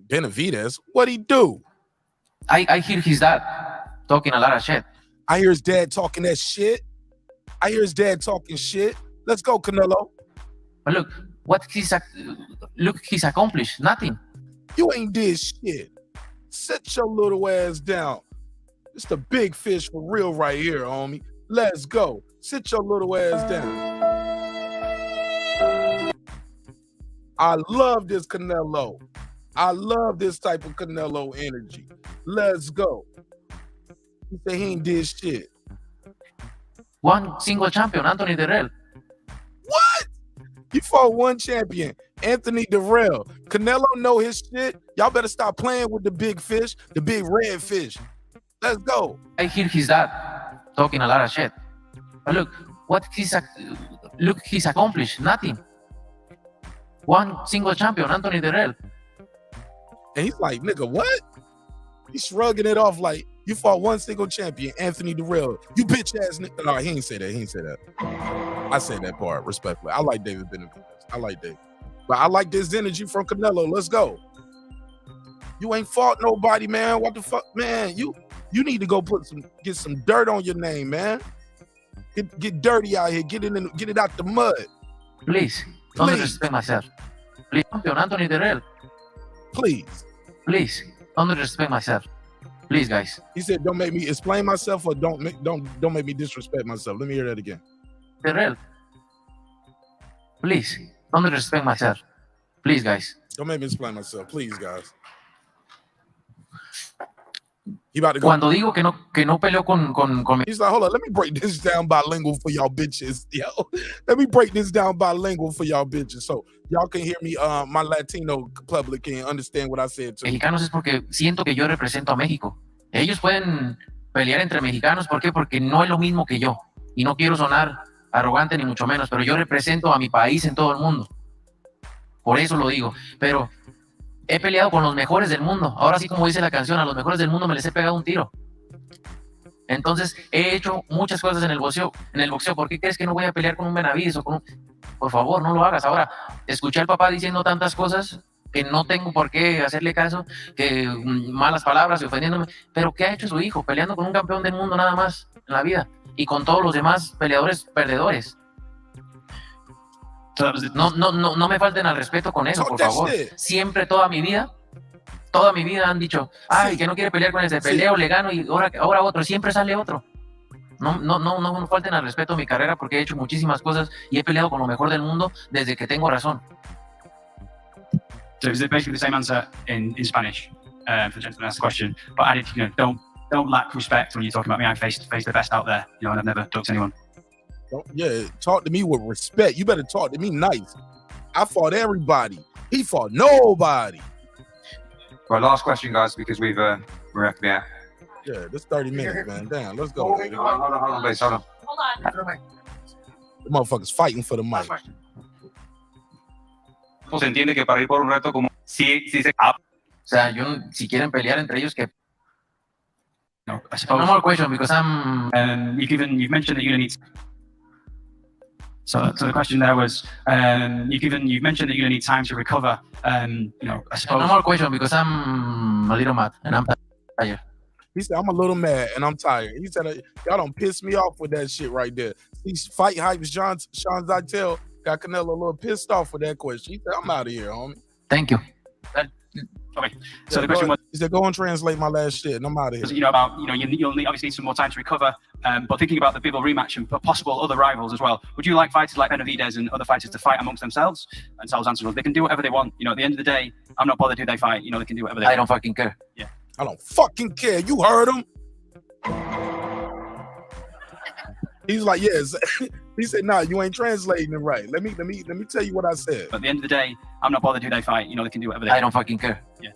Benavides. What'd he do? I hear his dad talking a lot of shit. I hear his dad talking that shit. I hear his dad talking shit. Let's go, Canelo. But look, what he's accomplished. Nothing. You ain't did shit. Sit your little ass down. It's the big fish for real right here, homie. Let's go. Sit your little ass down. I love this Canelo. I love this type of Canelo energy. Let's go. He said he ain't did shit. One single champion, Anthony Dirrell. What? He fought one champion, Anthony Dirrell. Canelo know his shit. Y'all better stop playing with the big fish, the big red fish. Let's go. I hear his dad talking a lot of shit. But look, what he's accomplished. Nothing. One single champion, Anthony Dirrell. And he's like, nigga, what? He's shrugging it off like, you fought one single champion, Anthony Dirrell. You bitch ass nigga. No, he ain't say that. He ain't say that. I say that part respectfully. I like David Benavidez. I like David. But I like this energy from Canelo. Let's go. You ain't fought nobody, man. What the fuck? Man, you need to go get some dirt on your name, man. Get dirty out here. Get it out the mud. Please. Don't disrespect myself. Please, champion Anthony Dirrell. Please. Please, don't disrespect myself. Please, guys. He said, "Don't make me explain myself, or don't make me disrespect myself." Let me hear that again. Dirrell. Please, don't disrespect myself. Please, guys. Don't make me explain myself, please, guys. He about to go. Cuando digo que no peleo con He's like, hold on, let me break this down bilingual for y'all bitches, yo. Let me break this down bilingual for y'all bitches, so y'all can hear me, my Latino public can understand what I said too. Mexicanos es porque siento que yo represento a México. Ellos pueden pelear entre mexicanos, ¿por qué? Porque no es lo mismo que yo. Y no quiero sonar arrogante ni mucho menos, pero yo represento a mi país en todo el mundo. Por eso lo digo. Pero he peleado con los mejores del mundo. Ahora sí, como dice la canción, a los mejores del mundo me les he pegado un tiro. Entonces, he hecho muchas cosas en el boxeo. ¿Por qué crees que no voy a pelear con un Benavides o con un... Por favor, no lo hagas. Ahora, escuché al papá diciendo tantas cosas que no tengo por qué hacerle caso, que malas palabras y ofendiéndome. Pero ¿qué ha hecho su hijo? Peleando con un campeón del mundo nada más en la vida. Y con todos los demás peleadores perdedores. No me falten al respeto con eso, por favor. Siempre, toda mi vida han dicho, ay, que no quiere pelear con ese, peleo, le gano y ahora otro, siempre sale otro. No falten al respeto a mi carrera porque he hecho muchísimas cosas y he peleado con lo mejor del mundo desde que tengo razón. So it's basically the same answer in Spanish for the gentleman asked the question, but added, don't lack respect when you're talking about me. I face the best out there, and I've never ducked anyone. Talk to me with respect. You better talk to me nice. I fought everybody. He fought nobody. Right, last question, guys, because we're up there. Yeah, this 30 minutes, man. Damn, let's go. Hold on, please, hold on. The motherfuckers fighting for the mic. Se entiende que para ir por un reto como si se O sea, si quieren pelear entre ellos, que no more question because I'm. And you've mentioned that you're gonna need. So the question there was, you've mentioned that you're gonna need time to recover. I suppose. No more question because I'm a little mad and I'm tired. He said, I'm a little mad and I'm tired. He said, y'all don't piss me off with that shit right there. These fight hypes, Sean Zytel got Canelo a little pissed off with that question. He said, I'm out of here, homie. Thank you. Okay. So the question was, he said, go and translate my last shit and I'm out of here. You'll need obviously some more time to recover, but thinking about the Bivol rematch and possible other rivals as well, would you like fighters like Benavidez and other fighters to fight amongst themselves? And Sal's answer was, they can do whatever they want. At the end of the day, I'm not bothered who they fight. They can do whatever they want. I don't fucking care. Yeah. I don't fucking care. You heard him. He's like, yes. He said, nah, you ain't translating it right. Let me tell you what I said. But at the end of the day, I'm not bothered who they fight. They can do whatever they want. I don't fucking care. Yeah.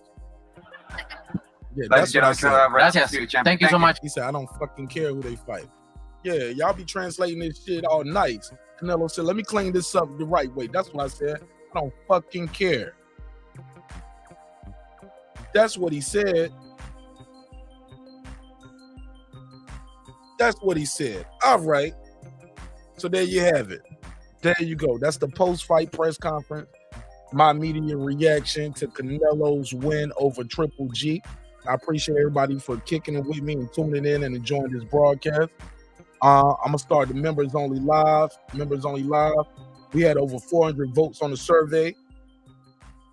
Yeah, that's what I said. Gracias. Thank you so much. He said, I don't fucking care who they fight. Yeah, y'all be translating this shit all nice. Canelo said, let me clean this up the right way. That's what I said. I don't fucking care. That's what he said. That's what he said. All right. So there you have it. There you go. That's the post-fight press conference. My media reaction to Canelo's win over Triple G. I appreciate everybody for kicking it with me and tuning in and enjoying this broadcast. I'm gonna start the members only live. Members only live. We had over 400 votes on the survey.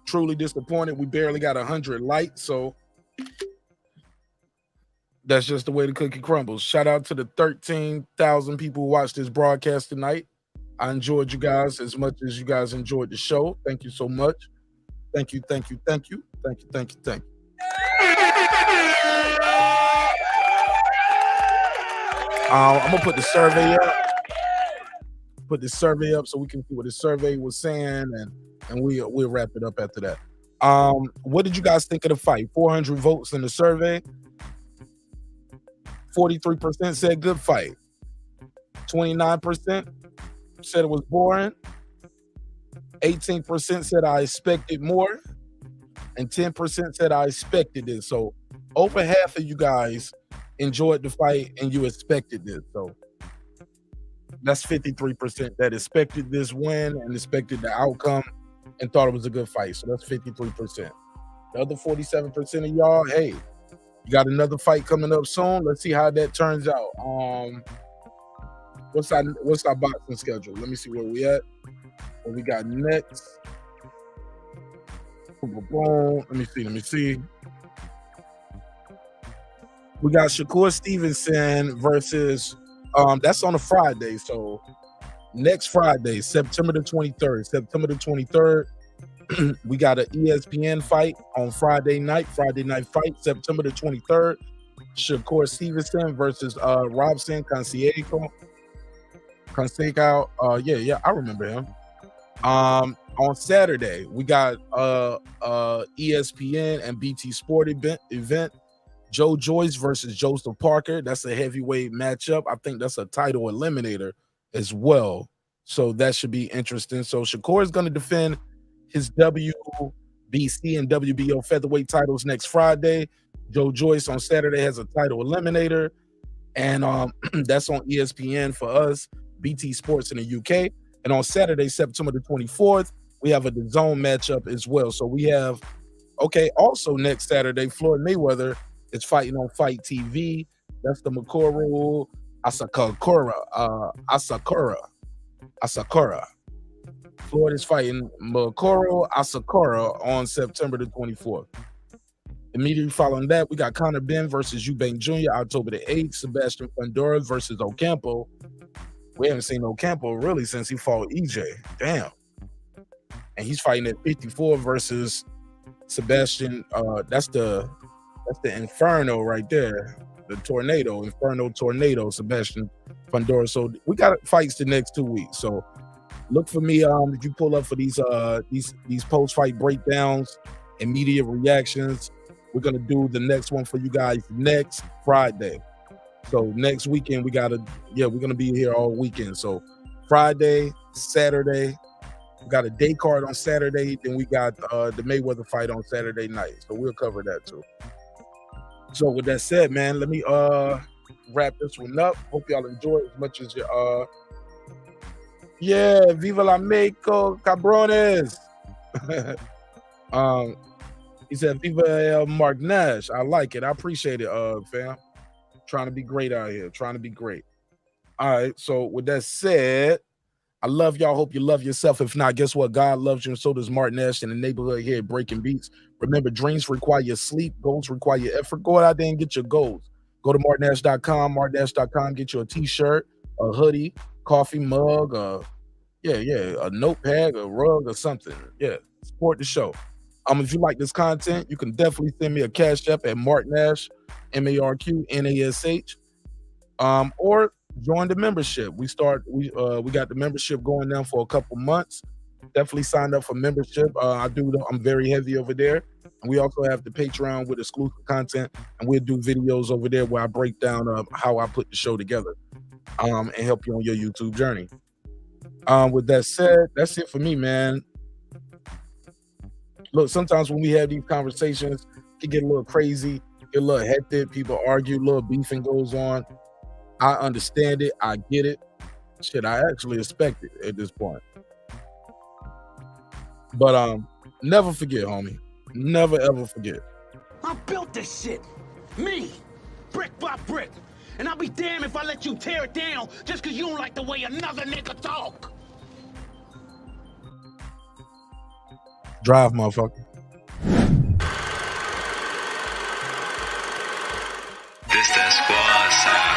Truly disappointed. We barely got 100 likes, so that's just the way the cookie crumbles. Shout out to the 13,000 people who watched this broadcast tonight. I enjoyed you guys as much as you guys enjoyed the show. Thank you so much. Thank you, thank you, thank you, thank you, thank you, thank you. I'm gonna put the survey up. Put the survey up so we can see what the survey was saying, and we'll wrap it up after that. What did you guys think of the fight? 400 votes in the survey. 43% said good fight. 29% said it was boring. 18% said I expected more. And 10% said I expected this. So over half of you guys enjoyed the fight and you expected this. So that's 53% that expected this win and expected the outcome and thought it was a good fight. So that's 53%. The other 47% of y'all, hey, you got another fight coming up soon. Let's see how that turns out. What's our boxing schedule? Let me see where we at. What we got next? Boom. Let me see. We got Shakur Stevenson versus that's on a Friday. So next Friday, September the 23rd. September the 23rd. We got an ESPN fight on Friday night fight, September the 23rd. Shakur Stevenson versus Robson Canseco. Yeah, I remember him. On Saturday, we got ESPN and BT Sport event. Joe Joyce versus Joseph Parker. That's a heavyweight matchup. I think that's a title eliminator as well. So that should be interesting. So Shakur is going to defend his WBC and WBO featherweight titles next Friday. Joe Joyce on Saturday has a title eliminator. And that's on ESPN for us, BT Sports in the UK. And on Saturday, September the 24th, we have a DAZN matchup as well. So we have, also next Saturday, Floyd Mayweather is fighting on Fight TV. That's the Makoru Asakura. Floyd is fighting Makoru Asakura on September the 24th. Immediately following that, we got Conor Benn versus Eubank Jr. October the 8th. Sebastian Fundora versus Ocampo. We haven't seen Ocampo really since he fought EJ. Damn. And he's fighting at 54 versus Sebastian. That's the Inferno right there. The Inferno Tornado, Sebastian Fundora. So we got fights the next 2 weeks. So look for me if you pull up for these post-fight breakdowns and media reactions. We're gonna do the next one for you guys next Friday. So next weekend we're gonna be here all weekend. So Friday, Saturday, we got a day card on Saturday, then we got the Mayweather fight on Saturday night. So we'll cover that too. So with that said, man, let me wrap this one up. Hope y'all enjoy it as much as you Viva la Mexico, cabrones. He said, Viva el marqnash. I like it. I appreciate it, fam. Trying to be great out here. Trying to be great. All right. So with that said, I love y'all. Hope you love yourself. If not, guess what? God loves you, and so does marqnash in the neighborhood here at Breaking Beats. Remember, dreams require sleep. Goals require effort. Go out there and get your goals. Go to marqnash.com. Marqnash.com. Get you a t-shirt, a hoodie, coffee mug, a notepad, a rug, or something. Yeah. Support the show. If you like this content, you can definitely send me a cash app at marqnash, MARQNASH, or join the membership. We got the membership going now for a couple months. Definitely sign up for membership. I'm very heavy over there. And we also have the Patreon with exclusive content, and we'll do videos over there where I break down how I put the show together and help you on your YouTube journey. With that said, that's it for me, man. Look, sometimes when we have these conversations, it can get a little crazy, get a little hectic. People argue, a little beefing goes on. I understand it. I get it. Shit, I actually expect it at this point. But never forget, homie. Never ever forget. I built this shit. Me. Brick by brick. And I'll be damned if I let you tear it down just because you don't like the way another nigga talk. Drive, motherfucker. This that squad side.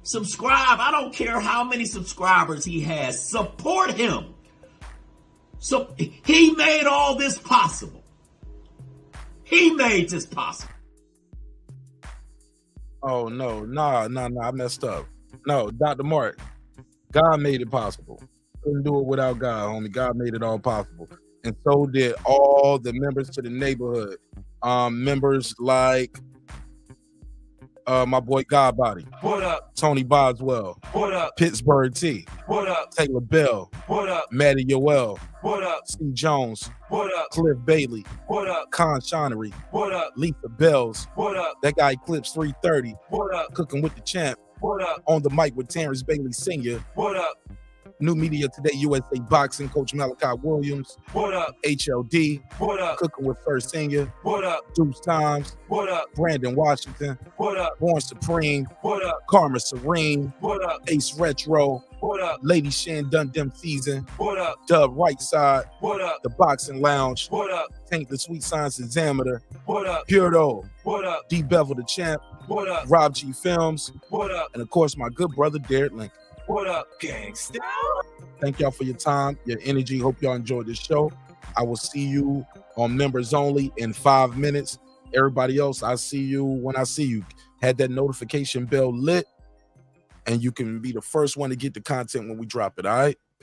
Subscribe. I don't care how many subscribers he has. Support him. So he made all this possible. He made this possible. Oh no, nah, I messed up. No, Dr. Mark, God made it possible. Couldn't do it without God, homie. God made it all possible. And so did all the members to the neighborhood. Members like my boy Godbody. What up? Tony Boswell. What up? Pittsburgh T. What up? Taylor Bell. What up? Maddie Yoel. What up? C. Jones. What up? Cliff Bailey. What up? Con Shonery. What up? Lisa Bells. What up? That guy Eclipse 330. What up? Cooking with the champ. What up? On the mic with Terrence Bailey Sr. What up? New Media Today USA Boxing, Coach Malachi Williams. What up? HLD. What up? Cooking with First Senior. What up? Deuce Times. What up? Brandon Washington. What up? Born Supreme. What up? Karma Serene. What up? Ace Retro. What up? Lady Shan Dun Dem Season. What up? Dub Right Side. What up? The Boxing Lounge. What up? Tank the Sweet Science Examiner. What up? Pure Dough. What up? D Bevel the Champ. What up? Rob G Films. What up? And of course, my good brother Derek Lincoln. What up, gangsta? Thank y'all for your time, your energy. Hope y'all enjoyed this show. I will see you on Members Only in 5 minutes. Everybody else, I see you when I see you. Had that notification bell lit, and you can be the first one to get the content when we drop it, all right?